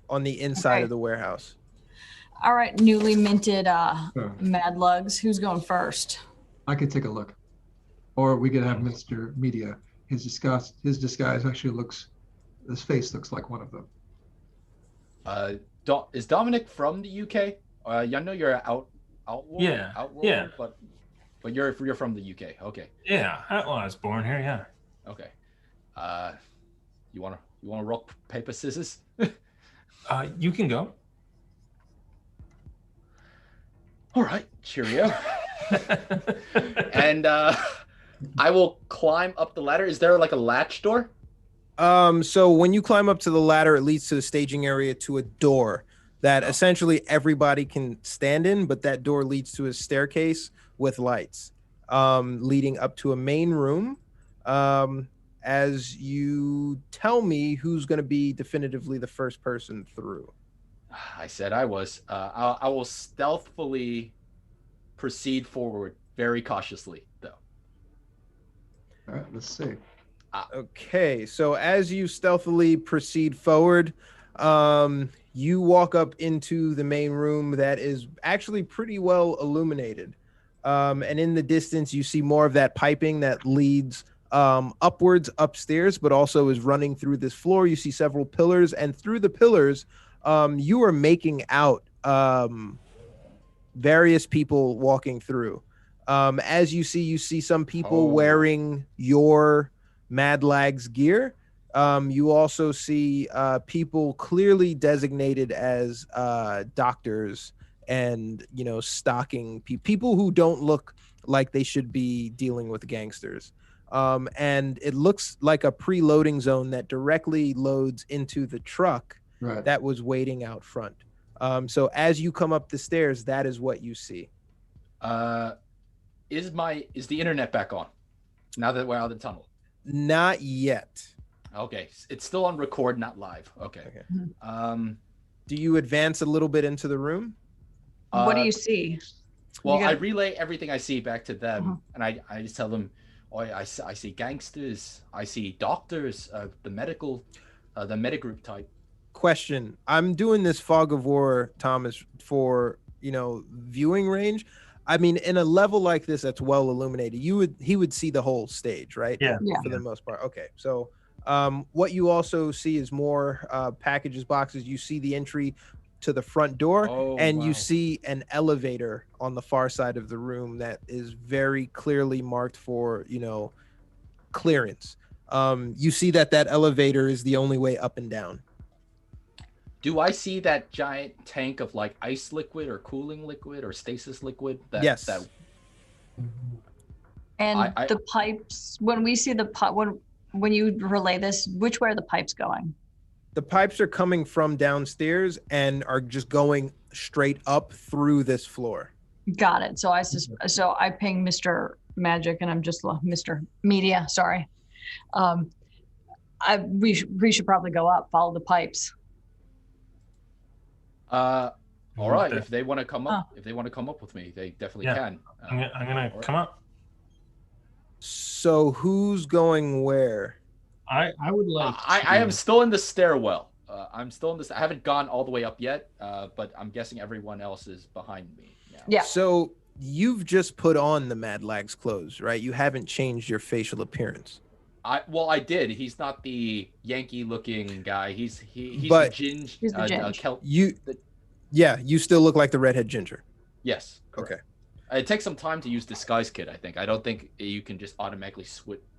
on the inside Okay. of the warehouse. All right. Newly minted Sure. Mad Lugs. Who's going first? I could take a look. Or we could have Mr. Media. His disguise actually looks, his face looks like one of them. Is Dominic from the UK? I know you're outworld. Yeah, Outworld, yeah. But you're from the UK. Okay. Yeah, I was born here. Yeah. Okay. You wanna rock paper scissors? You can go. All right. Cheerio. And I will climb up the ladder. Is there like a latch door? So when you climb up to the ladder, it leads to the staging area to a door that essentially everybody can stand in, but that door leads to a staircase with lights, leading up to a main room. As you tell me who's going to be definitively the first person through. I said I was. I will stealthily proceed forward, very cautiously, though. All right, let's see. Okay, so as you stealthily proceed forward, you walk up into the main room that is actually pretty well illuminated. And in the distance, you see more of that piping that leads upwards upstairs, but also is running through this floor. You see several pillars, and through the pillars, you are making out various people walking through. As you see some people wearing your Mad Lags gear. You also see people clearly designated as doctors and, stalking people who don't look like they should be dealing with gangsters. And it looks like a preloading zone that directly loads into the truck Right. that was waiting out front. So as you come up the stairs, that is what you see. Is the internet back on now that we're out of the tunnel? Not yet. Okay, it's still on record, not live. Okay. Do you advance a little bit into the room? What do you see? Well, You got- I relay everything I see back to them, and I just tell them, "Oh, I see gangsters. I see doctors. The medical group type." question. I'm doing this fog of war, Thomas, for viewing range. I mean, in a level like this that's well illuminated, he would see the whole stage, right? Yeah. Yeah. For the most part. Okay. So what you also see is more packages, boxes. You see the entry to the front door, and you see an elevator on the far side of the room that is very clearly marked for, clearance. You see that elevator is the only way up and down. Do I see that giant tank of like ice liquid or cooling liquid or stasis liquid? Yes. And the pipes, when we see when you relay this, which way are the pipes going? The pipes are coming from downstairs and are just going straight up through this floor. Got it. So I ping Mr. Magic, and I'm just Mr. Media. Sorry. We should probably go up, follow the pipes. All right. If they want to come up, with me, they definitely can. I'm gonna come up. So who's going where? I would like. I am still in the stairwell. I'm still in this. I haven't gone all the way up yet, but I'm guessing everyone else is behind me now. Yeah. So you've just put on the Mad Lag's clothes, right? You haven't changed your facial appearance. I did. He's not the Yankee-looking guy. He's But the Ginge. He's the Ginge. You still look like the redhead ginger. Yes. Correct. Okay. It takes some time to use disguise kit. I think. I don't think you can just automatically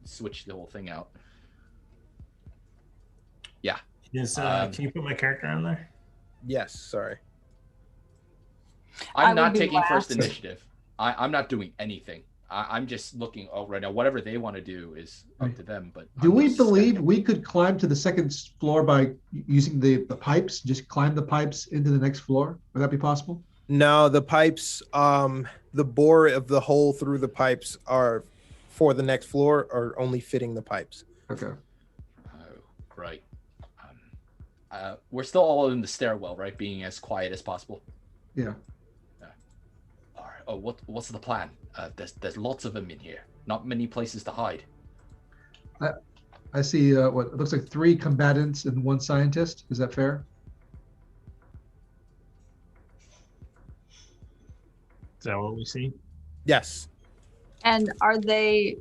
switch the whole thing out. Yeah. Can you put my character on there? Yes. Sorry. I'm not taking first initiative. I'm not doing anything. I'm just looking right now. Whatever they want to do is up to them. But do we believe we could climb to the second floor by using the pipes? Just climb the pipes into the next floor? Would that be possible? No, the pipes. The bore of the hole through the pipes are for the next floor are only fitting the pipes. Okay. Oh, right. We're still all in the stairwell, right? Being as quiet as possible. Yeah. All right. Oh, what's the plan? There's lots of them in here. Not many places to hide. I see what looks like 3 combatants and 1 scientist. Is that fair? Is that what we see? Yes. And are they?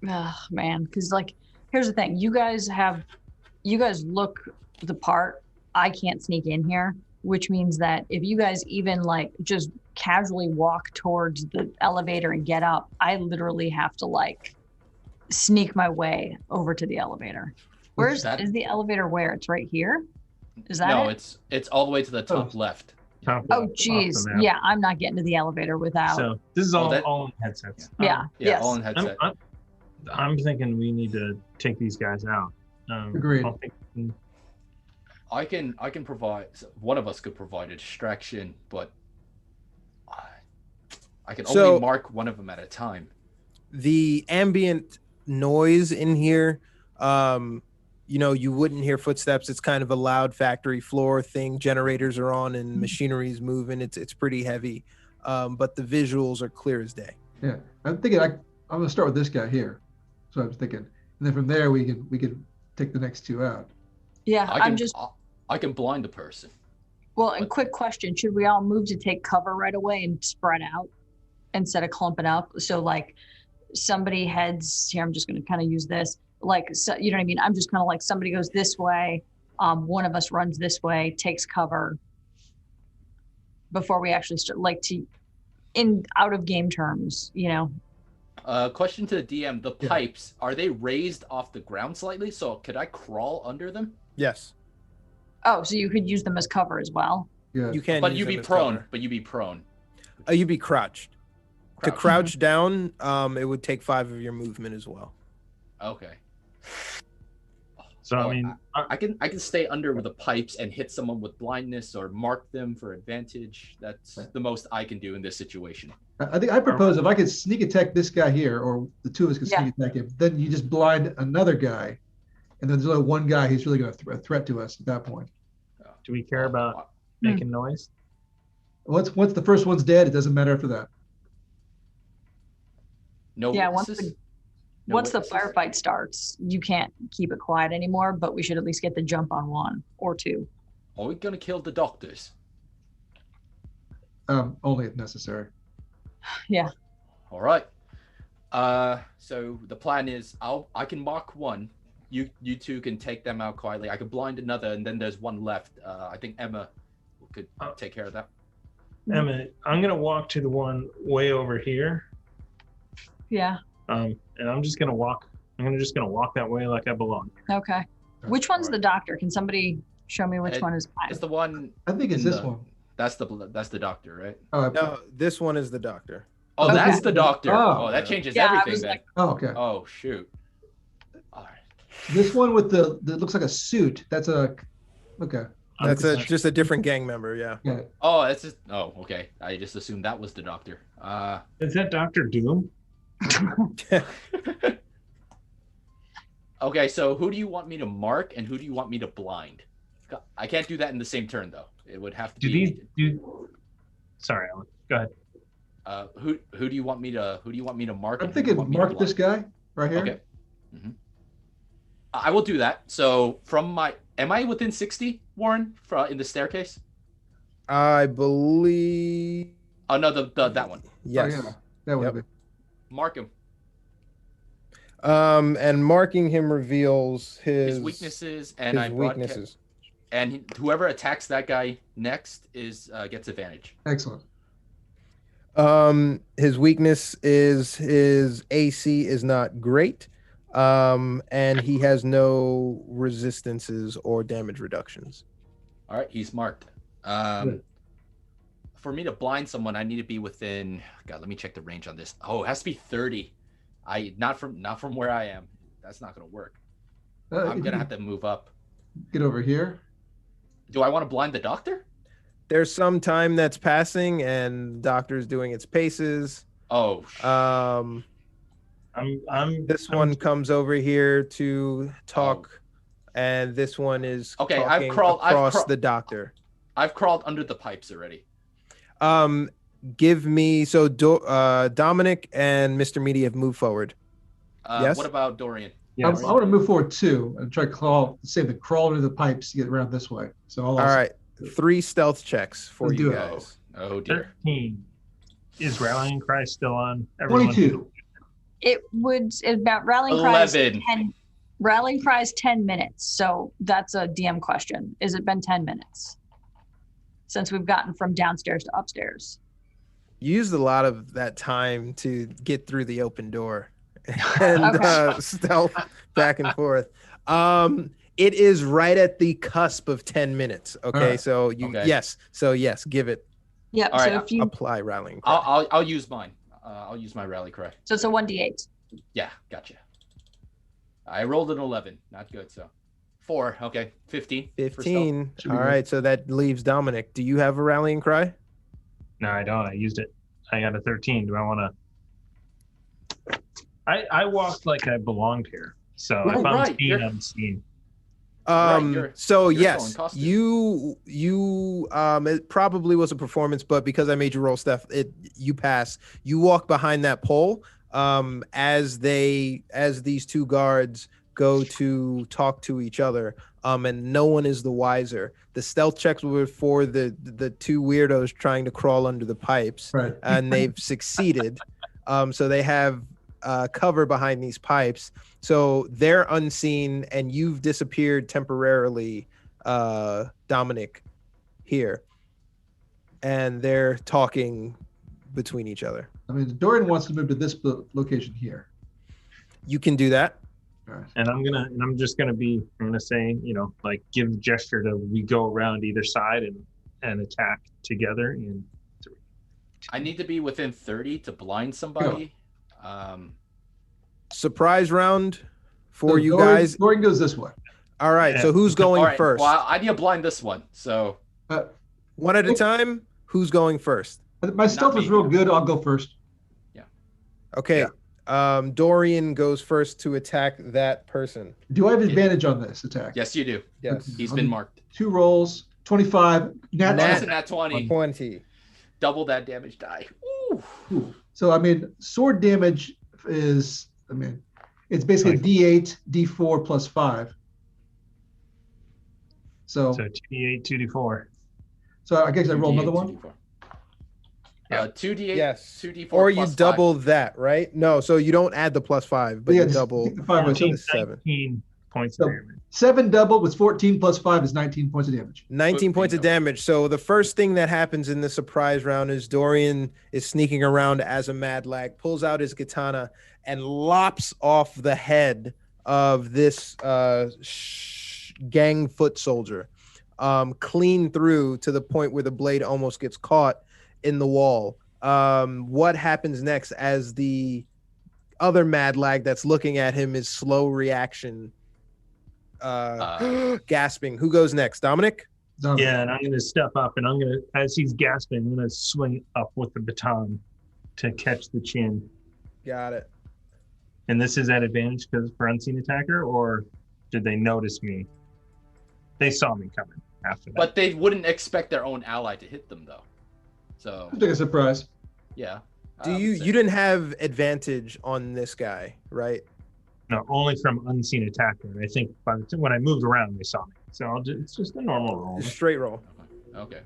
Oh, man, because here's the thing. You guys look the part. I can't sneak in here, which means that if you guys even just casually walk towards the elevator and get up, I literally have to sneak my way over to the elevator. Is the elevator where? It's right here? Is that No, it? it's all the way to the top left. Oh, geez. Yeah, I'm not getting to the elevator without. So this is all in headsets. Yeah. Yes. All in headset. I'm thinking we need to take these guys out. Agreed. I can provide. One of us could provide a distraction, but I can only mark one of them at a time. The ambient noise in here, you wouldn't hear footsteps. It's kind of a loud factory floor thing. Generators are on and machinery's moving. It's pretty heavy, but the visuals are clear as day. Yeah, I'm thinking I'm going to start with this guy here. So I was thinking, and then from there we could take the next 2 out. Yeah, I can blind the person. Well, and quick question: should we all move to take cover right away and spread out instead of clumping up? So somebody heads here. I'm just going to kind of use this. So, you know what I mean? I'm just kind of somebody goes this way. One of us runs this way, takes cover before we actually start, in out of game terms, Question to the DM: the pipes, are they raised off the ground slightly? So could I crawl under them? Yes. Oh, so you could use them as cover as well. Yeah. You can. But you'd be prone. You'd be crouched. To crouch down, it would take 5 of your movement as well. Okay. So I mean, I can stay under with the pipes and hit someone with blindness or mark them for advantage. That's the most I can do in this situation. I think I propose if I could sneak attack this guy here, or the 2 of us could sneak attack him, then you just blind another guy, and then there's only one guy who's really going to a threat to us at that point. Do we care about making noise? Once the first one's dead, it doesn't matter after that. No Yeah, witnesses? No Once the witnesses? firefight starts, you can't keep it quiet anymore, but we should at least get the jump on one or two. Are we gonna kill the doctors? Only if necessary. Yeah. All right. So the plan is I can mark one. You two can take them out quietly. I could blind another, and then there's one left. I think Emma could take care of that. Emma, I'm gonna walk to the one way over here. Yeah. And I'm just gonna walk. I'm just gonna walk that way like I belong. Okay. Which one's Alright. the doctor? Can somebody show me which one is It's the one. I think it's in this the- one. That's the doctor, right? Oh, No, this one is the doctor. Oh, Okay. that's the doctor. Oh. Oh, that changes Yeah, I everything was then. like- okay. Oh shoot. All right. This one with the that looks like a suit. That's a okay. That's just a different gang member. Yeah. Yeah. Oh, that's just. Oh, okay. I just assumed that was the doctor. Is that Doctor Doom? Okay. So who do you want me to mark, and who do you want me to blind? I can't do that in the same turn though. It would have to Do be. these do? Sorry, Alan. Go ahead. Who do you want me to mark? I'm and who do you thinking want me to mark this blind? guy right here. Okay. I will do that. So am I within 60, Warren, in the staircase? I believe. Oh no, that one. Yes. Oh, yeah. That would Yep. be. Mark him. And marking him reveals His weaknesses, and his I broadcast. weaknesses. And whoever attacks that guy next gets advantage. Excellent. His weakness is his AC is not great. And he has no resistances or damage reductions. All right, he's marked. Good. For me to blind someone, I need to be within. God, let me check the range on this. Oh, it has to be 30. Not from where I am. That's not gonna work. I'm If gonna you have to move up. get over here. Do I want to blind the doctor? There's some time that's passing, and the doctor's doing its paces. Oh, This one comes over here to talk, and this one is Okay, I've talking crawled- across the doctor. I've crawled under the pipes already. Give me Dominic and Mr. Media have moved forward. Yes? What about Dorian? Yeah. I want to move forward too and try to crawl into the pipes to get around this way. So I'll All right, 3 stealth checks for Let's you do it. guys. Oh dear. 13. Is Rallying Cry still on? Everyone? 22. It's about rallying cries. 11. Rallying cries 10 minutes. So that's a DM question. Is it been 10 minutes since we've gotten from downstairs to upstairs? You used a lot of that time to get through the open door and Okay. stealth back and forth. It is right at the cusp of 10 minutes. Okay, Alright. so yes, give it. Yep. All So right, if you, Apply rallying cry. I'll use mine. I'll use my rally cry. so it's a 1d8. Yeah, gotcha. I rolled an 11. Not good. So 4. Okay, 15. for stealth. 15. Should All be good. right, so that leaves Dominic. Do you have a rallying cry? No, I don't. I used it. I got a 13. Do I want to? I walked like I belonged here. So Oh, if I'm right, seen, you're- I'm seen. you're So still in yes, costume. you it probably was a performance, but because I made you roll stuff, you pass. You walk behind that pole as these 2 guards go to talk to each other, and no one is the wiser. The stealth checks were for the 2 weirdos trying to crawl under the pipes, Right. and they've succeeded. So they have cover behind these pipes. So they're unseen, and you've disappeared temporarily, Dominic, here. And they're talking between each other. I mean, Dorian wants to move to this location here. You can do that. All right. And I'm gonna say, like give the gesture to we go around either side and attack together in 3. I need to be within 30 to blind somebody. Surprise round for So you Dorian- guys. Dorian goes this way. All right. So who's going All right. first? Well, I need to blind this one. So One at a time. Who's going first? My stealth is me. real good. I'll go first. Okay. Dorian goes first to attack that person. Do I have advantage on this attack? yes, you do. Yes. He's been marked. 2 rolls, 25. Nat- That's a nat 20. 20. Double that damage die. Ooh. Ooh. So I mean, sword damage is. I mean, It's basically Like- D8, D4 plus 5. So, So 2d8, 2d4. so I guess I roll 2d8, another one. 2d4. Yeah. 2d8, Yes. 2d4 Or you plus double 5. that, right? No, so you don't add the +5, but Yeah, you just double. take the 5 away. So 14, 7. 19 points of So- damage. 7 doubled was 14 plus 5 is 19 points of damage. 19 points of damage. So the first thing that happens in the surprise round is Dorian is sneaking around as a mad lag, pulls out his katana and lops off the head of this gang foot soldier, clean through to the point where the blade almost gets caught in the wall. What happens next as the other mad lag that's looking at him is slow reaction, gasping. Who goes next? Dominic? Dominic. Yeah, and I'm going to step up, and I'm going to, as he's gasping, I'm going to swing up with the baton to catch the chin. Got it. And this is at advantage because for unseen attacker, or did they notice me? They saw me coming after that. But they wouldn't expect their own ally to hit them, though. So, Take a surprise. yeah. Do I would you say- you didn't have advantage on this guy, right? No, only from unseen attacker. And I think by the time when I moved around, they saw me. So it's just a normal roll. Straight roll. Okay.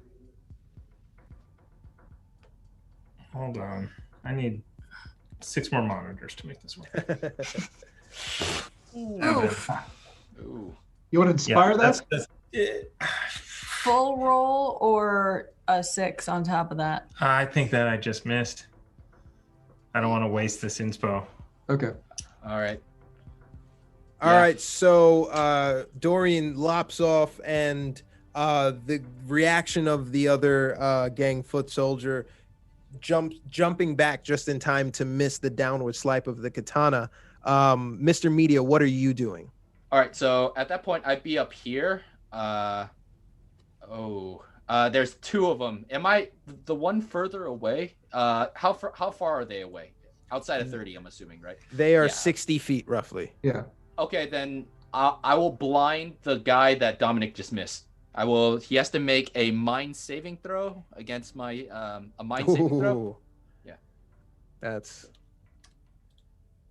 Hold on. I need 6 more monitors to make this work. Oof. Ooh. You want to inspire that? Full roll or a 6 on top of that? I think that I just missed. I don't want to waste this inspo. Okay. All right. All Yeah. right, so Dorian lops off, and the reaction of the other gang foot soldier jumping back just in time to miss the downward swipe of the katana. Mr. Media, what are you doing? All right. So at that point, I'd be up here. There's 2 of them. Am I the one further away? How far are they away? Outside of 30, I'm assuming, right? They are Yeah. 60 feet roughly. Yeah. Okay, then I will blind the guy that Dominic just missed. He has to make a mind saving throw against my a mind saving throw. Ooh.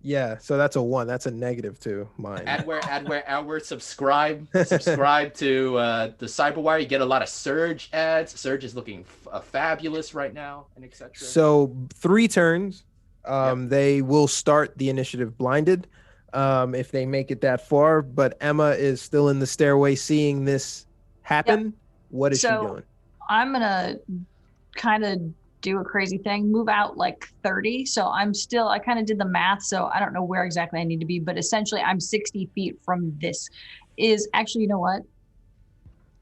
Yeah. So that's a 1. That's a -2 mine. Add where subscribe to the Cyberwire. You get a lot of Surge ads. Surge is looking fabulous right now, and etc. So 3 turns. They will start the initiative blinded if they make it that far. But Emma is still in the stairway seeing this happen. What is she So- doing? I'm gonna kind of do a crazy thing, move out like 30. So I kind of did the math. So I don't know where exactly I need to be, but essentially I'm 60 feet from this. Is actually, you know what?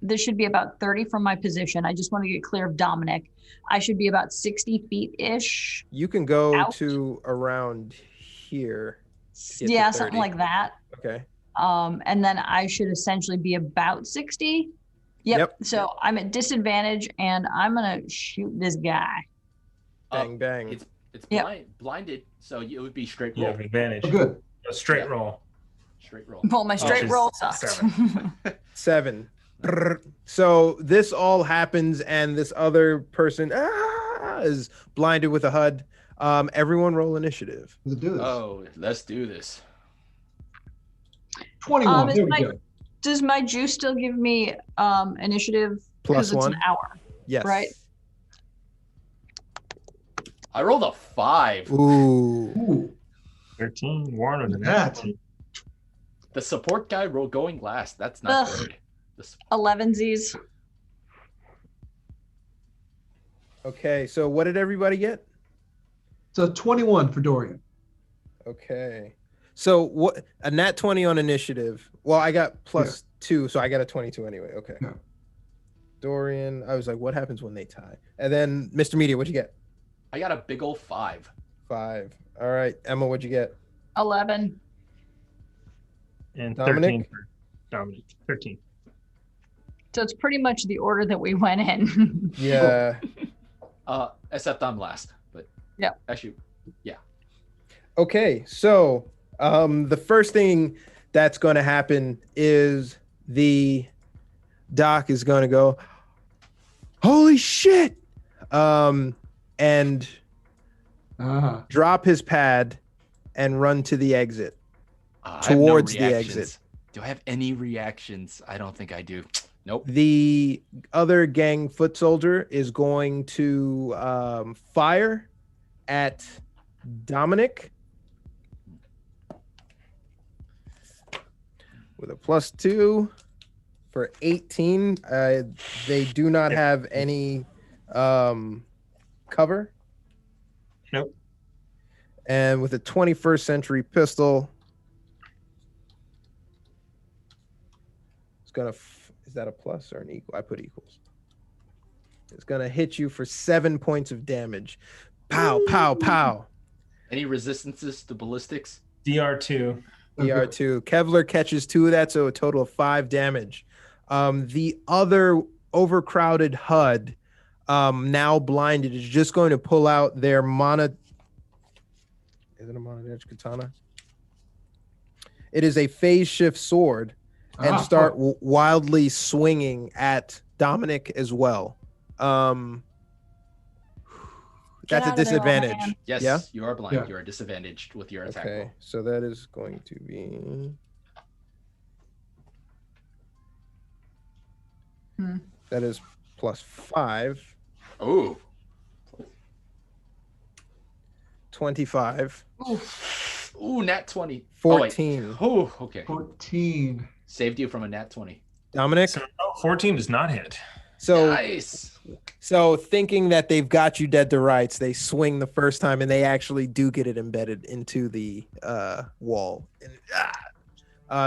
This should be about 30 from my position. I just want to get clear of Dominic. I should be about 60 feet ish. You can go Out. to around here. Get to Yeah, 30. something like that. Okay. And then I should essentially be about 60. Yep. So I'm at disadvantage and I'm going to shoot this guy. Bang, bang. It's Yep. blinded, so it would be straight You roll. have advantage. Oh, good. A straight Yeah. roll. Straight roll. Well, my straight is roll sucks. 7. Brrr. So this all happens, and this other person is blinded with a HUD. Everyone roll initiative. Let's do this. Oh, let's do this. 21. is There we my- go. Does my juice still give me initiative? Plus 'Cause it's 1. an hour. Yes. right? I rolled a 5. Ooh. Ooh. 13. Warren with an That. 18. The support guy going last. That's not Ugh. good. The s- 11sies. Okay, so what did everybody get? So 21 for Dorian. Okay. So what a nat 20 on initiative. Well, I got +2, so I got a 22 anyway. Okay. Yeah. Dorian, I was like, what happens when they tie? And then Mr. Media, what'd you get? I got a big old 5. 5. All right. Emma, what'd you get? 11. And Dominic? 13 for Dominic. 13. So it's pretty much the order that we went in. Yeah. Except I'm last. But Yep. Actually, Okay, so the first thing that's going to happen is the doc is going to go, holy shit, and Ah. drop his pad and run to the exit. I have no towards the reactions. exit. Do I have any reactions? I don't think I do. Nope. The other gang foot soldier is going to fire at Dominic with a +2 for 18. They do not have any cover. Nope. And with a 21st century pistol, it's gonna. Is that a plus or an equal? I put equals. It's gonna hit you for 7 points of damage. Pow, pow, pow. Any resistances to ballistics? DR2. DR2. Kevlar catches 2 of that, so a total of 5 damage. The other overcrowded HUD, now blinded, is just going to pull out their Is it a mono-edge katana? It is a phase shift sword and start wildly swinging at Dominic as well. That's a out of there, old disadvantage. man. Yes, Yeah? you are blind. Yeah. You are disadvantaged with your attack Okay, roll. so that is going to be. That is +5. Oh, 25. ooh, nat 20. 14. Oh, okay. 14. Saved you from a nat 20. Dominic. So 14 does not hit. So Nice. So thinking that they've got you dead to rights, they swing the first time and they actually do get it embedded into the wall.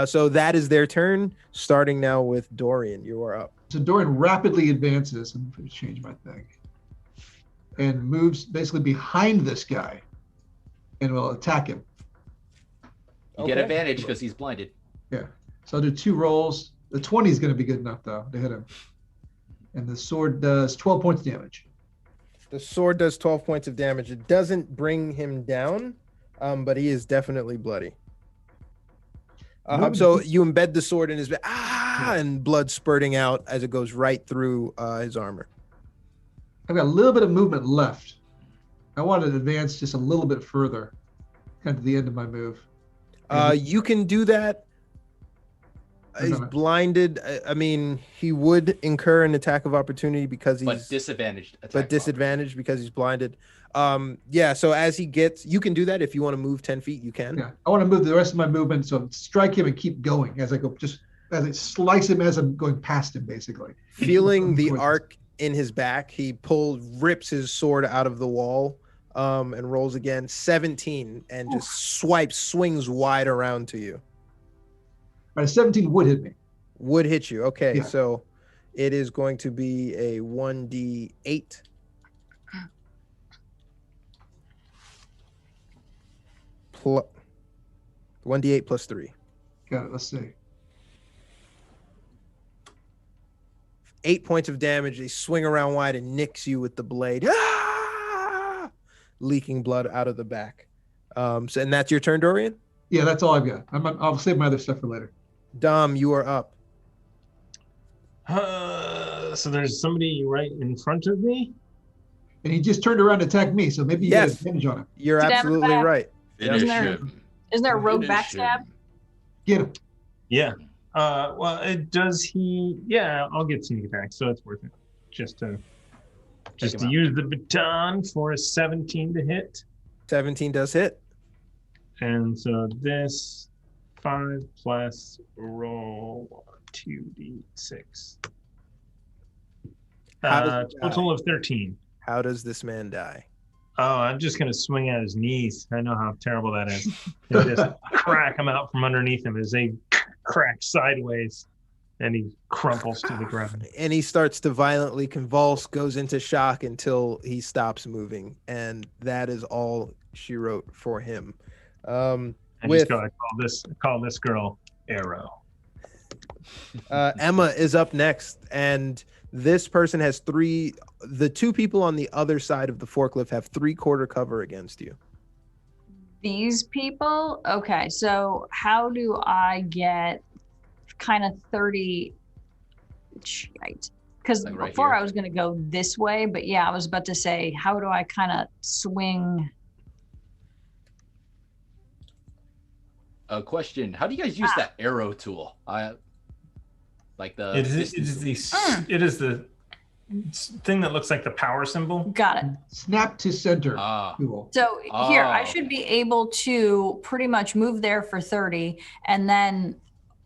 So that is their turn, starting now with Dorian. You are up. So Dorian rapidly advances. I'm going to change my thing. And moves basically behind this guy and will attack him. You get advantage because he's blinded. Yeah. So I'll do 2 rolls. The 20 is going to be good enough, though, to hit him. And the sword does 12 points damage. The sword does 12 points of damage. It doesn't bring him down, but he is definitely bloody. So you embed the sword in his back, and blood spurting out as it goes right through his armor. I've got a little bit of movement left. I want to advance just a little bit further, kind of the end of my move. You can do that. He's blinded. I mean, he would incur an attack of opportunity because he's But disadvantaged. disadvantaged because he's blinded. Yeah. So as he gets, you can do that if you want to move 10 feet. You can. Yeah, I want to move the rest of my movement, so strike him and keep going as I go. Just as I slice him as I'm going past him, basically. Feeling the arc in his back, he rips his sword out of the wall, and rolls again. 17, and just swings wide around to you. But a 17 would hit me. Would hit you. Okay, Yeah. so it is going to be a 1d8. Plus 1d8 plus 3. Got it. Let's see. 8 points of damage. They swing around wide and nicks you with the blade. Leaking blood out of the back. And that's your turn, Dorian? Yeah, that's all I've got. I'll save my other stuff for later. Dom, you are up. So there's somebody right in front of me. And he just turned around to attack me, so maybe you get advantage on him. You're Stab in the absolutely back. right. Finish Isn't there- him. Isn't there a rogue Finish backstab? him. Get him. Yeah. Well, does he? Yeah, I'll get sneak attack, so it's worth it. Just to him out. use the baton for a 17 to hit, 17 does hit. and so this 5 plus roll 2d6. How does it Total of 13. How does this man die? Oh, I'm just gonna swing at his knees. I know how terrible that is. And just crack him out from underneath him as they crack sideways, and he crumples to the ground. And he starts to violently convulse, goes into shock until he stops moving. And that is all she wrote for him. And he's With gonna call this girl Arrow. Emma is up next, and this person has 3. The 2 people on the other side of the forklift have 3/4 cover against you. These people? Okay, so how do I get kind of 30? Shite. Because Like right before here? I was going to go this way, but yeah, I was about to say, how do I kind of swing? A question: how do you guys use that arrow tool? Like the It distance tool. is the thing that looks like the power symbol. Got it. Snap to center Ah. tool. So here, I Oh, should be able to pretty much move there for 30 and then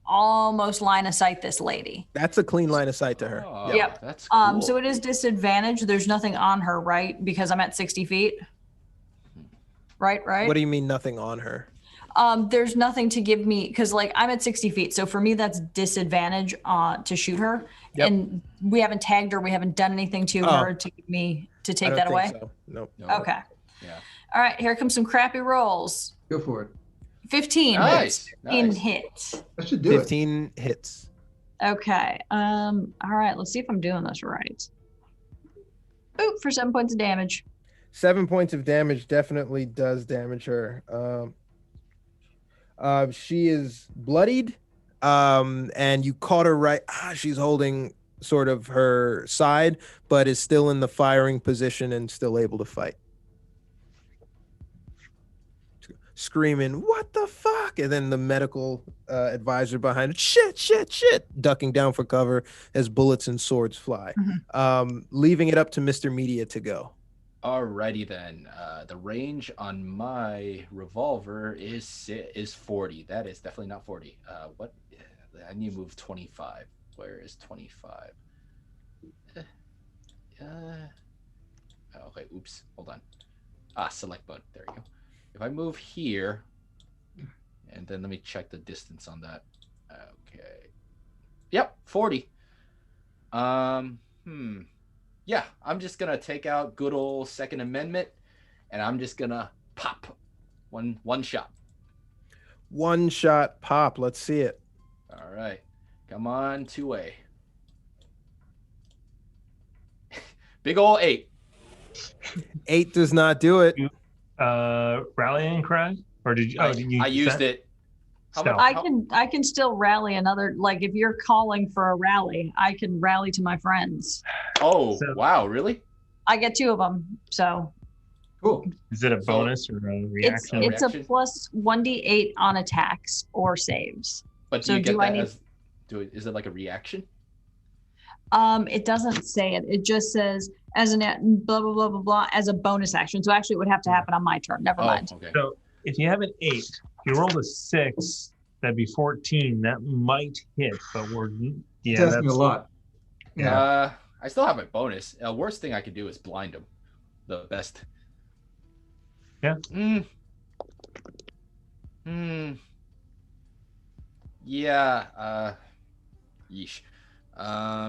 almost line of sight this lady. That's a clean line of sight to her. Oh, Yep. That's cool. So it is disadvantage. There's nothing on her, right? Because I'm at 60 feet. Right. What do you mean nothing on her? There's nothing to give me because like I'm at 60 feet. So for me, that's disadvantage to shoot her. Yep. And we haven't tagged her. We haven't done anything to her to give me to I take don't that think away. so. Nope. No. Okay. Yeah. All right. Here comes some crappy rolls. Go for it. 15. Nice. 15 Nice. hits. That should do it. 15 hits. Okay. All right. Let's see if I'm doing this right. Oop, for 7 points of damage. 7 points of damage definitely does damage her. She is bloodied, and you caught her right. She's holding sort of her side, but is still in the firing position and still able to fight. Screaming, "What the fuck!" And then the medical advisor behind it, shit, ducking down for cover as bullets and swords fly. Leaving it up to Mr. Media to go. Alrighty then. The range on my revolver is 40. That is definitely not 40. What? I need to move 25. Where is 25? Okay. Oops. Hold on. Select button. There you go. If I move here, and then let me check the distance on that. Okay. Yep, 40. Yeah, I'm just gonna take out good old Second Amendment, and I'm just gonna pop one shot. One shot pop. Let's see it. All right, come on, 2A. Big ol' 8. 8 does not do it. Rallying cry, or did you? Oh, did you I use used that? it. How Stealth. much? I can still rally another, like if you're calling for a rally, I can rally to my friends. Oh, So- wow, really? I get 2 of them. So Cool. Is it a So- bonus or a reaction? it's a Reaction? plus 1d8 on attacks or saves. But do So you get do I that need- as? Is it like a reaction? It doesn't say it. It just says as an blah blah blah blah blah as a bonus action. So actually, it would have to happen on my turn. Never mind. Oh, okay. So if you have an 8, if you rolled a 6, that'd be 14. That might hit, but It's asking a lot. Yeah. I still have my bonus. Worst thing I could do is blind him. The best. Yeah. Yeah. Yeesh. How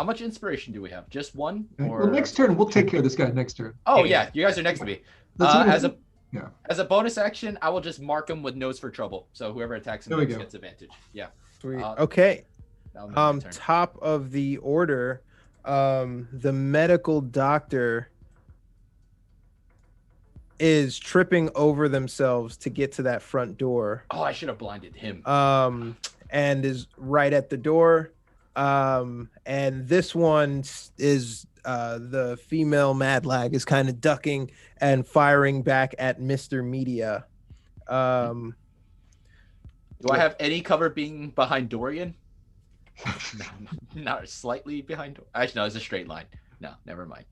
much inspiration do we have? Just one? Or... Well, next turn, we'll take care of this guy next turn. Oh yeah, you guys are next to me. Let's see what- As a bonus action, I will just mark him with nose for trouble. So whoever attacks him There we next go. gets advantage. Yeah. Sweet. Uh, Okay. That'll make my turn. Top of the order, the medical doctor is tripping over themselves to get to that front door. Oh, I should have blinded him. And is right at the door. And this one is the female mad lag is kind of ducking and firing back at Mr. Media. Do I have any cover being behind Dorian? No, not slightly behind. Actually, no, it's a straight line. No, never mind.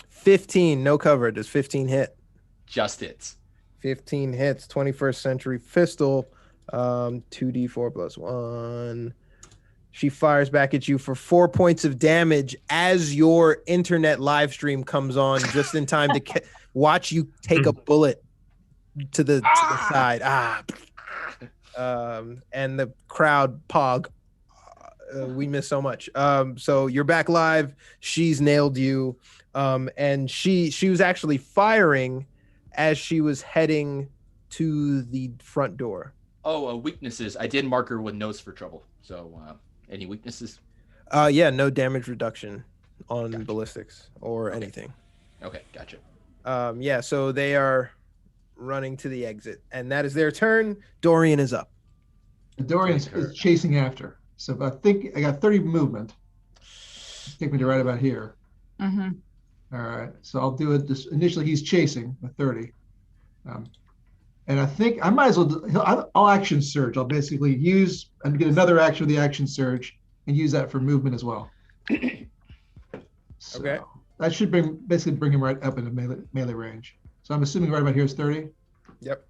15, no cover. Does 15 hit? Just hits. 15 hits. 21st century pistol. 2d4 plus 1. She fires back at you for 4 points of damage as your internet live stream comes on just in time to watch you take a bullet to the side. And the crowd pog. We miss so much. So you're back live. She's nailed you. And she was actually firing as she was heading to the front door. Oh, weaknesses. I did mark her with nose for trouble. So, any weaknesses? Yeah, no damage reduction on Gotcha. ballistics or anything. Okay, gotcha. Yeah, so they are running to the exit, and that is their turn. Dorian is up. Dorian is chasing after. So I think I got 30 movement. Take me to right about here. Mm-hmm. All right. So I'll do it. Initially, he's chasing with 30. And I think I might as well, I'll action surge. I'll basically use and get another action with the action surge and use that for movement as well. So Okay. that should basically bring him right up into melee range. So I'm assuming right about here is 30. Yep.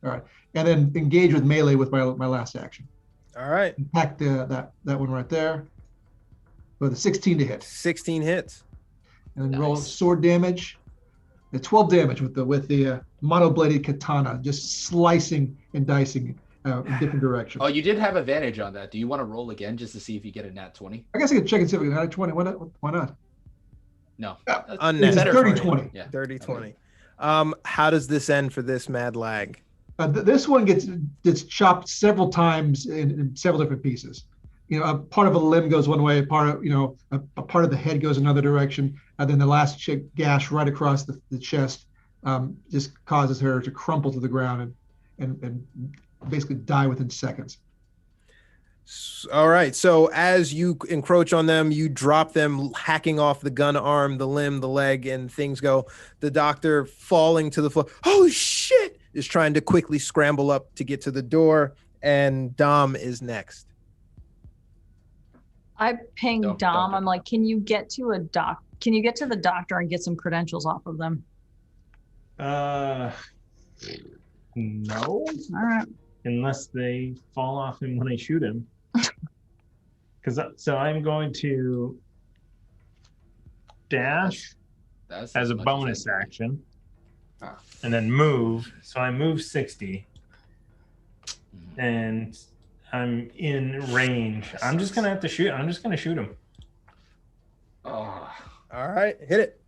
All right. And then engage with melee with my last action. All right. Attack that one right there with a 16 to hit. 16 hits. And then roll Nice. sword damage. The 12 damage with the monobladed katana, just slicing and dicing in different directions. Oh, you did have advantage on that. Do you want to roll again just to see if you get a nat 20? I guess I could check and see if we got a 20. Why not? No. Yeah. That's Unnat It's a better 30 for you. 20. Yeah. 30 20. How does this end for this mad lag? This one gets chopped several times in several different pieces. You know, a part of a limb goes one way, a part of a part of the head goes another direction, and then the last gash right across the chest just causes her to crumple to the ground and basically die within seconds. All right. So as you encroach on them, you drop them, hacking off the gun arm, the limb, the leg, and things go. The doctor falling to the floor. Oh shit! Is trying to quickly scramble up to get to the door, and Dom is next. I pinged Don't Dom. do I'm like, can you get to the doctor and get some credentials off of them? No, All right. unless they fall off him when I shoot him. So I'm going to dash That's as a much bonus I can do. action, Ah. and then move. So I move 60, Mhm. and I'm in range. I'm just gonna have to shoot. I'm just gonna shoot him. Oh, All right, hit it.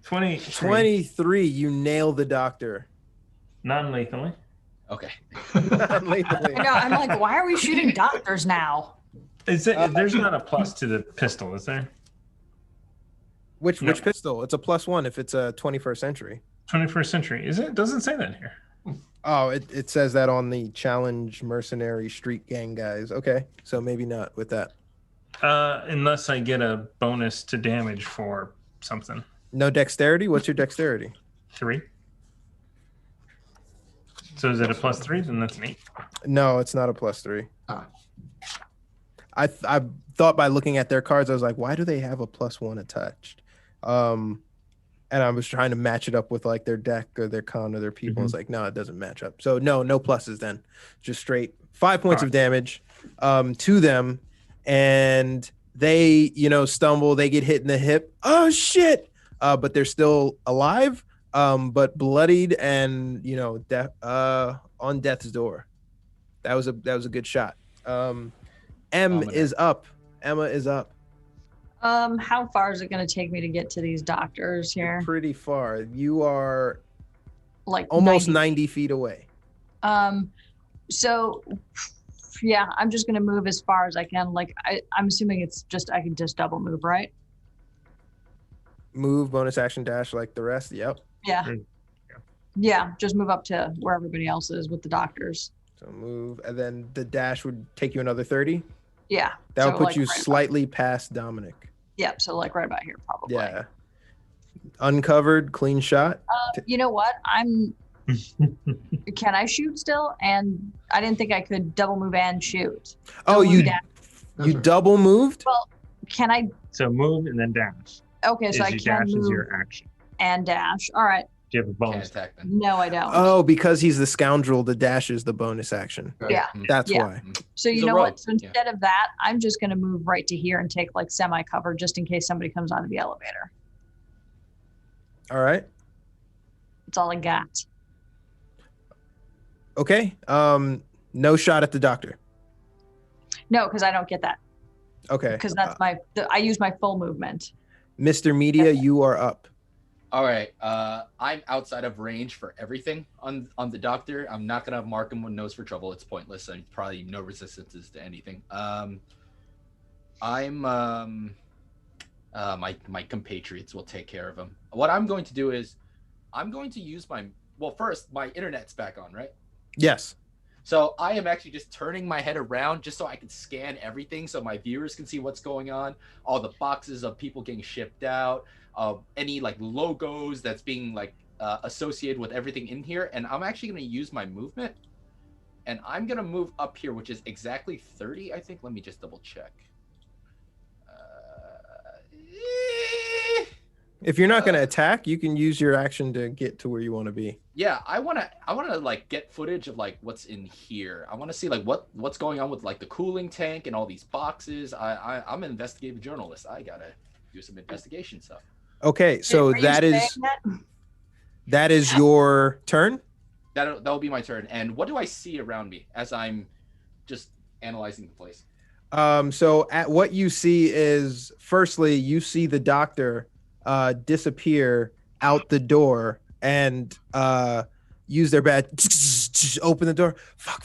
20. 23. You nail the doctor. Non-lethally. okay. Non-lethally. I know. I'm like, why are we shooting doctors now? Is it? There's not a plus to the pistol, is there? Which No. pistol? It's a +1 if it's a 21st century. 21st century. Is it? Doesn't say that here. Oh, it says that on the challenge mercenary street gang guys. Okay, so maybe not with that. Unless I get a bonus to damage for something. No dexterity. What's your dexterity? 3. So is it a +3? Then that's an 8. No, it's not a +3. Ah. I thought by looking at their cards, I was like, why do they have a +1 attached? And I was trying to match it up with like their deck or their con or their people. It's like, no, it doesn't match up. So no pluses then. Just straight 5 points of damage to them. And they, stumble, they get hit in the hip. Oh shit. But they're still alive, but bloodied and on death's door. That was a good shot. Emma is up. How far is it going to take me to get to these doctors You're here? pretty far. You are Like almost 90. 90 feet away. So yeah, I'm just going to move as far as I can. Like I'm assuming I can just double move, right? Move, bonus action, dash like the rest. Yep. Yeah. Mm, Yeah, just move up to where everybody else is with the doctors. So move, and then the dash would take you another 30. Yeah. That would so, put like, you right about- slightly past Dominic. Yep. So like right about here, probably. Yeah. Uncovered, clean shot. You know what? Can I shoot still? And I didn't think I could double move and shoot. Oh, Double you dash. That's you right. double moved? Can I? So move and then dash. Okay, so I Your can dash move is your action. and dash. All right. Do you have a Can't bonus? attack them. No, I don't. Oh, because he's the scoundrel, the dash is the bonus action. Okay. Yeah. That's Yeah. why. So He's you a know rogue, what? So yeah. instead of that, I'm just going to move right to here and take like semi-cover just in case somebody comes onto the elevator. All right. That's all I got. Okay. No shot at the doctor. No, because I don't get that. Okay. Because that's I use my full movement. Mr. Media, you are up. All right. I'm outside of range for everything on the doctor. I'm not gonna mark him with nose for trouble. It's pointless. And probably no resistances to anything. My compatriots will take care of him. What I'm going to do is, I'm going to use my internet's back on, right? Yes. So I am actually just turning my head around just so I can scan everything so my viewers can see what's going on. All the boxes of people getting shipped out, any like logos that's being like associated with everything in here. And I'm actually going to use my movement. And I'm going to move up here, which is exactly 30, I think. Let me just double check. If you're not going to attack, you can use your action to get to where you want to be. Yeah, I wanna like get footage of like what's in here. I want to see like what's going on with like the cooling tank and all these boxes. I'm an investigative journalist. I gotta do some investigation stuff. Okay, so Are you that saying is that is your turn. That'll be my turn. And what do I see around me as I'm just analyzing the place? So at what you see is, firstly, you see the doctor disappear out the door and use their bat, open the door, fuck,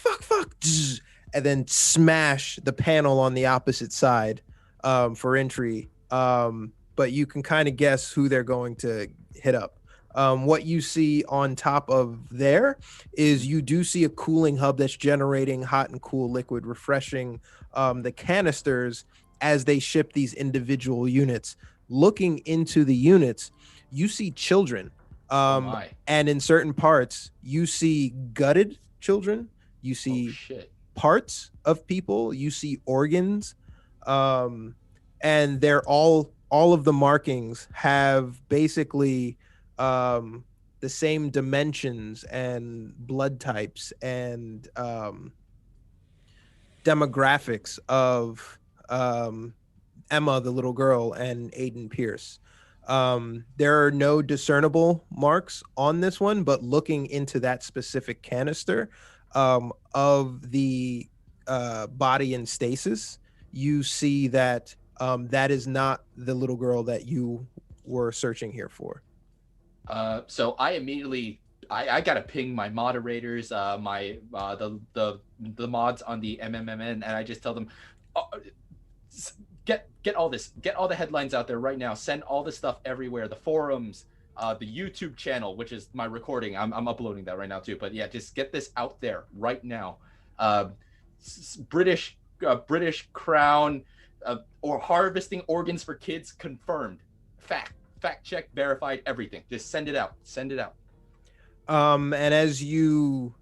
and then smash the panel on the opposite side for entry. But you can kind of guess who they're going to hit up. What you see on top of there is you do see a cooling hub that's generating hot and cool liquid, refreshing the canisters as they ship these individual units. Looking into the units, you see children. And in certain parts, you see gutted children. You see parts of people. You see organs. And they're all of the markings have basically the same dimensions and blood types and demographics of Emma, the little girl, and Aiden Pierce. There are no discernible marks on this one, but looking into that specific canister of the body in stasis, you see that that is not the little girl that you were searching here for. So I immediately I gotta ping my moderators, the mods on the MMMN, and I just tell them, get all this, get all the headlines out there right now. Send all this stuff everywhere. The forums, the YouTube channel, which is my recording. I'm uploading that right now too. But yeah, just get this out there right now. British Crown or harvesting organs for kids confirmed. Fact check, verified, everything. Just send it out. Send it out. And as you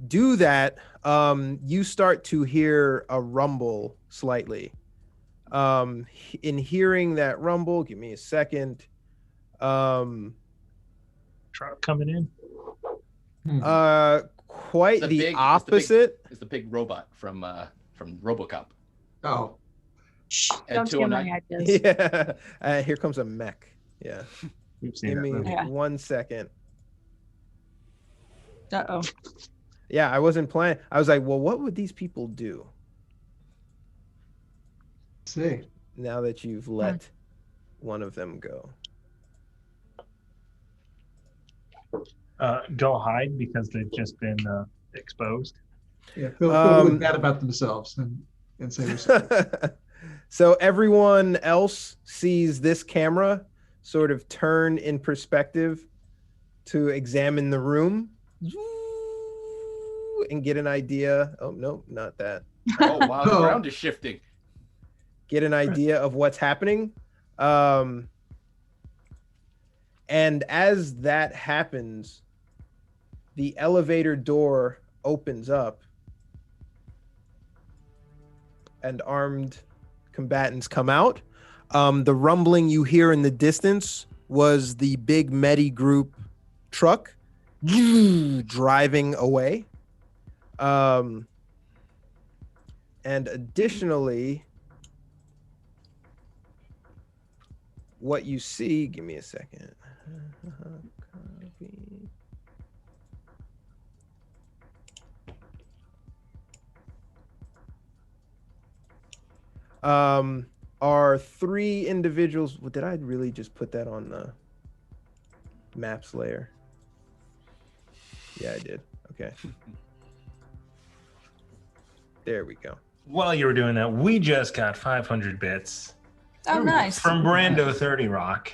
do that, you start to hear a rumble slightly. In hearing that rumble, give me a second. Truck coming in. Quite the opposite. It's the big robot from RoboCop. Oh. Don't steal my ideas. Yeah. Here comes a mech. Yeah. Give me 1 second. Uh-oh. Yeah, I wasn't playing. I was like, well, what would these people do? See. Now that you've let one of them go. Go hide because they've just been exposed. Yeah, feel really bad about themselves and say So everyone else sees this camera sort of turn in perspective to examine the room and get an idea. Oh, no, not that. Oh, wow, the ground is shifting. Get an idea of what's happening. And as that happens, the elevator door opens up and armed combatants come out. The rumbling you hear in the distance was the big Medi group truck driving away. And additionally, what you see, give me a second. Are three individuals. Did I really just put that on the maps layer? Yeah, I did. Okay. There we go. While you were doing that, we just got 500 bits. Oh, nice. From Brando 30 Rock.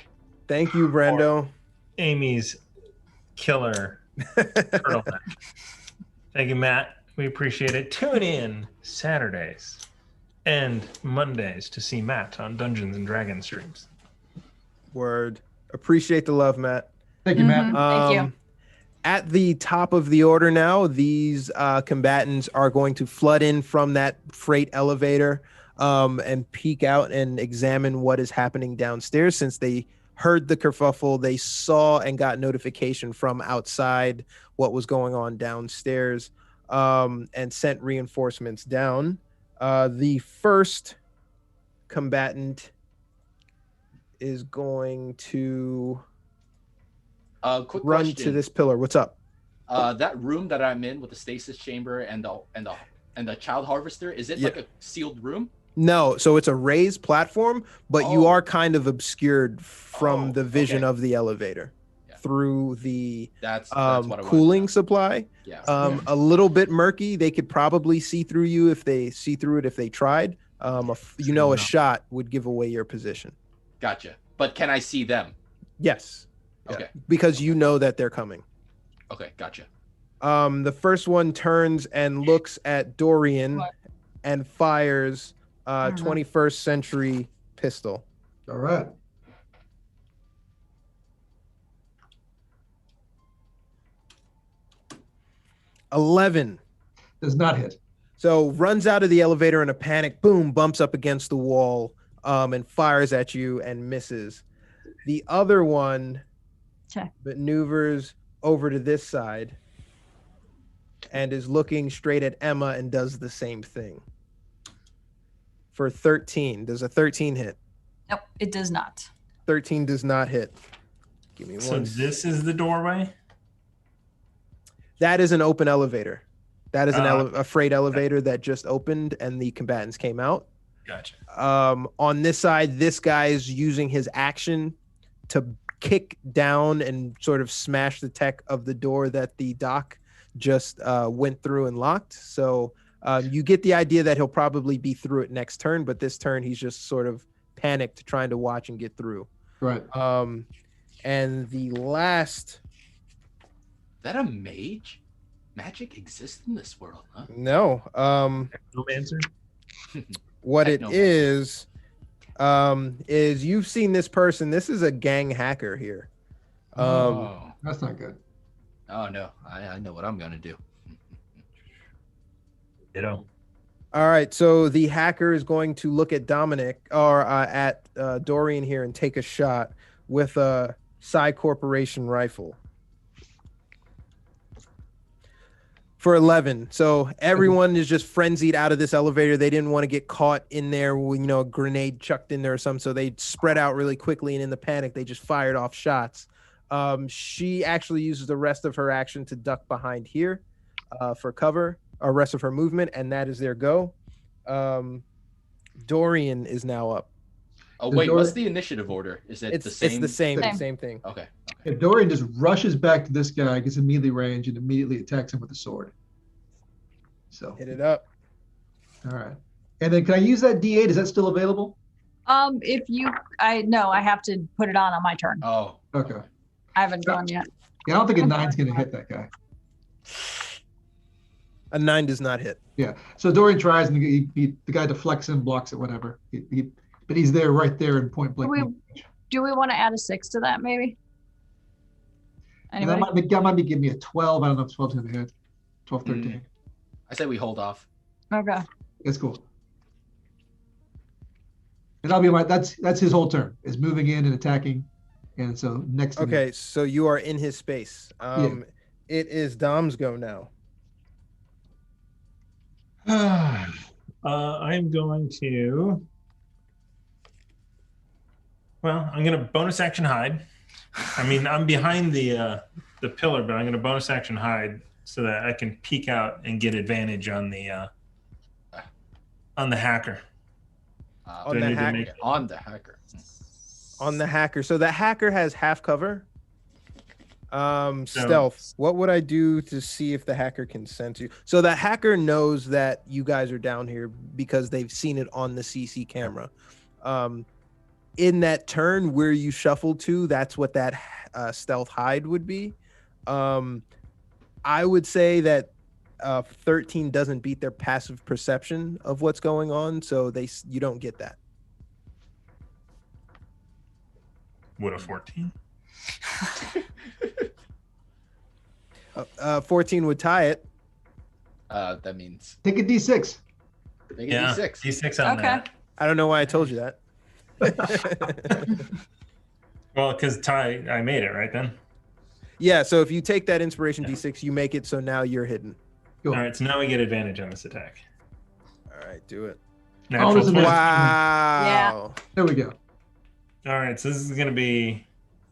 Thank you, Brando. Amy's killer turtleneck. Thank you, Matt. We appreciate it. Tune in Saturdays and Mondays to see Matt on Dungeons and Dragons streams. Word. Appreciate the love, Matt. Thank you, Matt. Thank you. At the top of the order now, these combatants are going to flood in from that freight elevator and peek out and examine what is happening downstairs. Since they heard the kerfuffle, they saw and got notification from outside what was going on downstairs and sent reinforcements down. The first combatant is going to Quick run question. to this pillar. What's up? That room that I'm in with the stasis chamber and the child harvester, is it like a sealed room? No, so it's a raised platform, but you Oh. are kind of obscured from Oh, the vision okay. of the elevator Yeah. through the That's what I wanted to cooling know. supply. Yeah. A little bit murky. They could probably see through you if they tried. A shot would give away your position. Gotcha. But can I see them? Yes. Yeah, Okay. because you know that they're coming. Okay, gotcha. The first one turns and looks at Dorian What? and fires a Mhm. 21st century pistol. All right. 11. Does not hit. So runs out of the elevator in a panic, boom, bumps up against the wall, and fires at you and misses. The other one Okay. maneuvers over to this side and is looking straight at Emma and does the same thing. For 13. Does a 13 hit? Nope, it does not. 13 does not hit. Give me So one. this is the doorway? That is an open elevator. That is Ah. a freight elevator that just opened and the combatants came out. Gotcha. On this side, this guy is using his action to kick down and sort of smash the tech of the door that the doc just went through and locked. So you get the idea that he'll probably be through it next turn, but this turn he's just sort of panicked trying to watch and get through. Right. And the last, Is that a mage? Magic exists in this world, huh? no, No answer. what it Technomancer. is you've seen this person. This is a gang hacker here. Oh That's not good. no, I know what I'm gonna do. Ditto. All right, so the hacker is going to look at Dominic or at Dorian here and take a shot with a Psy Corporation rifle for 11. So everyone is just frenzied out of this elevator. They didn't want to get caught in there with, a grenade chucked in there or something. So they spread out really quickly, and in the panic, they just fired off shots. She actually uses the rest of her action to duck behind here for cover, or rest of her movement, and that is their go. Dorian is now up. Oh The wait, door- what's the initiative order? Is it It's the same? the same Same. thing. Okay. If Dorian just rushes back to this guy, gets in melee range, and immediately attacks him with a sword. So, Hit it up. all right. And then can I use that D8? Is that still available? I have to put it on my turn. Oh. Okay. I haven't gone yet. Yeah, I don't think a 9's going to hit that guy. A 9 does not hit. Yeah. So Dorian tries, and the guy deflects him, blocks it, whatever. But he's there, right there in point blank. Do we want to add a 6 to that, maybe? And Anybody? that might be giving me a 12. I don't know if 12's going to hit. 12, 13. I say we hold off. Okay. That's cool. And that'll be that's his whole turn, is moving in and attacking. And so next to me. Okay, so you are in his space. It is Dom's go now. I'm going to. Well, I'm going to bonus action hide. I mean, I'm behind the pillar, but I'm going to bonus action hide so that I can peek out and get advantage on the hacker. On Do I the need to hacker. make- On the hacker. On the hacker. So the hacker has half cover. Stealth. What would I do to see if the hacker can sense you? So the hacker knows that you guys are down here because they've seen it on the CC camera. In that turn where you shuffle to, that's what that stealth hide would be. I would say that 13 doesn't beat their passive perception of what's going on, so you don't get that. Would a 14? 14 would tie it. That means Take a D6. make it Yeah, D6. D6 on Okay. that. I don't know why I told you that. Well, because Ty, I made it right then. Yeah, so if you take that inspiration D6, you make it so now you're hidden. Go. All right, so now we get advantage on this attack. All right, do it. Natural there's 20. Wow. There we go. All right, so this is going to be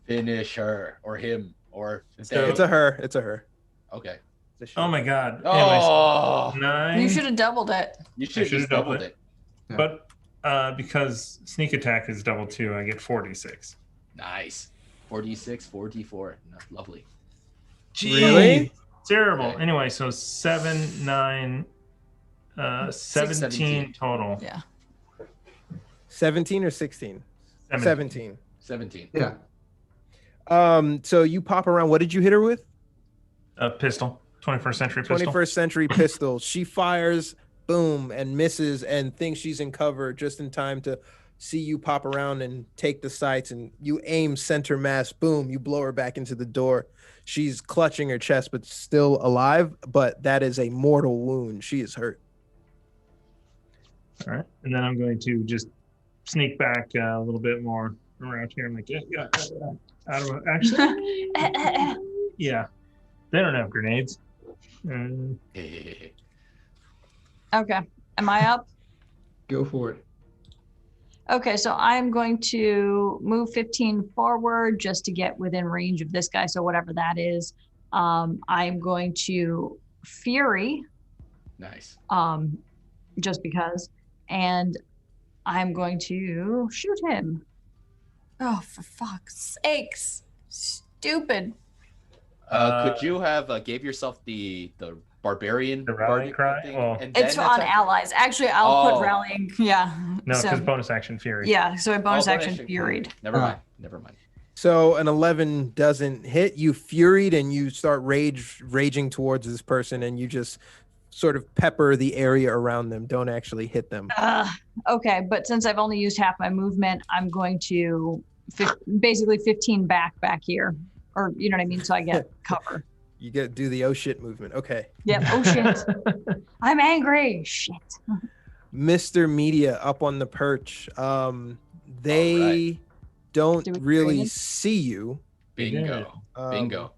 Finish her or him or So- It's a her. It's a her. okay. It's a she. Oh my god. Oh, Anyways, 9. You should have doubled it. you should should've have doubled doubled it. But because sneak attack is double 2, I get 46. Nice. 4d6, 4d4. No, lovely. Really? Terrible. Okay. Anyway, so 7, 9, 17 17. total. Yeah. 17 or 16? 17. 17. Yeah. So you pop around. What did you hit her with? A pistol. 21st century pistol. 21st century pistol. She fires, boom, and misses and thinks she's in cover just in time to see you pop around and take the sights, and you aim center mass, boom, you blow her back into the door. She's clutching her chest but still alive, but that is a mortal wound. She is hurt. All right. And then I'm going to just sneak back a little bit more around here. I'm like, yeah. Out of actually, yeah. They don't have grenades. Okay. Am I up? Go for it. Okay, so I'm going to move 15 forward just to get within range of this guy. So whatever that is, I'm going to Fury, Nice. just because, and I'm going to shoot him. Oh, for fuck's sakes! Stupid. Could you have gave yourself the barbarian The rally bardic cry? thing Oh. and It's then on attack? allies. Actually, I'll Oh. put rallying. Yeah. No, so, because bonus action fury. yeah. So I bonus Oh, action furied. Never mind. Never mind. So an 11 doesn't hit. You furied and you start raging towards this person, and you just sort of pepper the area around them. Don't actually hit them. Okay, but since I've only used half my movement, I'm going to basically 15 back here, or you know what I mean. So I get cover. You get do the oh shit movement. Okay. Yep. Oh shit. I'm angry. Shit. Mr. Media up on the perch. They Alright. don't Do we really trade? see you. Bingo. Bingo.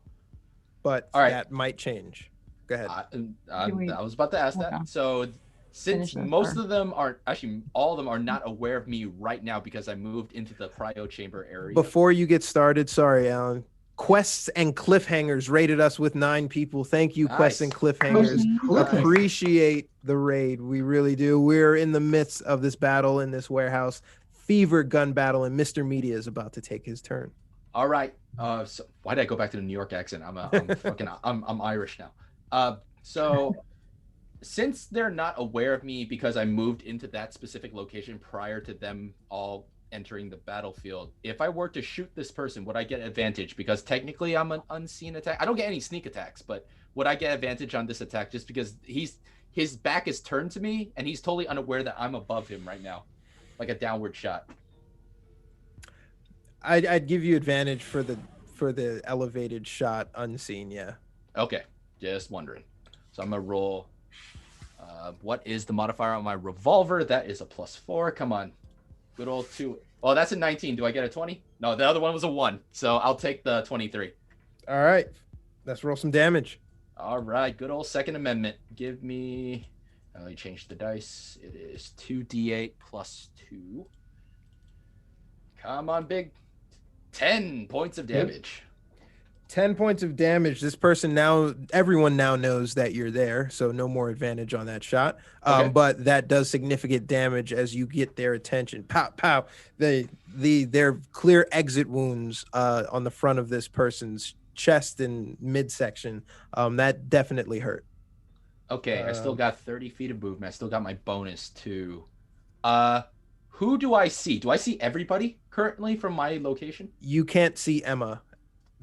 But All right. that might change. Go ahead. I we- was about to ask Okay. that. So since Finish this most or- of them are actually all of them are not aware of me right now because I moved into the cryo chamber area. Before you get started, sorry, Alan. Quests and Cliffhangers rated us with 9 people. Thank you, Quests and Nice. Cliffhangers. Cliffhanger. Appreciate the raid. We really do. We're in the midst of this battle in this warehouse. Fever gun battle, and Mr. Media is about to take his turn. All right. So why did I go back to the New York accent? I'm fucking I'm Irish now. So since they're not aware of me because I moved into that specific location prior to them all entering the battlefield, if I were to shoot this person, would I get advantage? Because technically I'm an unseen attack. I don't get any sneak attacks, but would I get advantage on this attack just because his back is turned to me and he's totally unaware that I'm above him right now, like a downward shot? I'd give you advantage for the elevated shot unseen. Yeah. Okay, just wondering. So I'm gonna roll. What is the modifier on my revolver? That is a +4. Come on, good old 2. Oh, that's a 19. Do I get a 20? No, the other one was a 1. So I'll take the 23. All right. Let's roll some damage. All right, good old Second Amendment. Give me. Let me change the dice. It is 2d8 +2. Come on, big. 10 points of damage. 10 points of damage. This person everyone now knows that you're there, so no more advantage on that shot. Okay. But that does significant damage as you get their attention. Pow, pow. Their clear exit wounds on the front of this person's chest and midsection. That definitely hurt. Okay, I still got 30 feet of movement. I still got my bonus too. Who do I see? Do I see everybody currently from my location? You can't see Emma.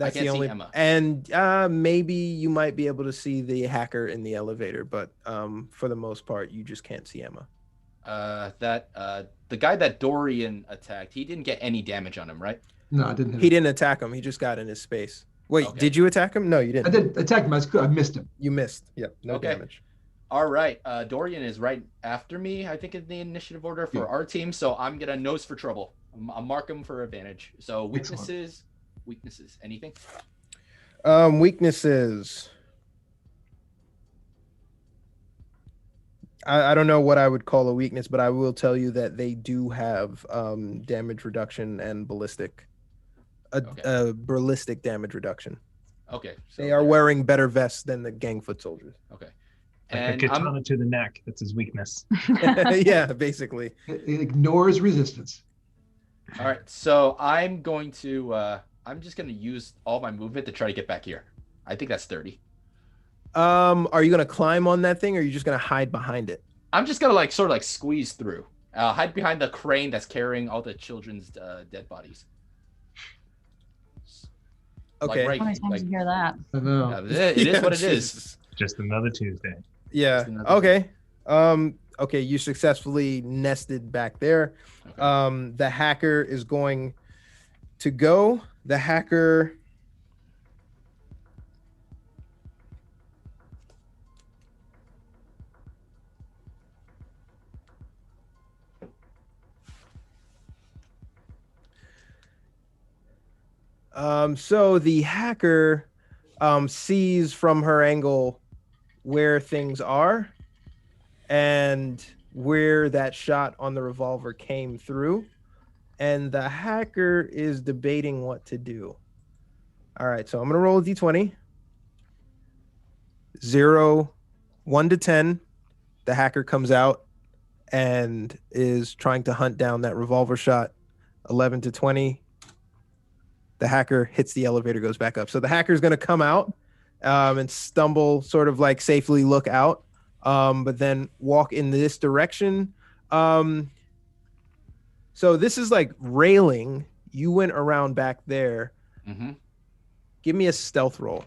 That's can't the see only. Emma. And maybe you might be able to see the hacker in the elevator, but for the most part, you just can't see Emma. The guy that Dorian attacked, he didn't get any damage on him, right? No, I didn't hit He him. didn't attack him. He just got in his space. Wait, Okay. did you attack him? No, you didn't. I did attack him. I missed him. You missed. Yep, no Okay. damage. All right. Dorian is right after me, I think, in the initiative order for our team. So I'm gonna nose for trouble. I'll mark him for advantage. So weaknesses, anything? Weaknesses. I don't know what I would call a weakness, but I will tell you that they do have damage reduction and ballistic damage reduction. Okay. So They are wearing better vests than the gang foot soldiers. Okay. Like a And katana to the neck. That's his weakness. Yeah, basically. It ignores resistance. all right. So I'm going to. I'm just gonna use all my movement to try to get back here. I think that's 30. Are you gonna climb on that thing, or are you just gonna hide behind it? I'm just gonna sort of squeeze through. Hide behind the crane that's carrying all the children's dead bodies. Okay. Right, How many times you hear that? I know. it is what it is. Jesus. Just another Tuesday. Yeah. Just another Okay. Okay. You successfully nested back there. Okay. The hacker is going to go. The hacker. So the hacker sees from her angle where things are and where that shot on the revolver came through. And the hacker is debating what to do. All right, so I'm going to roll a d20. 0, 1 to 10. The hacker comes out and is trying to hunt down that revolver shot. 11 to 20. The hacker hits the elevator, goes back up. So the hacker is going to come out and stumble, sort of safely look out, but then walk in this direction. So this is railing. You went around back there. Mm-hmm. Give me a stealth roll.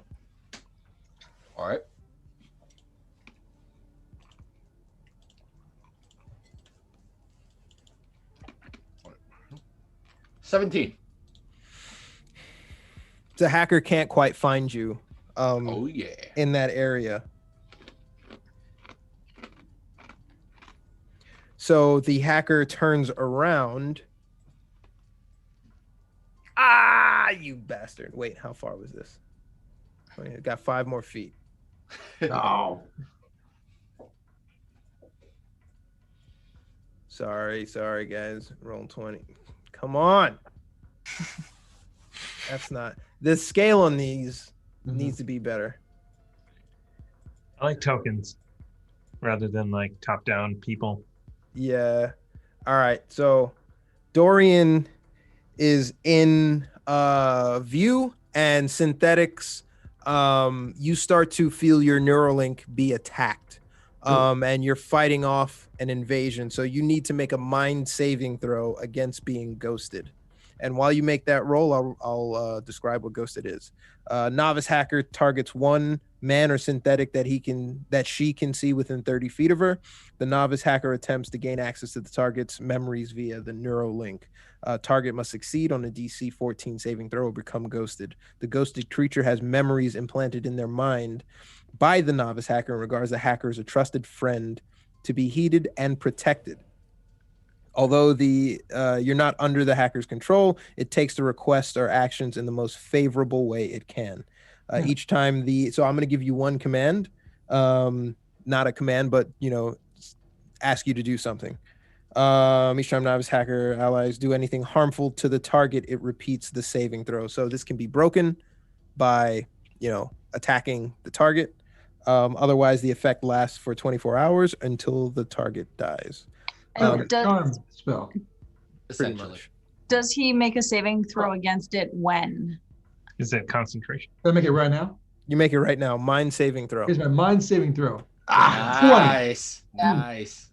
All right. $17. The hacker can't quite find you Oh yeah. in that area. So the hacker turns around. Ah, you bastard. Wait, how far was this? I got 5 more feet. Oh. Sorry, guys. Roll 20. Come on. That's not... The scale on these needs to be better. I like tokens rather than top-down people. Yeah. All right. So Dorian is in view, and synthetics, you start to feel your Neuralink be attacked. And you're fighting off an invasion. So you need to make a mind saving throw against being ghosted. And while you make that roll, I'll describe what ghosted is. Novice hacker targets one man or synthetic that she can see within 30 feet of her. The novice hacker attempts to gain access to the target's memories via the Neuralink. Target must succeed on a DC 14 saving throw or become ghosted. The ghosted creature has memories implanted in their mind by the novice hacker and regards the hacker as a trusted friend to be heeded and protected. Although you're not under the hacker's control, it takes the requests or actions in the most favorable way it can. Each time so I'm going to give you one command, not a command, but ask you to do something. Each time novice hacker allies do anything harmful to the target, it repeats the saving throw. So this can be broken by attacking the target. Otherwise, the effect lasts for 24 hours until the target dies. Charm spell. Essentially. Does he make a saving throw against it when? Is it concentration? Can I make it right now? You make it right now. Mind saving throw. Here's my mind saving throw. 20. Nice. Nice.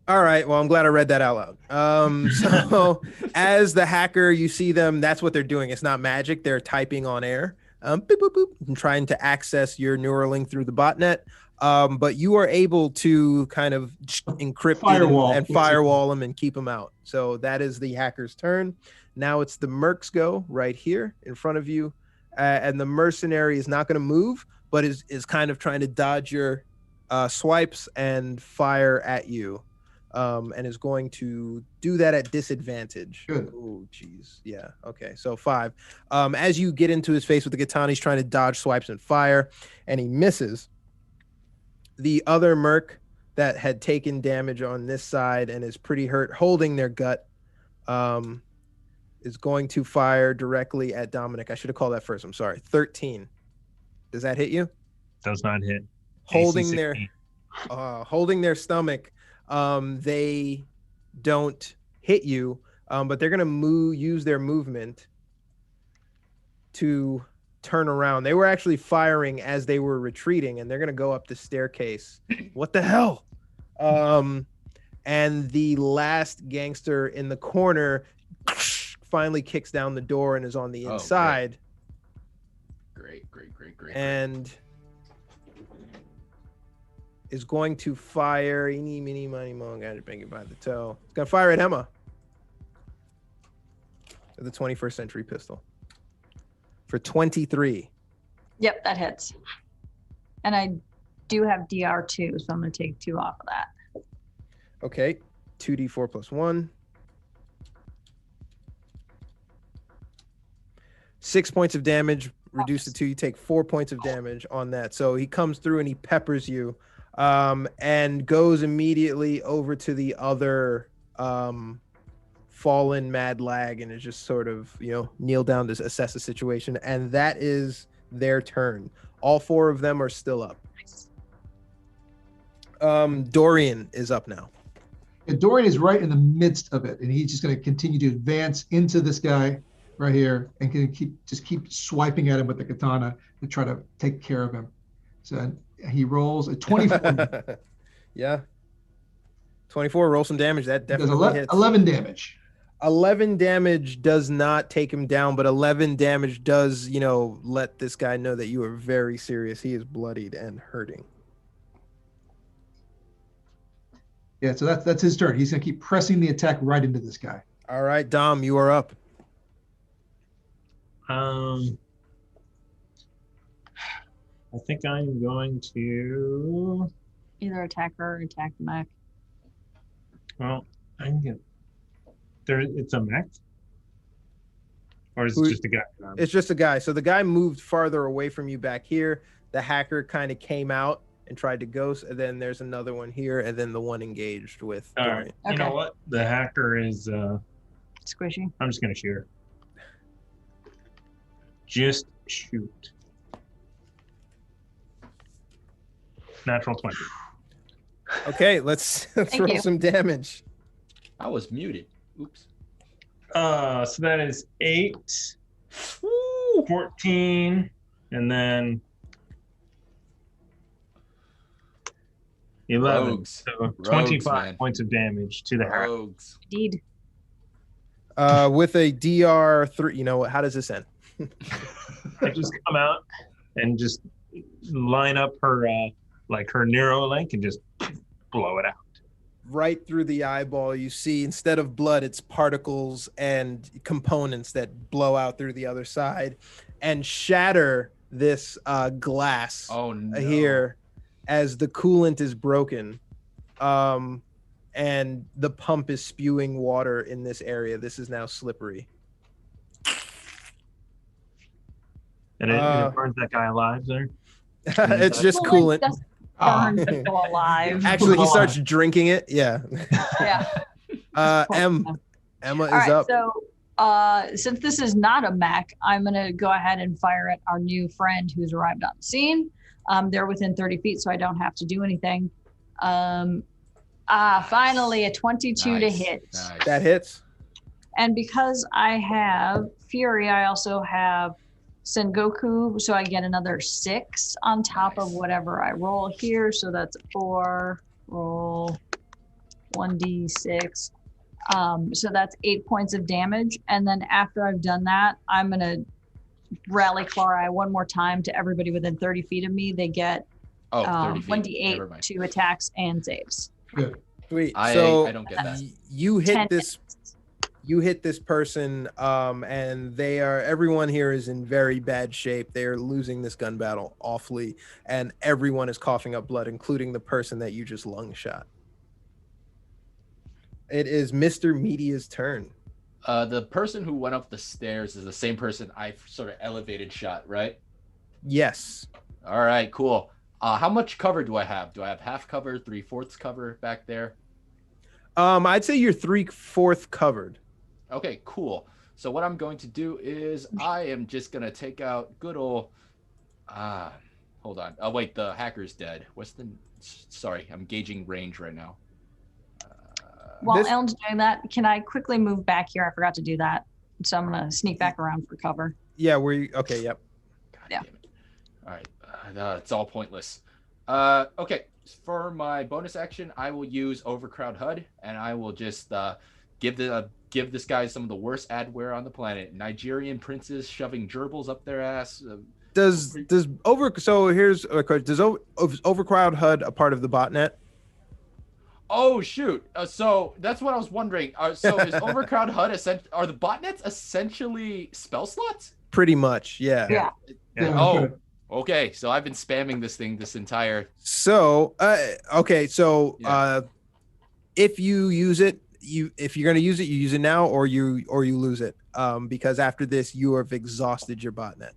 All right. Well, I'm glad I read that out loud. So as the hacker, you see them, that's what they're doing. It's not magic. They're typing on air. boop, boop, boop, and trying to access your Neuralink through the botnet. But you are able to kind of encrypt Firewall, and basically. firewall them and keep them out. So that is the hacker's turn. Now it's the mercs go right here in front of you. And the mercenary is not going to move, but is kind of trying to dodge your swipes and fire at you. And is going to do that at disadvantage. Good. Oh, geez. Yeah. Okay. So 5. As you get into his face with the katana, he's trying to dodge swipes and fire, and he misses. The other merc that had taken damage on this side and is pretty hurt, holding their gut, is going to fire directly at Dominic. I should have called that first. I'm sorry. 13. Does that hit you? Does not hit. Holding AC their 16. holding their stomach. They don't hit you, but they're gonna use their movement to turn around. They were actually firing as they were retreating, and they're gonna go up the staircase. What the hell? And the last gangster in the corner finally kicks down the door and is on the inside. Great. And is going to fire eeny, meeny, miny, mo, got it, bang it by the toe. It's gonna fire at Emma with the 21st century pistol for 23. Yep, that hits. And I do have DR2, so I'm going to take 2 off of that. Okay, 2d4 plus 1. 6 points of damage, reduced to 2. You take 4 points of damage on that. So he comes through and he peppers you, and goes immediately over to the other fallen mad lag and is just sort of, kneel down to assess the situation. And that is their turn. All 4 of them are still up. Dorian is up now. And Dorian is right in the midst of it, and he's just going to continue to advance into this guy right here, and can keep swiping at him with the katana to try to take care of him. So he rolls a 24. Yeah. 24. Roll some damage. That Does definitely hits. 11 damage. 11 damage does not take him down, but 11 damage does, let this guy know that you are very serious. He is bloodied and hurting. Yeah, so that's his turn. He's going to keep pressing the attack right into this guy. All right, Dom, you are up. I think I'm going to. Either attack her or attack the mech. Well, I can get. It's a mech? Or is it just a guy? It's just a guy. So the guy moved farther away from you back here. The hacker kind of came out and tried to ghost, and then there's another one here, and then the one engaged with All Dorian. right. You know what? The hacker is. Squishy. I'm just going to shoot her. Just shoot. Natural 20. Okay, let's Thank roll you. some damage. I was muted. Oops. So that is 8, 14, and then 11. Rogues. So Rogues, 25 man. points of damage to the hacker. Rogues. Indeed. With a DR3, you know what? How does this end? I just come out and just line up her her Neuralink and just blow it out. Right through the eyeball, you see instead of blood, it's particles and components that blow out through the other side and shatter this glass here as the coolant is broken. And the pump is spewing water in this area. This is now slippery. And it burns that guy alive there. It's just coolant. Doesn't burn people alive. Actually, he starts drinking it. Yeah. Yeah. Emma is All right, up. so since this is not a mech, I'm going to go ahead and fire at our new friend who's arrived on the scene. They're within 30 feet, so I don't have to do anything. Finally, a 22 to hit. Nice. That hits. And because I have Fury, I also have Sengoku, so I get another 6 on top of whatever I roll here. So that's 4, roll 1d6. So that's 8 points of damage. And then after I've done that, I'm going to rally cry one more time to everybody within 30 feet of me. They get Oh, 30 feet. 1d8 Never mind. to attacks and saves. Good. Sweet. I So don't get that. you 10 hit this. You hit this person, and everyone here is in very bad shape. They are losing this gun battle awfully, and everyone is coughing up blood, including the person that you just lung shot. It is Mr. Media's turn. The person who went up the stairs is the same person I sort of elevated shot, right? Yes. All right, cool. How much cover do I have? Do I have half cover, 3/4 cover back there? I'd say you're 3/4 covered. Okay, cool. So what I'm going to do is I am just going to take out good old... hold on. Oh, wait, the hacker's dead. Sorry, I'm gauging range right now. While Ellen's doing that, can I quickly move back here? I forgot to do that. So I'm going to sneak back around for cover. Yeah, okay, yep. God Yeah. damn it. All right, it's all pointless. Okay, for my bonus action, I will use Overcrowd HUD, and I will just give this guy some of the worst adware on the planet. Nigerian princes shoving gerbils up their ass. Does here's a question. Does Overcrowd HUD a part of the botnet? Oh shoot! So that's what I was wondering. So is Overcrowd HUD are the botnets essentially spell slots? Pretty much, yeah. Yeah. Yeah, Oh, good. okay. So I've been spamming this thing this entire. So, okay, so Yeah. if you use it, if you're gonna use it, you use it now, or you lose it. Because after this, you have exhausted your botnet.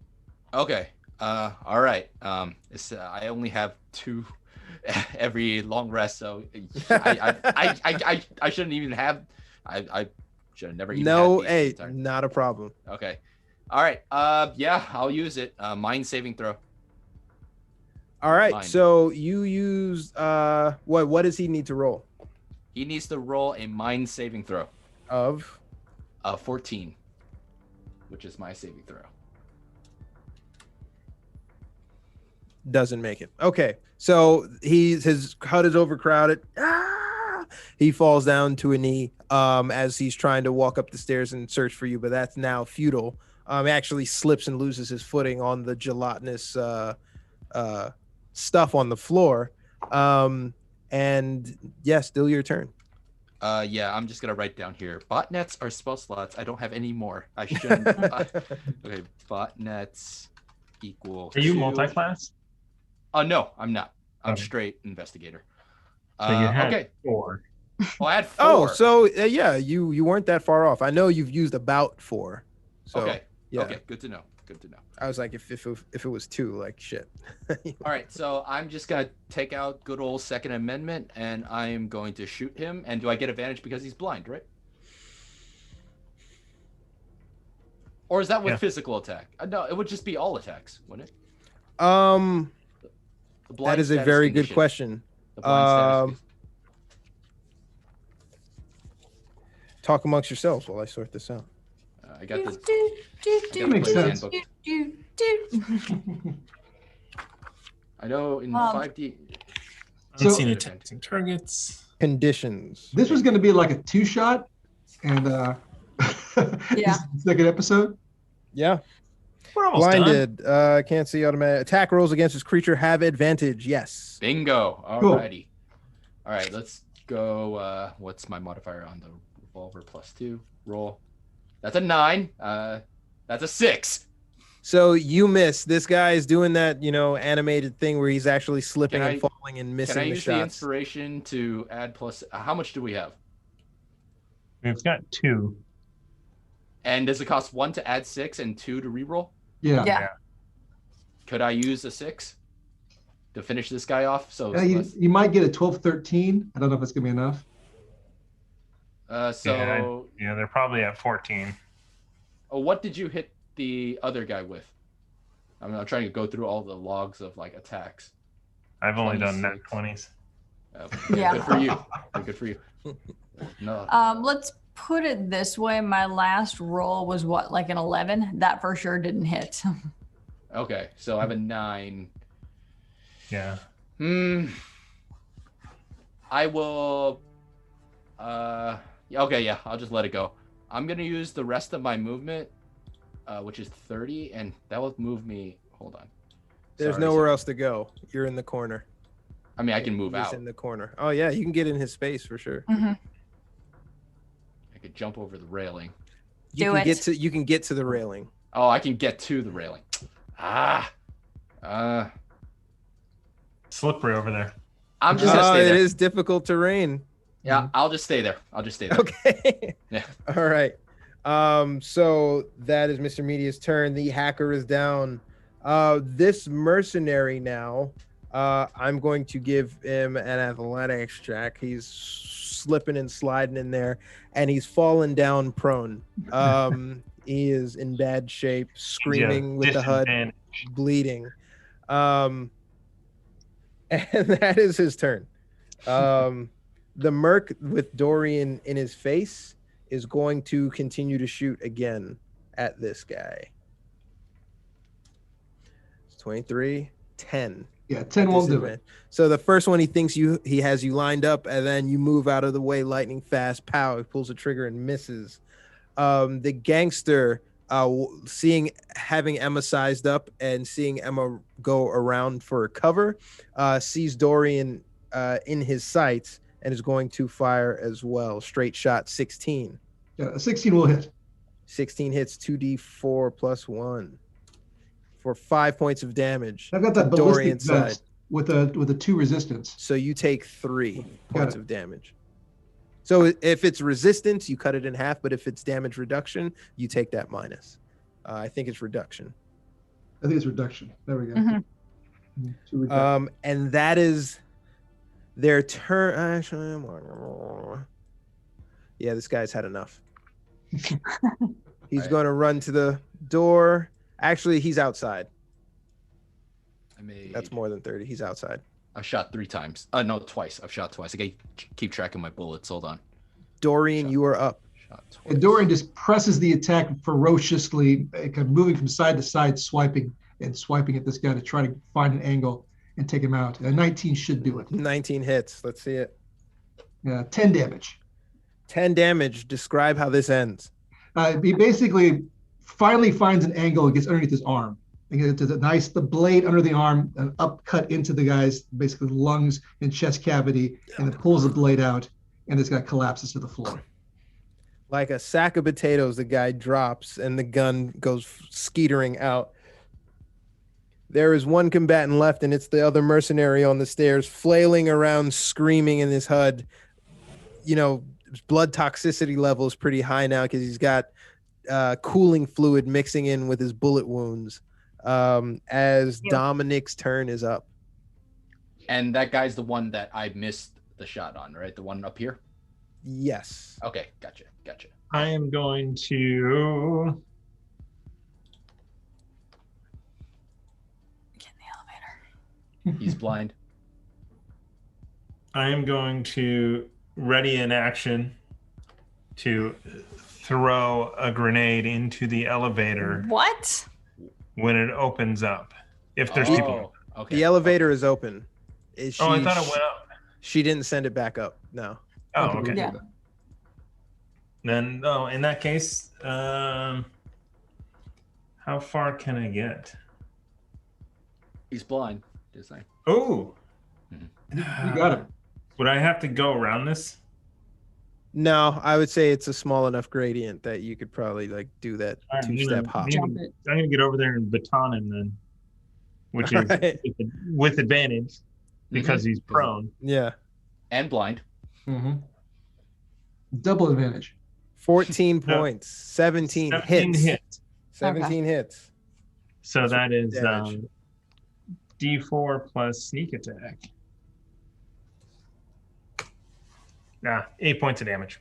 Okay. All right. I only have 2 every long rest, so I shouldn't even have. I should have never even. No, had these hey, entire- not a problem. Okay. All right. Yeah, I'll use it. Mind saving throw. All right, Fine. so you used what does he need to roll? He needs to roll a mind saving throw. Of 14, which is my saving throw. doesn't make it. Okay, so his HUD is overcrowded. He falls down to a knee as he's trying to walk up the stairs and search for you, but that's now futile. He actually slips and loses his footing on the gelatinous stuff on the floor. And yeah, still your turn. Yeah, I'm just gonna write down here. Botnets are spell slots. I don't have any more. I shouldn't. Okay, botnets equal. Are you to- multi-class? No, I'm not. I'm Okay. straight investigator. So you had Okay. 4. Oh, I had 4. Oh, so yeah, you weren't that far off. I know you've used about 4. So okay. yeah, Okay. Good to know. Good to know. I was like, if it was 2, like shit. All right. So I'm just gonna take out good old Second Amendment, and I am going to shoot him. And do I get advantage because he's blind, right? Or is that with Yeah. physical attack? No, it would just be all attacks, wouldn't it? The blind That is a status very good condition. question. The blind status. Talk amongst yourselves while I sort this out. I got this. Makes sense. I know in Um, 5D. So- Unseen attacking targets. Conditions. This was going to be like a 2-shot, and Yeah. second episode. Yeah. We're almost done. Blinded. Can't see automatic attack rolls against this creature have advantage. Yes. Bingo. Cool. Alrighty. All right, let's go. What's my modifier on the revolver? +2. Roll. That's a 9. That's a 6. So you miss. This guy is doing that, animated thing where he's actually slipping Can and falling and missing Can I the use the shots. inspiration to add plus? How much do we have? We've got 2. And does it cost 1 to add 6 and 2 to reroll? Yeah. Yeah. Could I use a 6 to finish this guy off? So, You might get a 12-13. I don't know if it's going to be enough. Yeah, they're probably at 14. What did you hit the other guy with? I'm trying to go through all the logs of like attacks. I've only done net 26. 20s. Yeah. Good for you. Good for you. No. Let's put it this way. My last roll was what, like an 11? That for sure didn't hit. Okay, so I have a 9. Yeah. I will. Okay, yeah, I'll just let it go. I'm gonna use the rest of my movement which is 30, and that will move me. Hold on. There's Sorry, nowhere so- else to go. You're in the corner. I mean, I can move He's out. in the corner. Oh yeah, you can get in his space for sure. Mhm. I could jump over the railing. You Do can it. get to the railing. Oh, I can get to the railing. Ah. Slippery over there. I'm just gonna Oh, stay it there. is difficult terrain. Yeah, I'll just stay there. I'll just stay there. Okay. Yeah. All right. So that is Mr. Media's turn. The hacker is down. This mercenary now, I'm going to give him an athletics check. He's slipping and sliding in there, and he's fallen down prone. He is in bad shape, screaming with the HUD, Disadvantage. bleeding. And that is his turn. The merc with Dorian in his face is going to continue to shoot again at this guy. It's 23, 10. Yeah, 10 won't do it. Disadvantage. So the first one, he thinks he has you lined up, and then you move out of the way lightning fast. Pow! He pulls the trigger and misses. The gangster, having Emma sized up and seeing Emma go around for cover, sees Dorian in his sights and is going to fire as well. Straight shot, 16. Yeah, a 16 will hit. 16 hits, 2d4 plus 1 for 5 points of damage. I've got that to ballistic Dorian's vest with a 2 resistance. So you take 3 points it. of damage. So if it's resistance, you cut it in half, but if it's damage reduction, you take that minus. I think it's reduction. I think it's reduction. There we go. Mhm. 2 reduction. And that is their turn. Actually, yeah, this guy's had enough. He's Right. going to run to the door. Actually, he's outside. I made. That's more than 30. He's outside. I've shot 3 times. No, twice. I've shot twice. I gotta keep track of my bullets. Hold on. Dorian, you are up. Shot twice. And Dorian just presses the attack ferociously, kind of moving from side to side, swiping at this guy to try to find an angle and take him out. A 19 should do it. 19 hits. Let's see it. 10 damage. 10 damage. Describe how this ends. He basically finally finds an angle and gets underneath his arm. And gets the blade under the arm, an upcut into the guy's basically lungs and chest cavity, and it pulls the blade out, and this guy collapses to the floor. Like a sack of potatoes, the guy drops and the gun goes skeetering out. There is one combatant left, and it's the other mercenary on the stairs, flailing around, screaming in his HUD. You know, blood toxicity level is pretty high now because he's got cooling fluid mixing in with his bullet wounds. As Yep. Dominic's turn is up. And that guy's the one that I missed the shot on, right? The one up here? Yes. Okay, gotcha. I am going to. Get in the elevator. He's blind. I am going to ready in action to throw a grenade into the elevator What? when it opens up. If there's people. Okay. The elevator is open. Is Oh, I she- thought it went up. She didn't send it back up. No. Oh, okay. Yeah. Then, oh, in that case, how far can I get? He's blind. Just saying. Oh, You got him. would I have to go around this? No, I would say it's a small enough gradient that you could probably like do that All right, I'm 2-step gonna- hop. Jump it. I'm gonna get over there and baton him then, which is Alright. with advantage because Mm-hmm. he's prone. Yeah. And blind. Double advantage. 14 No. points. 17 17 hits. hits. 17 hits. So that is damage. D4 plus sneak attack. 8 points of damage.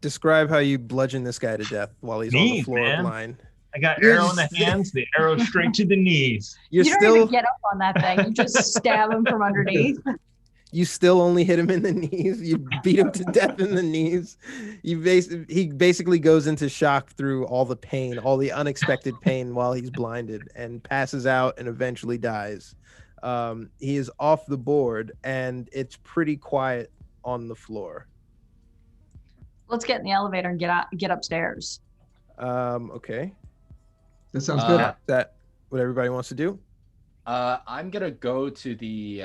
Describe how you bludgeon this guy to death while he's on the Knees, floor man. blind. I got You're arrow in the just- hands, the arrow straight to the knees. You're You don't still even get up on that thing. You just stab him from underneath. you still only hit him in the knees. You beat him to death in the knees. He basically goes into shock through all the pain, all the unexpected pain while he's blinded, and passes out and eventually dies. He is off the board, and it's pretty quiet on the floor. Let's get in the elevator and get upstairs. Okay. That sounds good. Is that what everybody wants to do? I'm gonna go to the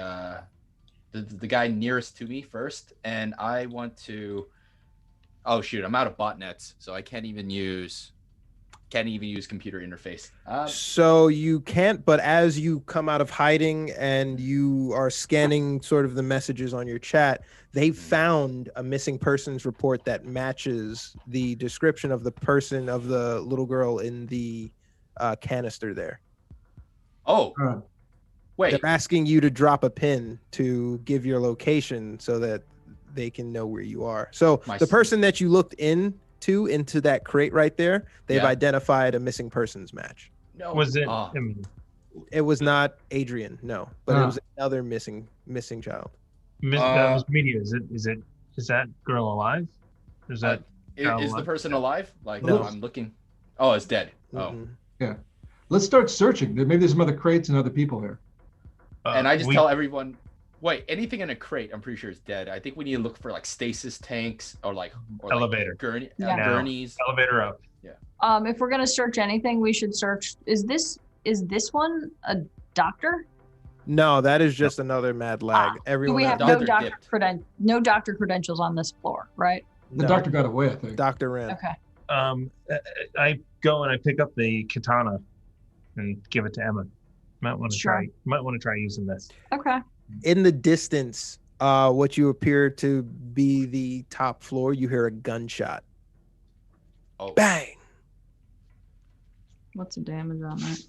guy nearest to me first, and I want to. Oh shoot! I'm out of botnets, so I can't even use computer interface. So you can't, but as you come out of hiding and you are scanning sort of the messages on your chat, they found a missing persons report that matches the description of the person of the little girl in the canister there. Oh, Uh, wait. They're asking you to drop a pin to give your location so that they can know where you are. So the person that you looked into that crate right there, they've identified a missing persons match. No, Was it? It was not Adrian, no, but it was another missing child. Miss Media, is that girl alive? Is that is the person alive? Like, No. I'm looking. Oh, it's dead. Oh, Yeah. Let's start searching. Maybe there's some other crates and other people here. and I just tell everyone, wait, anything in a crate, I'm pretty sure is dead. I think we need to look for like stasis tanks or elevator. Gurneys. Elevator up. If we're gonna search anything, we should search. Is this one a doctor? No, that is just another mad lag. Everyone We have else- no Doctor doctor no doctor credentials on this floor, right? The no, doctor got away, I think. Dr. Ren. Okay. I go and I pick up the katana and give it to Emma. Might want to Sure. try using this. Okay. In the distance, what you appear to be the top floor, you hear a gunshot. Oh, Bang! What's the damage on that?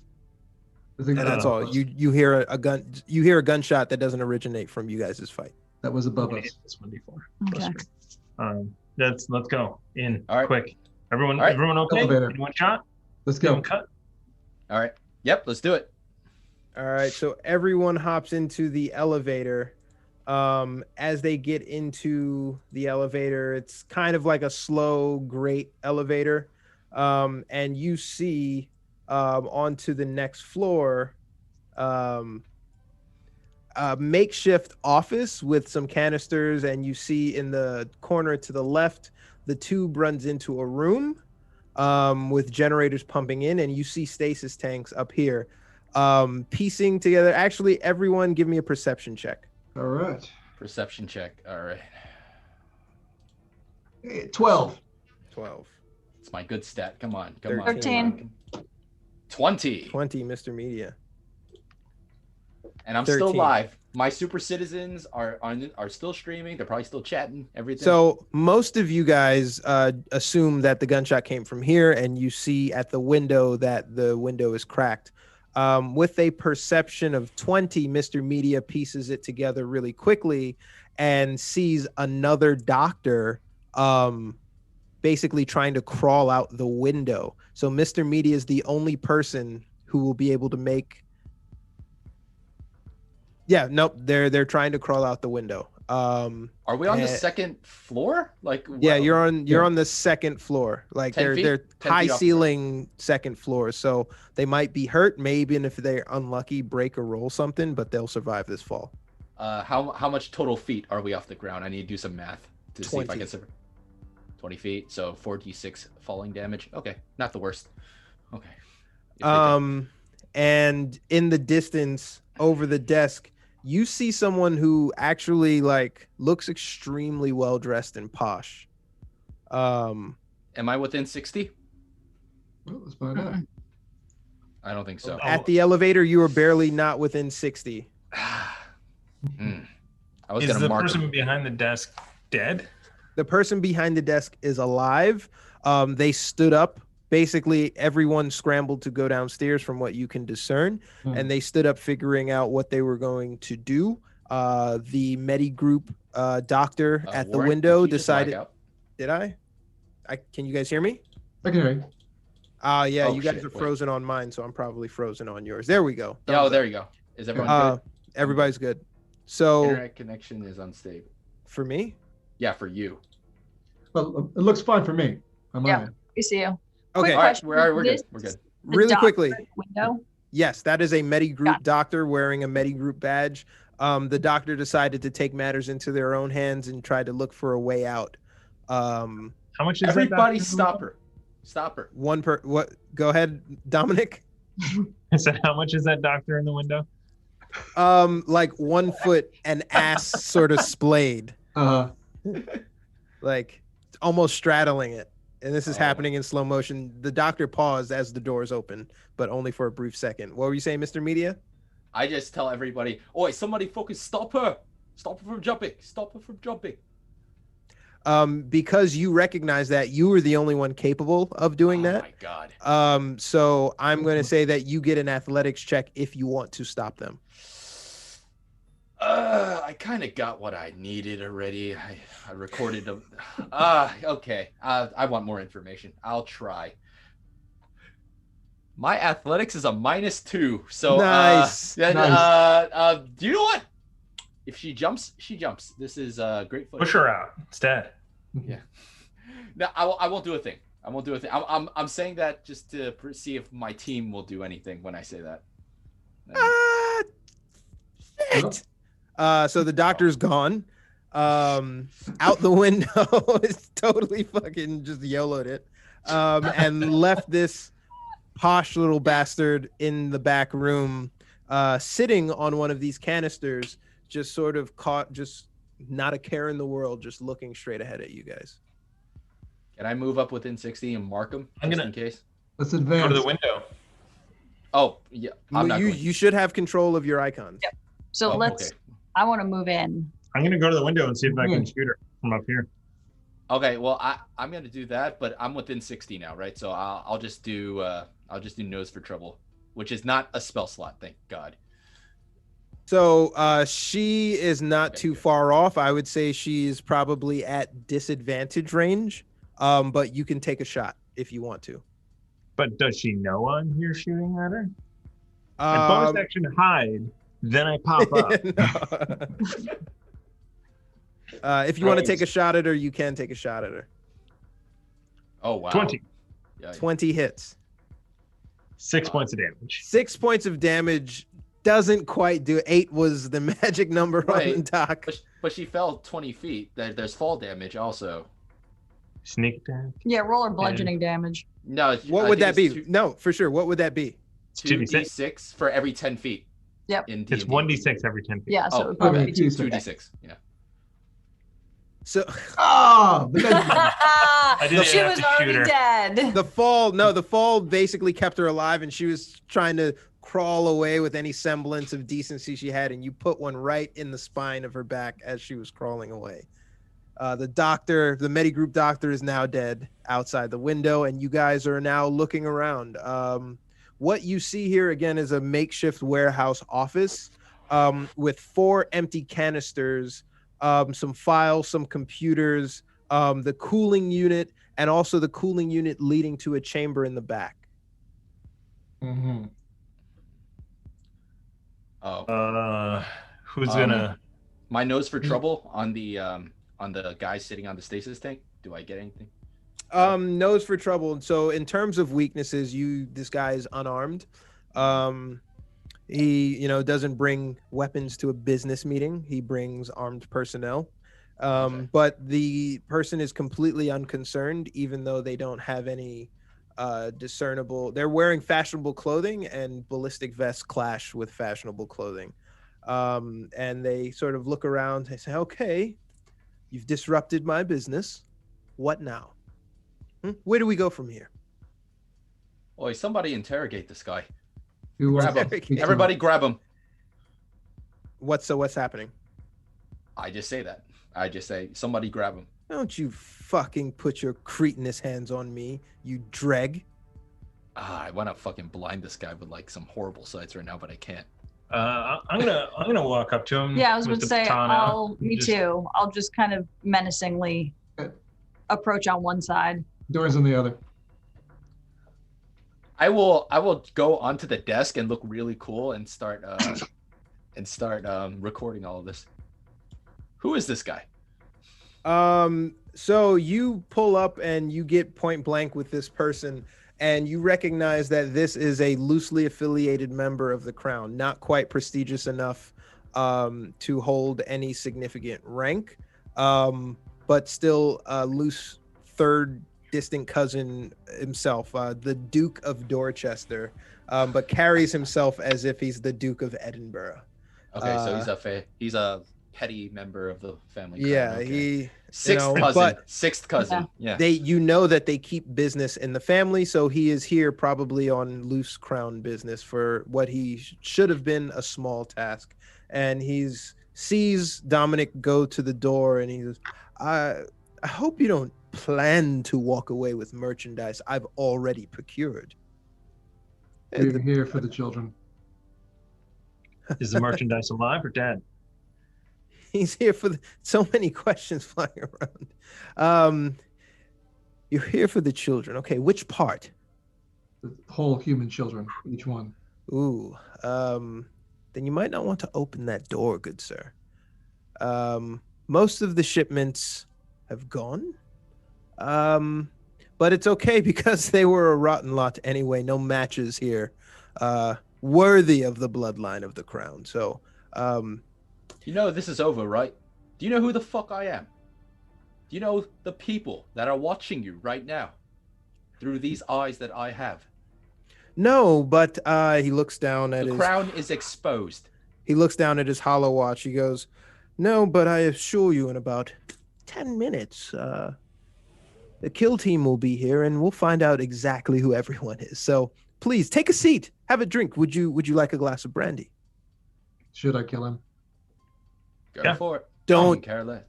I think And that's all. You hear a gun. You hear a gunshot that doesn't originate from you guys' fight. that was above I us. hit this one before. Okay. Let's go in. All right. Quick. Everyone, All right. everyone okay? Elevator. Anyone shot? Let's go. Anyone cut? all right. Yep, let's do it. All right, so everyone hops into the elevator. As they get into the elevator, it's kind of like a slow, great elevator. And you see onto the next floor a makeshift office with some canisters, and you see in the corner to the left, the tube runs into a room with generators pumping in, and you see stasis tanks up here piecing together. Actually, everyone give me a perception check. All right. Perception check. All right. 12. 12. It's my good stat. Come on. 13. 20. 20, Mr. Media. And I'm 13. still live. My super citizens are still streaming. They're probably still chatting. Everything. So most of you guys assume that the gunshot came from here, and you see at the window that the window is cracked. With a perception of 20, Mr. Media pieces it together really quickly and sees another doctor basically trying to crawl out the window. So Mr. Media is the only person who will be able to make. Yeah, nope. They're trying to crawl out the window. are we on the second floor? Like, Yeah, well, you're on the second floor. Like 10 feet? they're 10 feet high off the ceiling second floor, so they might be hurt. Maybe, and if they're unlucky, break or roll something, but they'll survive this fall. how much total feet are we off the ground? I need to do some math to see if I 20. can survive. 20 feet, so 4d6 falling damage. Okay, not the worst. Okay. And in the distance over the desk, you see someone who actually like looks extremely well dressed and posh. Am I within 60? Well, let's find out. I don't think so. At the elevator, you are barely not within 60. I was Is gonna the mark person him. behind the desk dead? The person behind the desk is alive. They stood up. Basically, everyone scrambled to go downstairs from what you can discern, and they stood up figuring out what they were going to do. The Medi Group doctor at the Warren, window did you just lag decided. out? Did I? Can you guys hear me? I can hear you. Yeah, Oh, you guys shit, are wait. frozen on mine, so I'm probably frozen on yours. There we go. Oh, Thumbs up. there you go. Is everyone good? Everybody's good. So Internet connection is unstable. for me, Yeah, for you. Well, it looks fine for me. I'm Yeah. on it. We see you. okay, All right, question, we're good. this- We're good. The really doctor quickly. at the window. Yes, that is a Medi Group Got it. doctor wearing a Medi Group badge. The doctor decided to take matters into their own hands and tried to look for a way out. How much is Everybody that? stop her. Stop her. One per what? Go ahead, Dominic. I said, how much is that doctor in the window? Like 1 foot and ass sort of splayed, Uh, like almost straddling it. And this is Oh. happening in slow motion. The doctor paused as the doors open, but only for a brief second. What were you saying, Mr. Media? I just tell everybody, "Oi, somebody focus! Stop her! Stop her from jumping! Stop her from jumping!" Because you recognize that you were the only one capable of doing Oh that. my god. So I'm going to say that you get an athletics check if you want to stop them. I kind of got what I needed already. I recorded them. Okay. I want more information. I'll try. My athletics is a -2. So Nice. do you know what? If she jumps, she jumps. This is great footage. Push her out instead. Yeah. No, I won't do a thing. I won't do a thing. I'm saying that just to see if my team will do anything when I say that. Shit. So the doctor's gone. Out the window. It's totally fucking just YOLO'd it. And left this posh little bastard in the back room, sitting on one of these canisters, just sort of caught, just not a care in the world, just looking straight ahead at you guys. Can I move up within 60 and mark them in case? let's Go advance. to the window. Oh, yeah. I'm not going. You should have control of your icons. Yep. So Oh, let's. okay. I want to move in. I'm gonna go to the window and see if I can shoot her from up here. Okay, well, I'm gonna do that, but I'm within 60 now, right? So I'll just do nose for trouble, which is not a spell slot, thank God. So she is not Okay, too good. far off. I would say she's probably at disadvantage range. But you can take a shot if you want to. But does she know I'm here shooting at her? And bonus action hide, then I pop up. If you want to take a shot at her, you can take a shot at her. Oh wow. 20. Yeah. 20 hits. 6 points of damage. 6 points of damage doesn't quite do it. 8 was the magic number on the Wait, dock. But she fell 20 feet. There's fall damage also. Sneak attack. Yeah, roll or bludgeoning damage. No. What I would think that be? it's No, for sure. What would that be? 2d6 for every 10 feet. Yep. In It's D&D. 1d6 every 10 feet. Yeah, so Oh, it would probably okay. be two. 2d6. Yeah. So Ah, but then, I didn't She have was to shoot already her. dead. the fall basically kept her alive, and she was trying to crawl away with any semblance of decency she had, and you put one right in the spine of her back as she was crawling away. The Medigroup doctor is now dead outside the window, and you guys are now looking around. What you see here again is a makeshift warehouse office with 4 empty canisters, some files, some computers, the cooling unit, and also the cooling unit leading to a chamber in the back. Mhm. Oh. Who's Um, gonna? My nose for trouble on the guy sitting on the stasis tank. Do I get anything? Nose for trouble. So in terms of weaknesses, this guy is unarmed. He doesn't bring weapons to a business meeting. He brings armed personnel. Okay. But the person is completely unconcerned, even though they don't have any discernible. They're wearing fashionable clothing, and ballistic vests clash with fashionable clothing. And they sort of look around. They say, "Okay, you've disrupted my business. What now? Where do we go from here?" Oi, somebody interrogate this guy. Who Grab wants him. to speak to Everybody grab him. What's happening? I just say that. I just say, somebody grab him. Don't you fucking put your cretinous hands on me, you dreg. I want to fucking blind this guy with like some horrible sights right now, but I can't. I'm gonna walk up to him. Yeah, I was with going to the say, baton out. me Just- too. I'll just kind of menacingly Okay. approach on one side. Doors on the other. I will go onto the desk and look really cool and start recording all of this. Who is this guy? So you pull up and you get point blank with this person, and you recognize that this is a loosely affiliated member of the Crown, not quite prestigious enough to hold any significant rank, but still a loose third distant cousin himself, the Duke of Dorchester, but carries himself as if he's the Duke of Edinburgh. Okay, so he's a petty member of the family. Yeah, Crown. Okay. he Sixth cousin. but Sixth cousin. Yeah. they that they keep business in the family, so he is here probably on loose crown business for what he should have been a small task. And sees Dominic go to the door, and he goes, I hope you don't plan to walk away with merchandise I've already procured. We're here for the children. Is the merchandise alive or dead? He's here for so many questions flying around. You're here for the children. Okay, which part? The whole human children, each one. Ooh, then you might not want to open that door, good sir. Most of the shipments have gone. But it's okay because they were a rotten lot anyway. No matches here, worthy of the bloodline of the crown. So, you know this is over, right? Do you know who the fuck I am? Do you know the people that are watching you right now through these eyes that I have? No, but he looks down at the crown is exposed. He looks down at his hollow watch. He goes, "No, but I assure you, in about 10 minutes, the kill team will be here, and we'll find out exactly who everyone is. So please take a seat, have a drink. Would you like a glass of brandy?" Should I kill him? Go for it. Don't I can care less.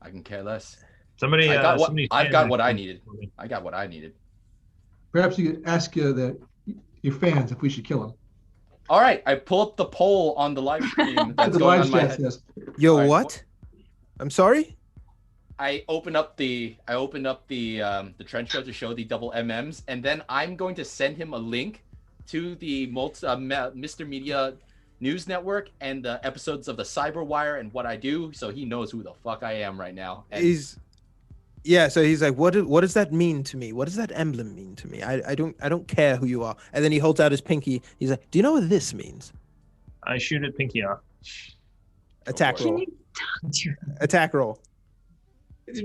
I can care less. Somebody, I've got what I needed. I got what I needed. Perhaps you could ask your fans if we should kill him. All right, I pull up the poll on the live stream that's The going live on my chat head. says. Yo, All right, what? I'm sorry? I open up the trench coat to show the double MMs, and then I'm going to send him a link to the Mr. Media News Network and the episodes of the Cyberwire and what I do, so he knows who the fuck I am right now. And so he's like, what does that mean to me? What does that emblem mean to me? I don't care who you are. And then he holds out his pinky. He's like, do you know what this means? I shoot at Pinky off. Attack for it. roll. Attack roll.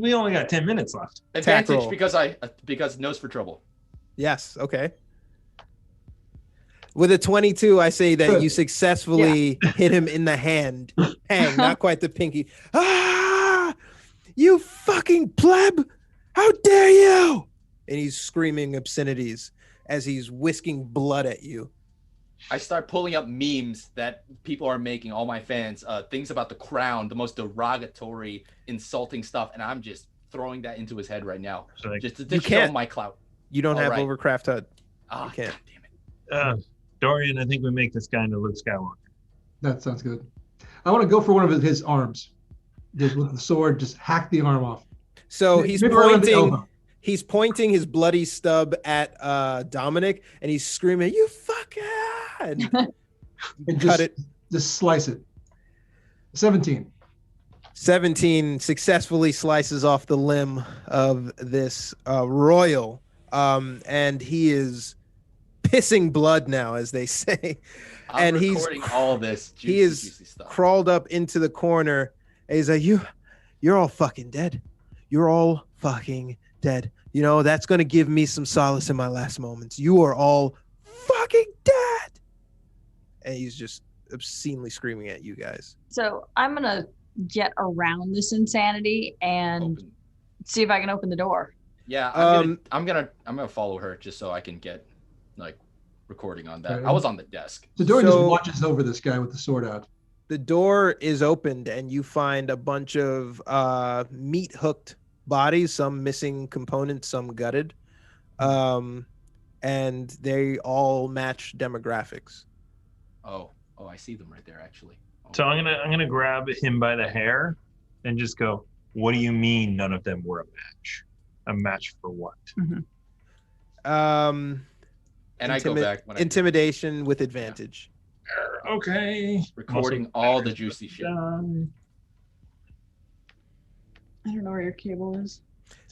We only got 10 minutes left. Advantage roll. because nose for trouble. Yes, okay. With a 22, I say that you successfully hit him in the hand. Hang, not quite the pinky. Ah! You fucking pleb! How dare you! And he's screaming obscenities as he's whisking blood at you. I start pulling up memes that people are making, all my fans, things about the crown, the most derogatory, insulting stuff, and I'm just throwing that into his head right now, So, like, just to you show can't. my clout. You don't All have right. Overcraft HUD. Ah, You can't. God damn it. Dorian, I think we make this guy into Luke Skywalker. That sounds good. I want to go for one of his arms. Just with the sword, just hack the arm off. So he's Maybe around the pointing. elbow. He's pointing his bloody stub at Dominic, and he's screaming, "You fucking!" And Cut it. Just slice it. 17. 17 successfully slices off the limb of this royal, and he is pissing blood now, as they say. I'm And he's recording all this juicy, he is juicy stuff. crawled up into the corner. And he's like, "You're all fucking dead. You're all fucking dead. You know, that's gonna give me some solace in my last moments. You are all fucking dead." And he's just obscenely screaming at you guys. So I'm gonna get around this insanity and Open. see if I can open the door. Yeah, I'm gonna follow her just so I can get like recording on that. Okay. I was on the desk. So Dorian just So- watches over this guy with the sword out. The door is opened, and you find a bunch of meat hooked bodies, some missing components, some gutted, and they all match demographics. Oh, I see them right there actually. Oh. So I'm gonna grab him by the hair and just go, "What do you mean none of them were a match? A match for what?" Um, And I go back when I intimidation with advantage. Okay. recording all the juicy shit. I don't know where your cable is.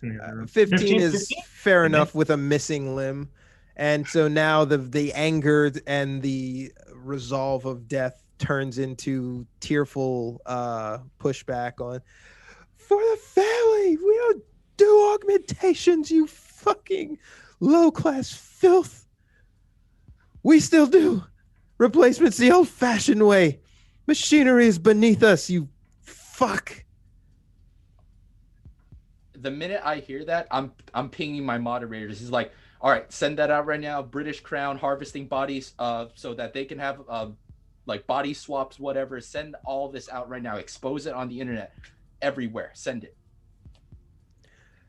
15 is 15? fair enough with a missing limb. And so now the anger and the resolve of death turns into tearful pushback on, "For the family, we don't do augmentations, you fucking low-class filth. We still do. Replacement's the old-fashioned way. Machinery is beneath us, you fuck. The minute I hear that, I'm pinging my moderators. He's like, all right, send that out right now. British Crown harvesting bodies, so that they can have like body swaps, whatever. Send all this out right now. Expose it on the internet, everywhere. Send it.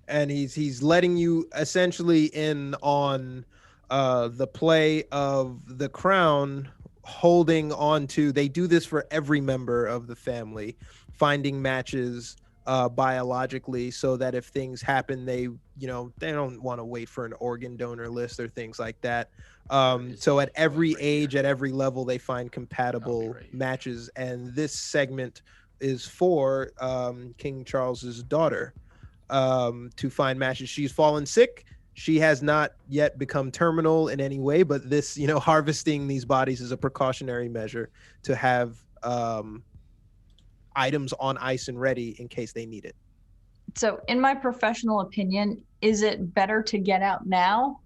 And he's letting you essentially in on the play of the crown holding on to. They do this for every member of the family, finding matches biologically, so that if things happen, they don't want to wait for an organ donor list or things like that. So at every age, at every level, they find compatible matches, and this segment is for King Charles's daughter to find matches. She's fallen sick. She has not yet become terminal in any way, but this, harvesting these bodies is a precautionary measure to have items on ice and ready in case they need it. So in my professional opinion, is it better to get out now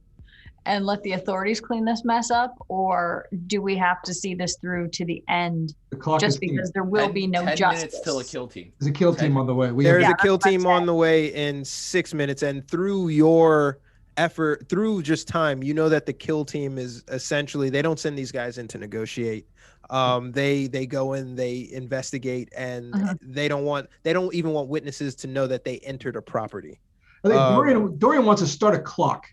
and let the authorities clean this mess up, or do we have to see this through to the end The clock just is because ticking. there will be no 10 justice? minutes till a kill team. There's a kill team on the way. There's Yeah, a kill that's what I team on the way in 6 minutes, and through your effort, through just time, that the kill team is essentially, they don't send these guys in to negotiate. They go in, they investigate, and they don't even want witnesses to know that they entered a property. I think Dorian wants to start a clock,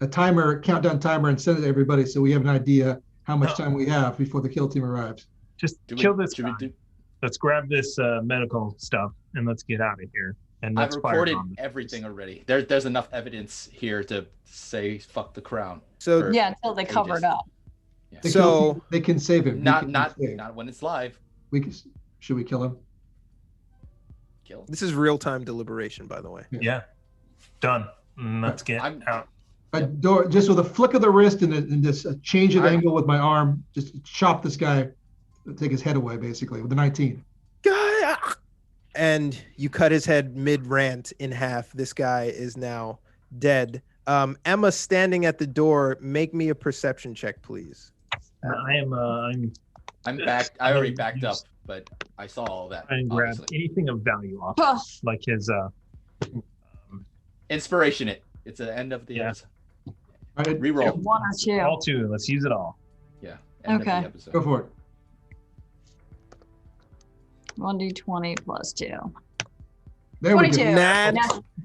a countdown timer, and send it to everybody so we have an idea how much time we have before the kill team arrives. Just kill this guy. Let's grab this medical stuff and let's get out of here. And I've let's recorded everything already. There's enough evidence here to say fuck the crown. So until they cover it up. Yeah. So they can save him. Not when it's live. Should we kill him? Kill. This is real-time deliberation, by the way. Yeah. Done. Let's get out. Just with a flick of the wrist and this change of angle with my arm, just chop this guy, take his head away, basically, with the 19. And you cut his head mid-rant in half. This guy is now dead. Emma, standing at the door, make me a perception check, please. I'm back. I already backed up, but I saw all that. I grab anything of value off, like his inspiration. It's the end of the episode. Reroll. One or two. All two. Let's use it all. Yeah. End Okay. of the episode. Go for it. 1d20 plus 2. There we 22. go. Nat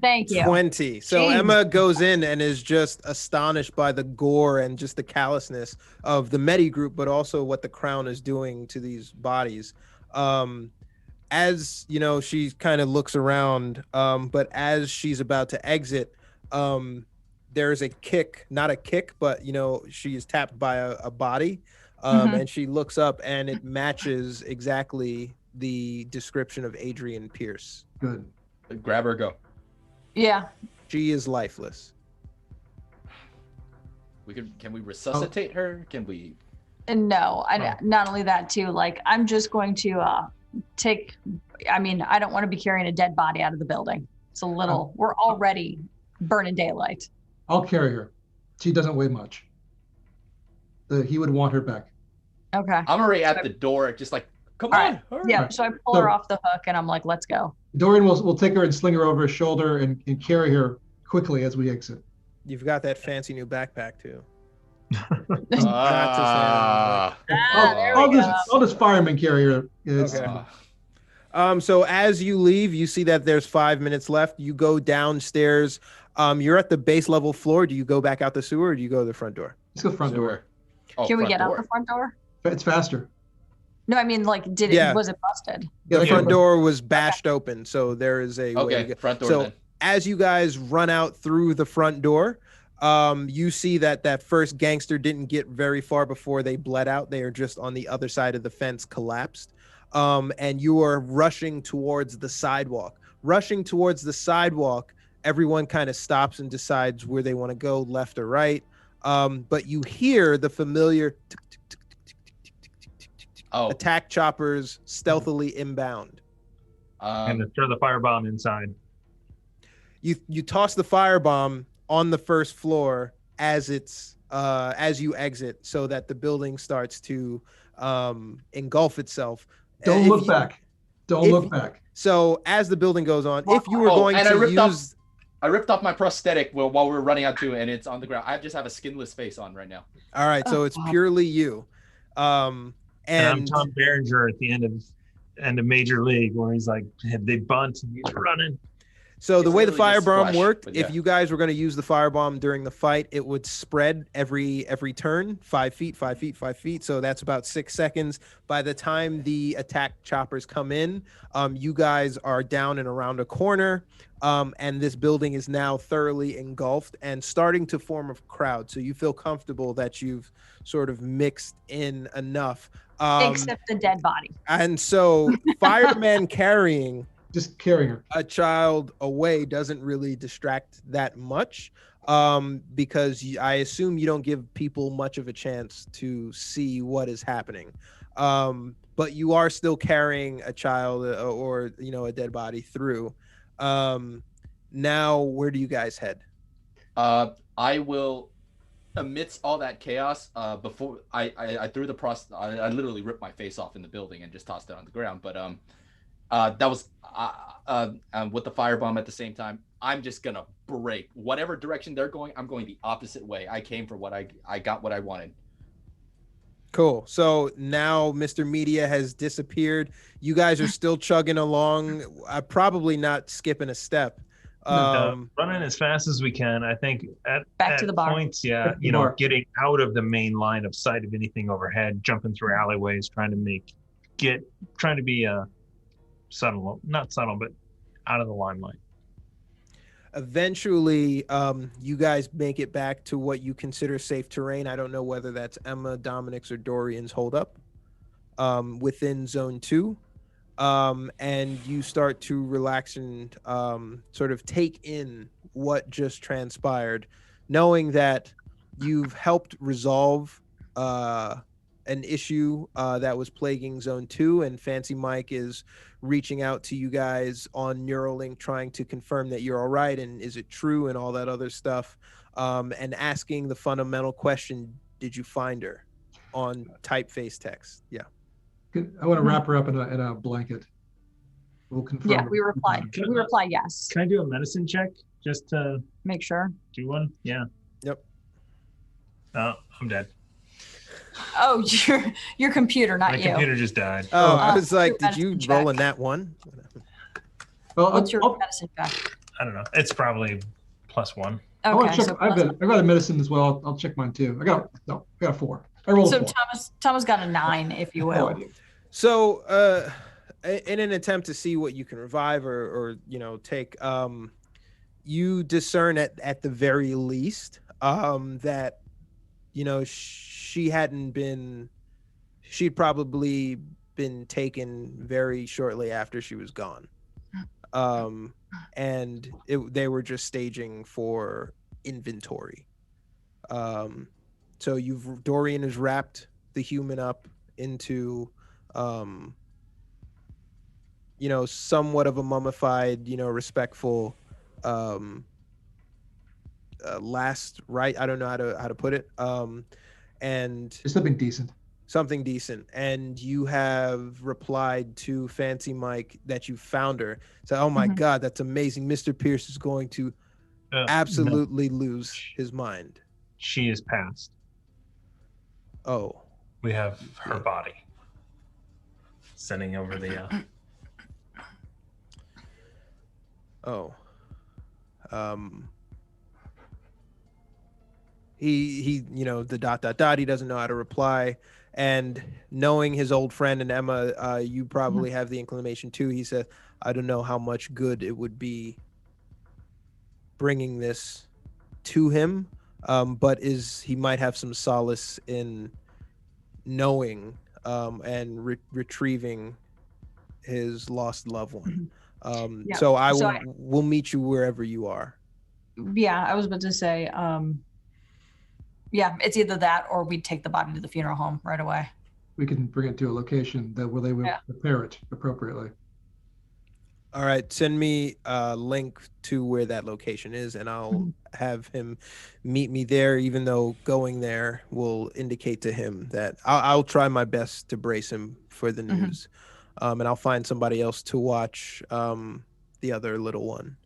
Thank you. 20. So Jeez. Emma goes in and is just astonished by the gore and just the callousness of the Medi group, but also what the crown is doing to these bodies. As she kind of looks around, but as she's about to exit, there's a kick, not a kick, but she is tapped by a body, and she looks up and it matches exactly the description of Adrian Pierce. Good. Grab her, go. Yeah. She is lifeless. Can we resuscitate her? Can we? And no, not only that too, like I'm just going to I don't want to be carrying a dead body out of the building. It's a little, we're already burning daylight. I'll carry her. She doesn't weigh much. He would want her back. Okay. I'm already at the door, just like, come on. Hurry. Yeah, so I pull her off the hook and I'm like, let's go. Dorian will take her and sling her over his shoulder and carry her quickly as we exit. You've got that fancy new backpack too. I'll just fireman carry her. Okay. So as you leave, you see that there's 5 minutes left. You go downstairs. You're at the base level floor. Do you go back out the sewer or do you go to the front door? Let's go front door. Oh, Can we get out the front door? It's faster. No, I mean, like, was it busted? The front door was bashed open, so there is a way to go. Front door. So then. as you guys run out through the front door, you see that first gangster didn't get very far before they bled out. They are just on the other side of the fence, collapsed. And you are rushing towards the sidewalk. Everyone kind of stops and decides where they want to go, left or right. But you hear the familiar attack choppers stealthily inbound. And to throw the firebomb inside. You toss the firebomb on the first floor as you exit, so that the building starts to engulf itself. Don't If look you- back. Don't if- look back. So as the building goes on, if you were Oh, going and I to ripped use, I ripped off my prosthetic while we were running out too, and it's on the ground. I just have a skinless face on right now. all right, so Oh, it's wow. purely you. And I'm And Tom Berenger at the end of Major League, where he's like, they bunt and he's running. so the It's way the literally just firebomb squash, worked, but if yeah. you guys were going to use the firebomb during the fight, it would spread every turn, 5 feet, 5 feet, 5 feet. So that's about 6 seconds. By the time the attack choppers come in, you guys are down and around a corner, and this building is now thoroughly engulfed and starting to form a crowd. So you feel comfortable that you've sort of mixed in enough. Except the dead body. And so fireman carrying Just carrying her. a child away doesn't really distract that much, because I assume you don't give people much of a chance to see what is happening, but you are still carrying a child, or a dead body through. Now where do you guys head? I will, amidst all that chaos, before I threw the I literally ripped my face off in the building and just tossed it on the ground. But that was with the firebomb at the same time. I'm just gonna break whatever direction they're going. I'm going the opposite way. I came for what I got what I wanted. Cool. So now Mr. Media has disappeared. You guys are still chugging along. Probably not skipping a step. Running as fast as we can. I think Back to the bar. points, Back to the bar. getting out of the main line of sight of anything overhead, jumping through alleyways, trying to be subtle, not subtle, but out of the limelight. Eventually, you guys make it back to what you consider safe terrain. I don't know whether that's Emma, Dominic's, or Dorian's holdup within Zone 2. And you start to relax and sort of take in what just transpired, knowing that you've helped resolve an issue that was plaguing Zone 2, and Fancy Mike is reaching out to you guys on Neuralink, trying to confirm that you're all right and is it true and all that other stuff, and asking the fundamental question, did you find her, on typeface text. Yeah. I want to wrap her up in a blanket. We'll confirm. Yeah, we reply. We reply yes. Can I do a medicine check just to Make sure. do one? Yeah. Yep. Oh, I'm dead. Oh, your computer, not My you. computer just died. Oh, I was like, do did you medicine roll check. in that one? Well, What's your I'll- medicine check? I don't know. It's probably +1. I want Okay, to check. so, I've got a medicine as well. I'll check mine too. I got a 4. I rolled so a 4. Thomas got a 9, if you No will. idea. So, in an attempt to see what you can revive or take, you discern at the very least that she'd probably been taken very shortly after she was gone, and they were just staging for inventory. So Dorian has wrapped the human up into somewhat of a mummified, respectful last right. I don't know how to put it. And There's something decent. something decent. And you have replied to Fancy Mike that you found her. So, oh my Mhm. God, that's amazing. Mr. Pierce is going to No, absolutely lose his mind. she is passed. Oh, We have her body. Sending over the. oh. He the ... he doesn't know how to reply, and knowing his old friend and Emma, you probably have the inclination too. He said, I don't know how much good it would be bringing this to him, but he might have some solace in knowing and retrieving his lost loved one. Yeah. So So we'll meet you wherever you are. Yeah, I was about to say, yeah, it's either that or we'd take the body to the funeral home right away. We can bring it to a location where they will Yeah. prepare it appropriately. All right, send me a link to where that location is, and I'll have him meet me there. Even though going there will indicate to him that I'll try my best to brace him for the news, and I'll find somebody else to watch the other little one.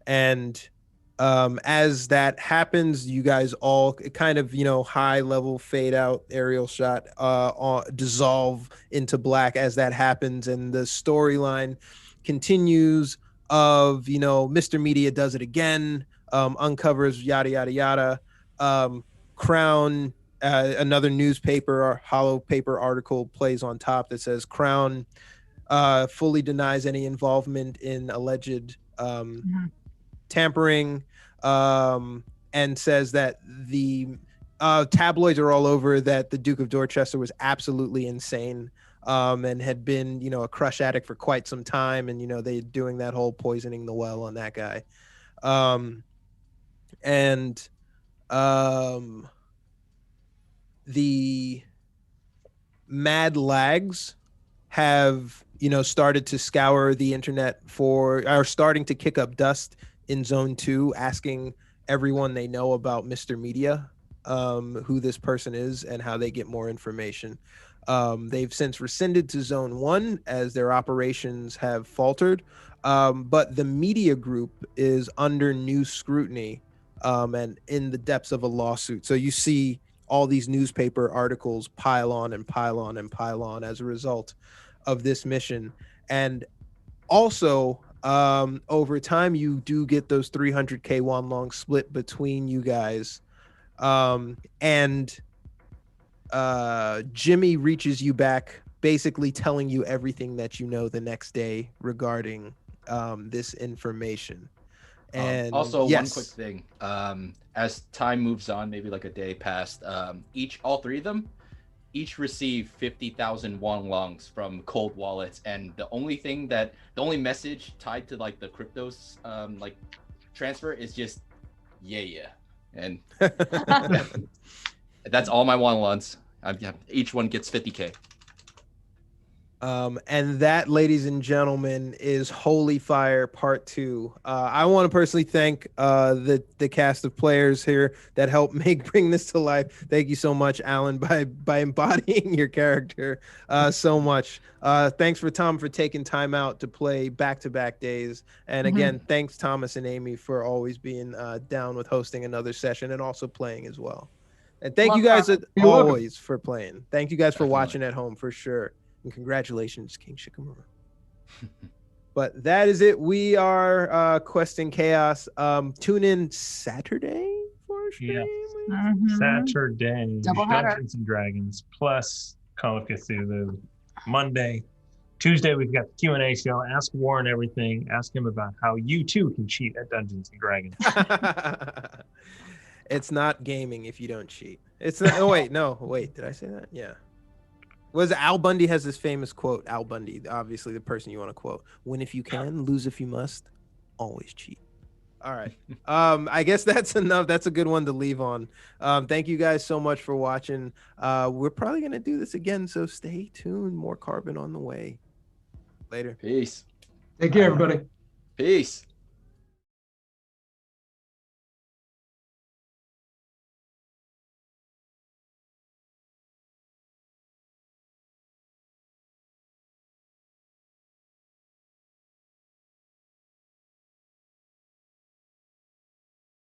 And as that happens, you guys all kind of, high level fade out aerial shot dissolve into black as that happens, and the storyline continues of, Mr. Media does it again, uncovers yada yada yada. Crown, another newspaper or hollow paper article plays on top that says Crown fully denies any involvement in alleged tampering, and says that the tabloids are all over that the Duke of Dorchester was absolutely insane, and had been, a crush addict for quite some time, and they doing that whole poisoning the well on that guy, and the Mad Lags have started to scour the internet are starting to kick up dust in Zone 2, asking everyone they know about Mr. Media, who this person is and how they get more information. They've since rescinded to Zone 1 as their operations have faltered, but the media group is under new scrutiny, and in the depths of a lawsuit. So you see all these newspaper articles pile on and pile on and pile on as a result of this mission. And also, over time, you do get those 300K won long split between you guys. And Jimmy reaches you back, basically telling you everything that you know the next day regarding this information. And also, yes. one quick thing. As time moves on, maybe like a day passed, all three of them each receive 50,000 won longs from cold wallets, and the only message tied to like the cryptos transfer is just yeah, and that's all my won longs. Each one gets 50K. And that, ladies and gentlemen, is Holy Fire Part 2. I want to personally thank the cast of players here that helped bring this to life. Thank you so much, Alan, by embodying your character so much. Thanks for Tom for taking time out to play back-to-back days. And again, thanks Thomas and Amy for always being down with hosting another session and also playing as well. And thank you guys always for playing. Thank you guys for watching at home for sure. And congratulations, King Shikamaru. But that is it. We are questing chaos. Tune in Saturday for a stream. Saturday, Doubleheader. Dungeons and Dragons plus Call of Cthulhu. Monday, Tuesday we've got the Q&A show. Ask Warren everything. Ask him about how you too can cheat at Dungeons and Dragons. It's not gaming if you don't cheat. It's not. Oh wait, did I say that? Yeah. Al Bundy has this famous quote. Al Bundy, obviously the person you want to quote. Win if you can, lose if you must, always cheat. All right. I guess that's enough. That's a good one to leave on. Thank you guys so much for watching. We're probably going to do this again, so stay tuned. More Carbon on the way. Later. Peace. Take care, everybody. Peace.